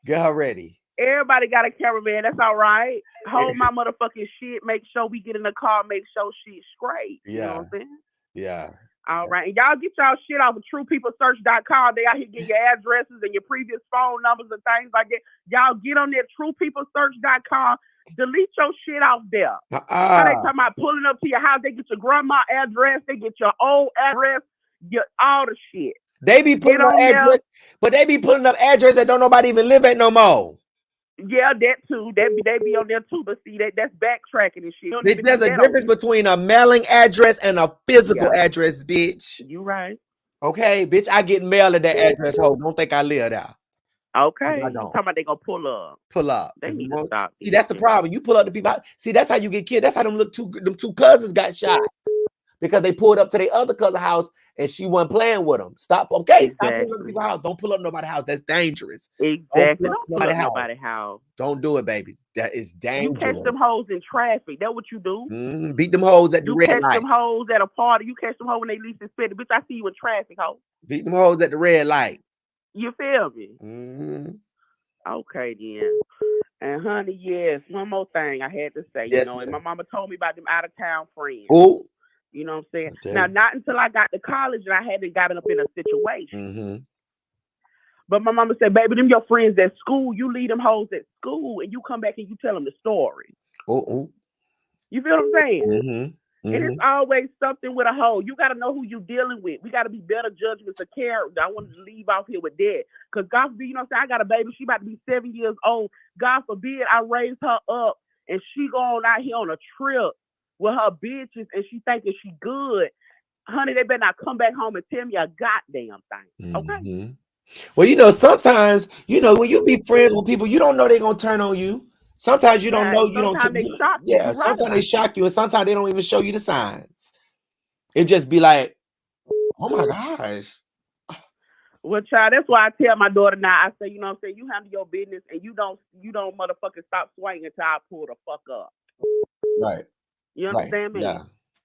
get her ready. Everybody got a cameraman. That's all right. Hold my motherfucking shit. Make sure we get in the car. Make sure shit's straight. You know what I'm saying? Yeah. All right. And y'all get y'all shit off of truepeoplesearch.com. They out here getting your addresses and your previous phone numbers and things like that. Y'all get on there, truepeoplesearch.com. Delete your shit off there. How they talking about pulling up to your house? They get your grandma address. They get your old address. Get all the shit. They be putting up address, but they be putting up address that don't nobody even live at no more. Yeah, that too. They be on there too, but see that's backtracking and shit. Bitch, there's a difference between a mailing address and a physical address, bitch. You right. Okay, bitch, I get mail at that address. Ho, don't think I live there. Okay. I don't. Talking about they gonna pull up. Pull up. They need to stop. See, that's the problem. You pull up the people. See, that's how you get killed. That's how them two cousins got shot because they pulled up to their other cousin house and she wasn't playing with them. Stop. Okay, stop pulling up to people's house. Don't pull up nobody's house. That's dangerous. Exactly. Don't pull up nobody's house. Don't do it, baby. That is dangerous. You catch them hoes in traffic. That's what you do. Beat them hoes at the red light. You catch them hoes at a party. You catch them hoes when they least expect it. Bitch, I see you in traffic, ho. Beat them hoes at the red light. You feel me? Okay, then. And honey, yes, one more thing I had to say, you know, and my mama told me about them out of town friends. Oh. You know what I'm saying? Now, not until I got to college and I hadn't gotten up in a situation. But my mama said, baby, them your friends at school. You leave them hoes at school and you come back and you tell them the story. You feel what I'm saying? And it's always something with a hoe. You got to know who you dealing with. We got to be better judgments of character. I wanted to leave off here with that. Because God forbid, you know what I'm saying? I got a baby. She about to be 7 years old. God forbid I raise her up and she going out here on a trip with her bitches and she thinking she good. Honey, they better not come back home and tell me a goddamn thing. Okay? Well, you know, sometimes, you know, when you be friends with people, you don't know they're going to turn on you. Sometimes you don't know. You don't. Sometimes they shock you. Yeah, sometimes they shock you, and sometimes they don't even show you the signs. It just be like, oh my gosh. Well, child, that's why I tell my daughter now. I say, you know what I'm saying, you handle your business, and you don't motherfucking stop swinging until I pull the fuck up. Right. You understand me? Yeah.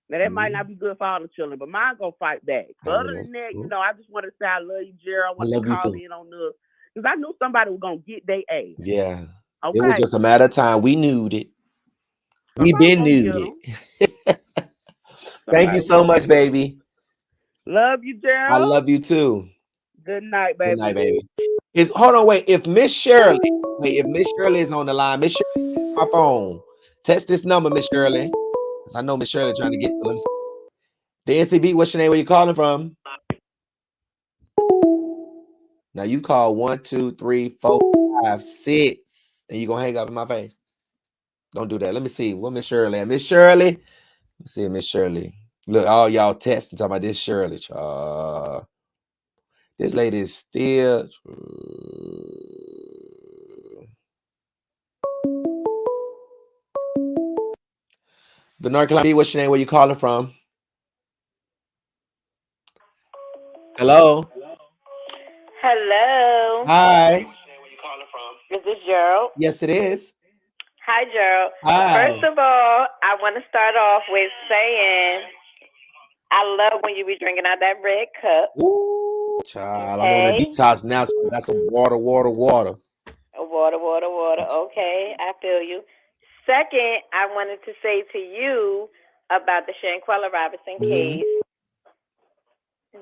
Now that might not be good for all the children, but mine gonna fight back. But other than that, you know, I just want to say I love you, Jerry. I want to call in on this because I knew somebody was gonna get their ass. Yeah. Okay. It was just a matter of time. We knew it. We been knew it. Thank you so much, baby. Love you, Gerald. I love you too. Good night, baby. Good night, baby. Hold on, wait. If Miss Shirley is on the line, Miss Shirley, it's my phone. Text this number, Miss Shirley. Because I know Miss Shirley trying to get to the NCB. What's your name? Where you calling from? Now you call 1, 2, 3, 4, 5, 6, and you gonna hang up in my face. Don't do that. Let me see. What Miss Shirley? Miss Shirley. Let's see, Miss Shirley. Look, all y'all texting talking about this Shirley. This lady is still. The North Carolina. What's your name? Where you calling from? Hello. Hello. Hi. Is this Gerald? Yes, it is. Hi, Gerald. Hi. First of all, I want to start off with saying I love when you be drinking out that red cup. Ooh, child. I'm on a detox now, so I got some water. Water. Okay, I feel you. Second, I wanted to say to you about the Shanquella Robinson case.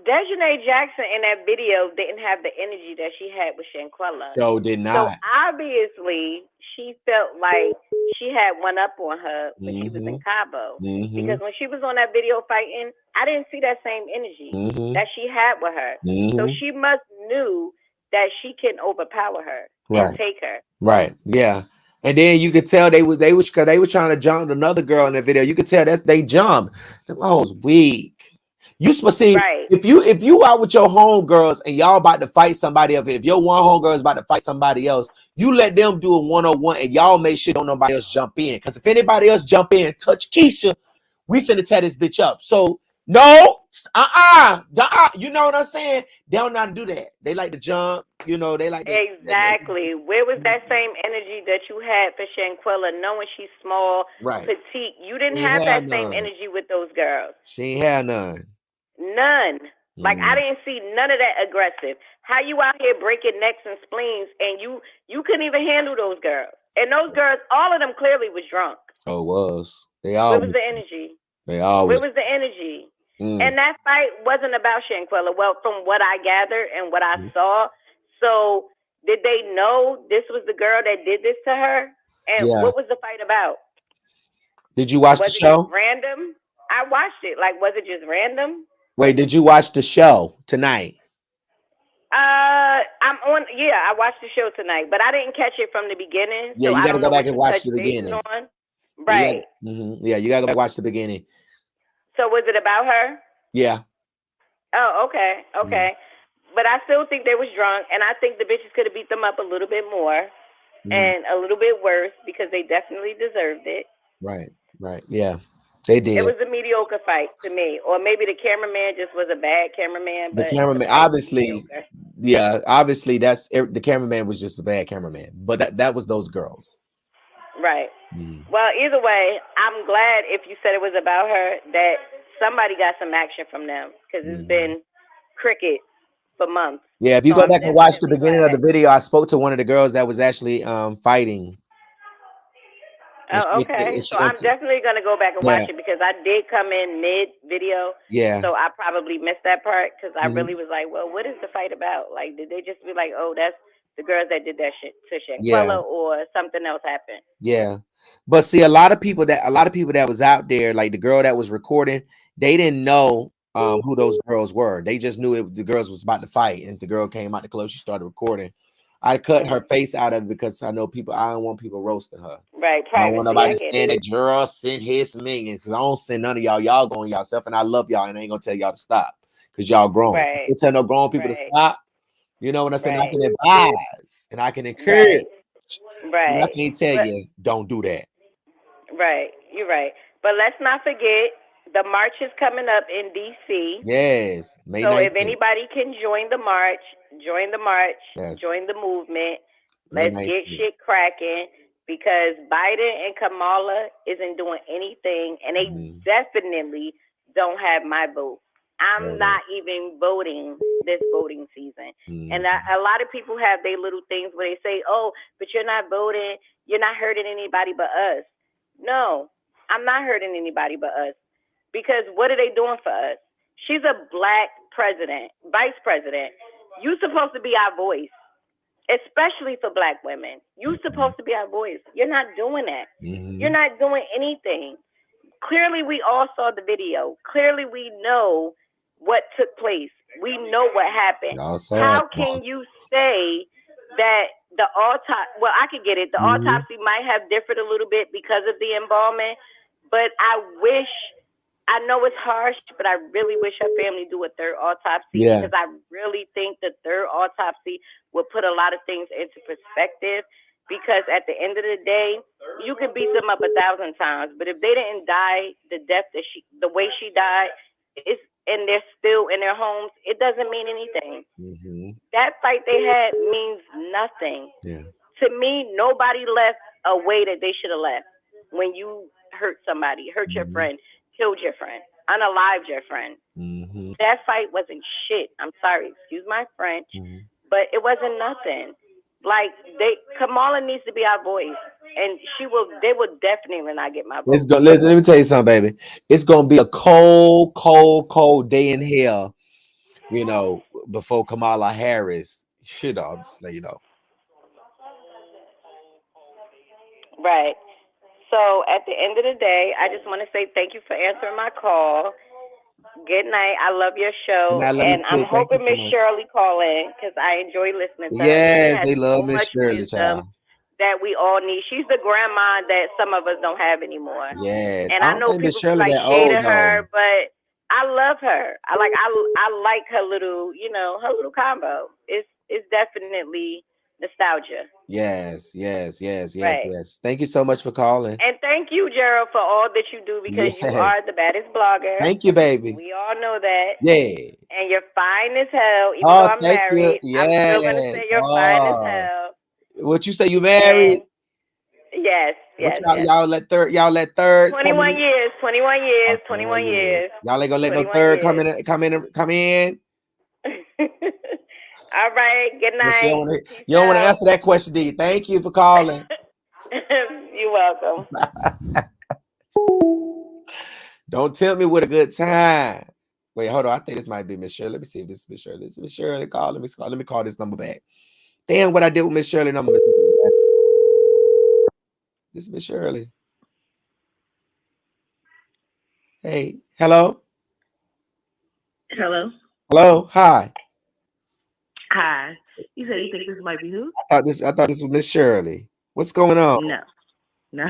Dejanay Jackson in that video didn't have the energy that she had with Shanquella. So did not. So obviously she felt like she had one up on her when she was in Cabo. Because when she was on that video fighting, I didn't see that same energy that she had with her. So she must knew that she can overpower her and take her. Right. Yeah. And then you could tell they was because they were trying to jump another girl in the video. You could tell that they jumped. Them hoes weak. You supposed to see if you out with your homegirls and y'all about to fight somebody else. If your one homegirl is about to fight somebody else, you let them do a 1-on-1 and y'all make sure don't nobody else jump in. Because if anybody else jump in, touch Keisha, we finna tear this bitch up. So no, you know what I'm saying? They don't know how to do that. They like to jump, you know. They like to, exactly. Where was that same energy that you had for Shanquella, knowing she's small, petite? You didn't have that same energy with those girls. She ain't had none. None. Like I didn't see none of that aggressive. How you out here breaking necks and spleens, and you couldn't even handle those girls? And those girls, all of them clearly was drunk. Oh, it was. They all. Where was the energy? They all. Where was the energy? And that fight wasn't about Shanquella. Well, from what I gathered and what I saw, so did they know this was the girl that did this to her? And what was the fight about? Did you watch the show? Was it just random? I watched it. Like, was it just random? Wait, did you watch the show tonight? I'm on. Yeah, I watched the show tonight, but I didn't catch it from the beginning. Yeah, so you I gotta don't go know back and watch the beginning. On. Right. Yeah, you gotta go back and watch the beginning. So was it about her? Yeah. Oh, okay. But I still think they was drunk, and I think the bitches could have beat them up a little bit more and a little bit worse because they definitely deserved it. Right. Yeah, they did. It was a mediocre fight to me, or maybe the cameraman just was a bad cameraman. The cameraman, obviously, obviously that's the cameraman was just a bad cameraman, but that was those girls. Right. Well, either way, I'm glad if you said it was about her that somebody got some action from them because it's been cricket for months. Yeah, if you go back and watch the beginning of the video, I spoke to one of the girls that was actually fighting. Oh, okay. So I'm definitely gonna go back and watch it because I did come in mid video. Yeah. So I probably missed that part because I really was like, well, what is the fight about? Like, did they just be like, oh, that's the girls that did that shit to Shanquella, or something else happened? Yeah. But see, a lot of people that was out there, like the girl that was recording, they didn't know who those girls were. They just knew the girls was about to fight, and the girl came out the club. She started recording. I cut her face out of it because I know people. I don't want people roasting her. Right. I don't want nobody saying that Gerald sent his millions because I don't send none of y'all. Y'all going yourself, and I love y'all, and I ain't gonna tell y'all to stop because y'all grown. Right. You tell no grown people to stop. You know what I'm saying? I can advise and I can encourage. Right. I can't tell you don't do that. Right. You're right. But let's not forget the march is coming up in DC. Yes. May so 19th. If anybody can join the march, join the movement. Let's get shit cracking because Biden and Kamala isn't doing anything, and they definitely don't have my vote. I'm not even voting this voting season. And a lot of people have their little things where they say, oh, but you're not voting. You're not hurting anybody but us. No, I'm not hurting anybody but us. Because what are they doing for us? She's a black vice president. You're supposed to be our voice, especially for black women. You're supposed to be our voice. You're not doing that. You're not doing anything. Clearly, we all saw the video. Clearly, we know what took place. We know what happened. How can you say that the autopsy? Well, I could get it. The autopsy might have differed a little bit because of the embalming, but I know it's harsh, but I really wish her family do a third autopsy because I really think the third autopsy would put a lot of things into perspective. Because at the end of the day, you can beat them up 1,000 times, but if they didn't die the death that the way she died, and they're still in their homes, it doesn't mean anything. That fight they had means nothing. To me, nobody left a way that they should have left. When you hurt somebody, hurt your friend, killed your friend, unalived your friend. That fight wasn't shit. I'm sorry, excuse my French, but it wasn't nothing. Like Kamala needs to be our voice, and they will definitely not get my vote. Let me tell you something, baby. It's gonna be a cold day in hell before Kamala Harris. I'm just letting you know. Right. So at the end of the day, I just want to say thank you for answering my call. Good night. I love your show, and I'm hoping Miss Shirley call in because I enjoy listening to her. She Yes, has they love so Miss much Shirley, wisdom child. that we all need. She's the grandma that some of us don't have anymore. Yes, And I I don't know think Miss people be Shirley like that old shading though. her, but I love her. I like her little, her little combo. It's definitely nostalgia. Yes. Right. Thank you so much for calling. And thank you, Gerald, for all that you do because you Yes. are the baddest blogger. Thank you, baby. We all know that. Yeah. And you're fine as hell, even though Oh, I'm thank you. married. I'm still gonna Yes. say you're fine as Oh, hell. what you say? You married? And yes. What y'all let thirds come 21 in? years, 21 years, Oh, 21 years. Y'all ain't gonna let no 21 third years. come in. All right. Good night. You don't want to answer that question, D. Thank you for calling. You're welcome. Don't tell me what a good time. Wait, hold on. I think this might be Miss Shirley. Let me see if this is Miss Shirley. This is Miss Shirley. Let me call this number back. Damn, what I did with Miss Shirley number. This is Miss Shirley. Hey, hello. Hello. Hello. Hi. Hi. You said you think this might be who? I thought this was Miss Shirley. What's going on? No.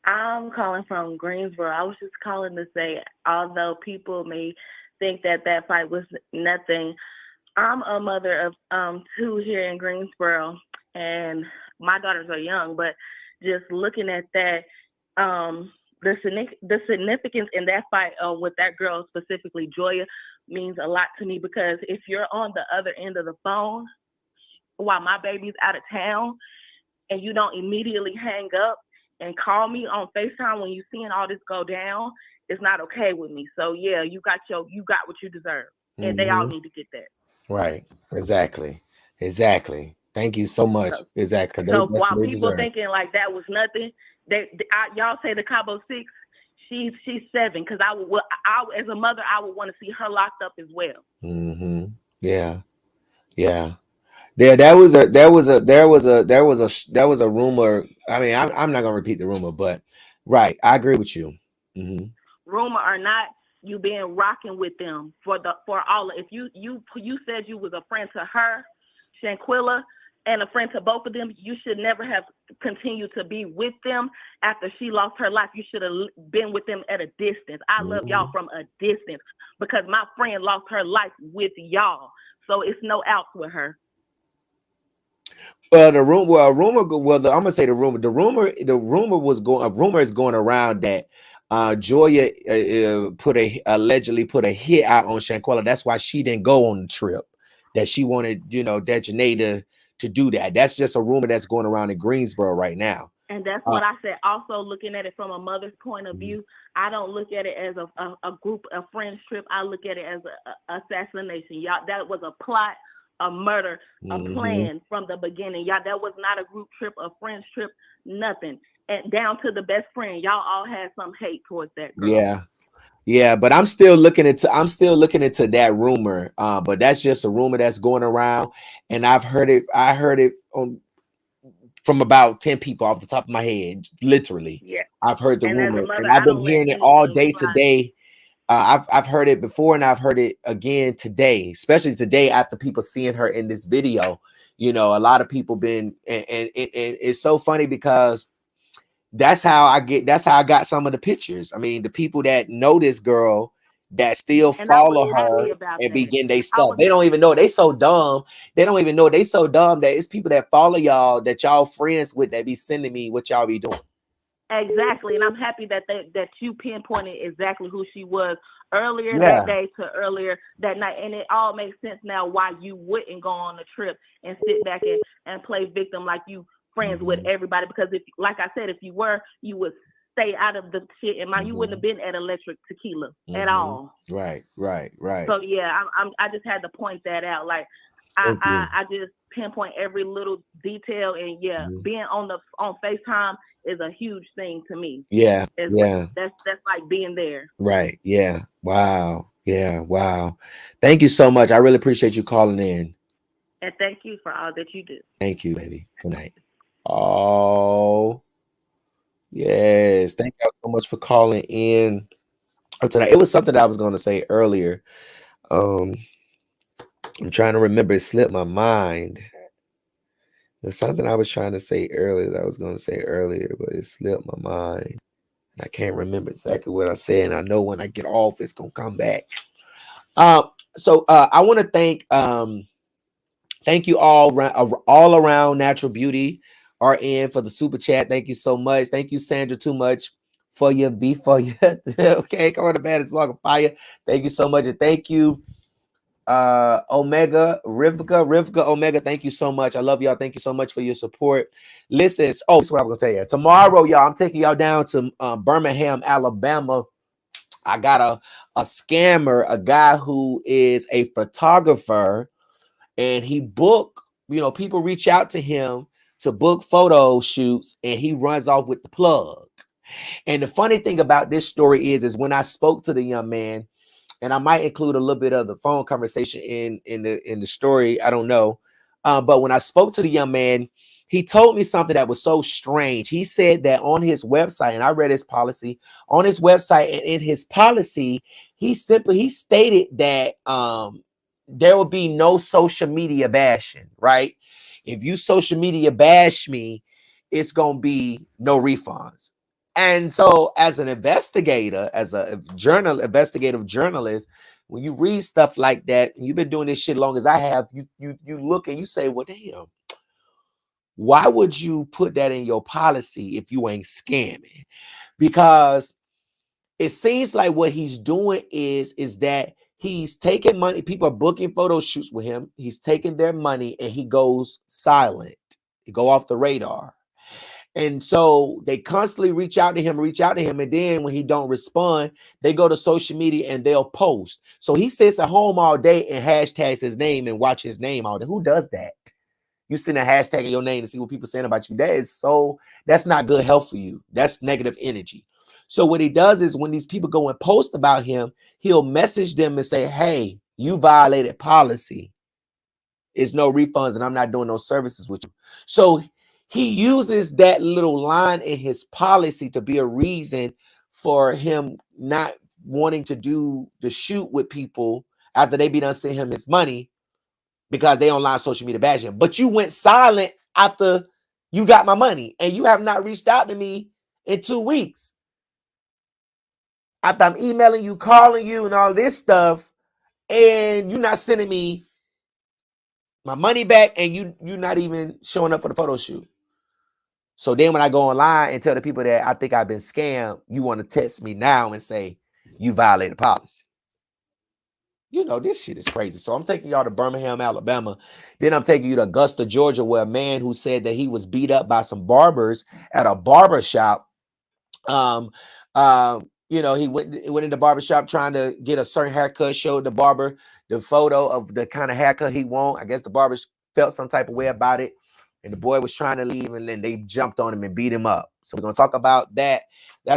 I'm calling from Greensboro. I was just calling to say, although people may think that fight was nothing, I'm a mother of 2 here in Greensboro, and my daughters are young. But just looking at that, the significance in that fight with that girl specifically, Joya, means a lot to me because if you're on the other end of the phone while my baby's out of town and you don't immediately hang up and call me on FaceTime when you're seeing all this go down, it's not okay with me. So yeah, you got what you deserve. And they all need to get that. Right. Exactly. Thank you so much. Exactly. So That's while what they people deserve. thinking like that was nothing, y'all say the Cabo 6, she's 7. Because I as a mother, I would want to see her locked up as well. Mm-hmm. Yeah. There was a rumor. I mean, I'm not gonna repeat the rumor, but right, I agree with you. Mm-hmm. Rumor or not, you been rocking with them for all. If you said you was a friend to her, Shanquella, and a friend to both of them, you should never have continued to be with them after she lost her life. You should have been with them at a distance. I love y'all from a distance because my friend lost her life with y'all. So it's no outs with her. I'm gonna say the rumor. The rumor is going around that Joya allegedly put a hit out on Shanquella. That's why she didn't go on the trip. That she wanted, Dejanay to do that. That's just a rumor that's going around in Greensboro right now. And that's what I said. Also, looking at it from a mother's point of view, I don't look at it as a group, a friends trip. I look at it as a assassination. Y'all, that was a plot, a murder, a plan from the beginning. Y'all, that was not a group trip, a friends trip, nothing. And down to the best friend, y'all all had some hate towards that girl. Yeah, but I'm still looking into that rumor. But that's just a rumor that's going around, and I heard it from about 10 people off the top of my head. Literally, yeah. I've heard the and rumor, as a mother, and I've been hearing it all day today. I've heard it before, and I've heard it again today, especially today after people seeing her in this video. A lot of people been, and it's so funny because that's how I got some of the pictures. I mean, the people that know this girl that still follow her and begin they stuff. They don't even know. They so dumb. They don't even know they so dumb that it's people that follow y'all that y'all friends with that be sending me what y'all be doing. Exactly, and I'm happy that you pinpointed exactly who she was earlier that day to earlier that night, and it all makes sense now why you wouldn't go on the trip and sit back and play victim like you friends with everybody. Because if, like I said, if you were, you would stay out of the shit, and you wouldn't have been at Electric Tequila at all. Right. So yeah, I just had to point that out. Like I just pinpoint every little detail, and being on FaceTime is a huge thing to me. Yeah. That's like being there. Right. Yeah. Wow. Yeah, wow. Thank you so much. I really appreciate you calling in. And thank you for all that you do. Thank you, baby. Good night. Oh, yes. Thank y'all so much for calling in tonight. It was something that I was going to say earlier. I'm trying to remember. It slipped my mind. There's something I was trying to say earlier that I was going to say earlier, but it slipped my mind. I can't remember exactly what I said. And I know when I get off, it's going to come back. So I want to thank you all around Natural Beauty RN for the super chat. Thank you so much. Thank you, Sandra, too much for your beef for you. Okay, come on, the baddest walk of fire. Thank you so much. And thank you, Omega, Rivka, Omega. Thank you so much. I love y'all. Thank you so much for your support. Listen, this is what I'm gonna tell you. Tomorrow, y'all, I'm taking y'all down to Birmingham, Alabama. I got a scammer, a guy who is a photographer, and he book, people reach out to him to book photo shoots, and he runs off with the plug. And the funny thing about this story is when I spoke to the young man, and I might include a little bit of the phone conversation in the story, I don't know, but when I spoke to the young man, he told me something that was so strange. He said that on his website, and I read his policy on his website, and in his policy, he stated that there will be no social media bashing, right? If you social media bash me, it's gonna be no refunds. And so, as an investigator, as a investigative journalist, when you read stuff like that, and you've been doing this shit long as I have, you look and you say, well, damn, why would you put that in your policy if you ain't scamming? Because it seems like what he's doing is that he's taking money. People are booking photo shoots with him. He's taking their money and he goes silent. He go off the radar. And so they constantly reach out to him. And then when he don't respond, they go to social media and they'll post. So he sits at home all day and hashtags his name and watch his name all day. Who does that? You send a hashtag in your name to see what people saying about you. That's not good health for you. That's negative energy. So what he does is when these people go and post about him, he'll message them and say, hey, you violated policy. It's no refunds and I'm not doing no services with you. So he uses that little line in his policy to be a reason for him not wanting to do the shoot with people after they be done send him his money because they online social media bashing. But you went silent after you got my money and you have not reached out to me in 2 weeks. After I'm emailing you, calling you and all this stuff, and you're not sending me my money back, and you're not even showing up for the photo shoot. So then when I go online and tell the people that I think I've been scammed, you want to text me now and say you violated policy. This shit is crazy. So I'm taking y'all to Birmingham, Alabama. Then I'm taking you to Augusta, Georgia, where a man who said that he was beat up by some barbers at a barber shop. He went in the barber shop trying to get a certain haircut, showed the barber the photo of the kind of haircut he want. I guess the barbers felt some type of way about it. And the boy was trying to leave, and then they jumped on him and beat him up. So we're going to talk about that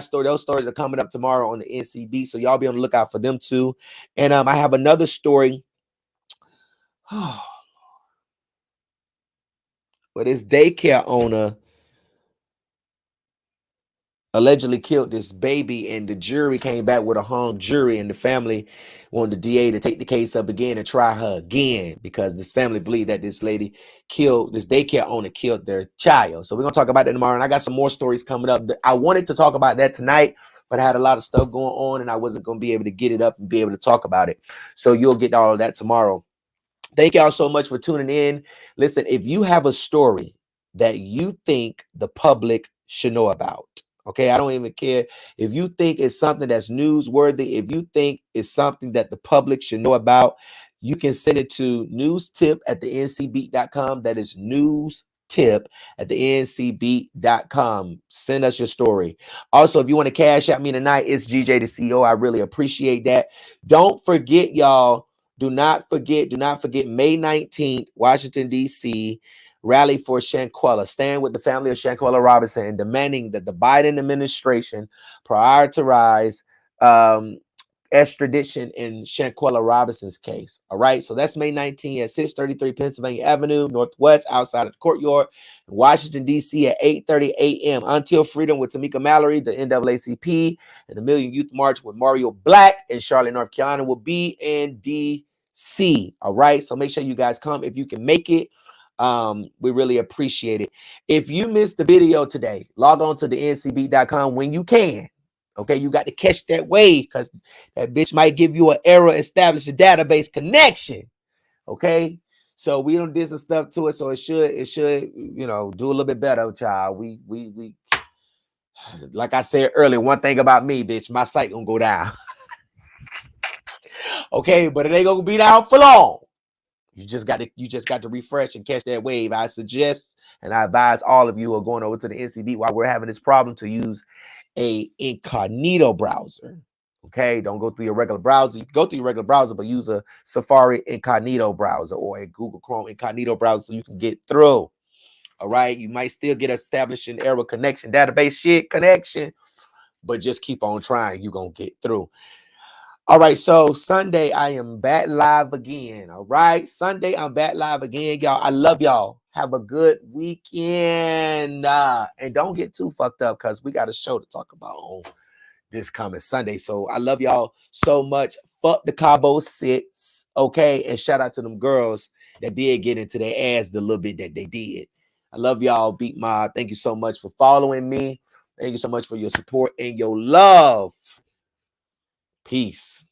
story. Those stories are coming up tomorrow on the NCB. So y'all be on the lookout for them too. And I have another story. But this daycare owner allegedly killed this baby, and the jury came back with a hung jury, and the family wanted the DA to take the case up again and try her again because this family believed that this daycare owner killed their child. So we're going to talk about that tomorrow, and I got some more stories coming up. I wanted to talk about that tonight, but I had a lot of stuff going on, and I wasn't going to be able to get it up and be able to talk about it. So you'll get all of that tomorrow. Thank y'all so much for tuning in. Listen, if you have a story that you think the public should know about, okay, I don't even care if you think it's something that's newsworthy. If you think it's something that the public should know about, you can send it to newstip@thencbeat.com. That is newstip@thencbeat.com. Send us your story. Also, if you want to cash out me tonight, it's GJ the CEO. I really appreciate that. Don't forget, y'all. Do not forget May 19th, Washington, D.C., rally for Shanquella. Stand with the family of Shanquella Robinson and demanding that the Biden administration prioritize extradition in Shanquella Robinson's case. All right. So that's May 19th at 633 Pennsylvania Avenue, Northwest, outside of the courtyard in Washington, D.C. at 8:30 a.m. Until Freedom with Tamika Mallory, the NAACP, and the Million Youth March with Mario Black in Charlotte, North Carolina will be in D.C. All right. So make sure you guys come if you can make it. We really appreciate it. If you missed the video today, log on to the ncb.com when you can. Okay, you got to catch that wave because that bitch might give you an error, establish a database connection. Okay, so we done did some stuff to it, so it should, you know, do a little bit better, child. We like I said earlier, one thing about me, bitch, my site gonna go down. Okay, but it ain't gonna be down for long. You just got to refresh and catch that wave. I suggest and I advise all of you who are going over to the NCB while we're having this problem to use a incognito browser. Okay, don't go through your regular browser. You can go through your regular browser, but use a Safari incognito browser or a Google Chrome incognito browser so you can get through. All right, you might still get establishing error connection, database shit connection, but just keep on trying. You're gonna get through. All right, so Sunday I am back live again. All right, Sunday I'm back live again, y'all. I love y'all. Have a good weekend, and don't get too fucked up because we got a show to talk about on this coming Sunday. So I love y'all so much. Fuck the Cabo 6, okay? And shout out to them girls that did get into their ass the little bit that they did. I love y'all. Beat Mob. Thank you so much for following me. Thank you so much for your support and your love. Peace.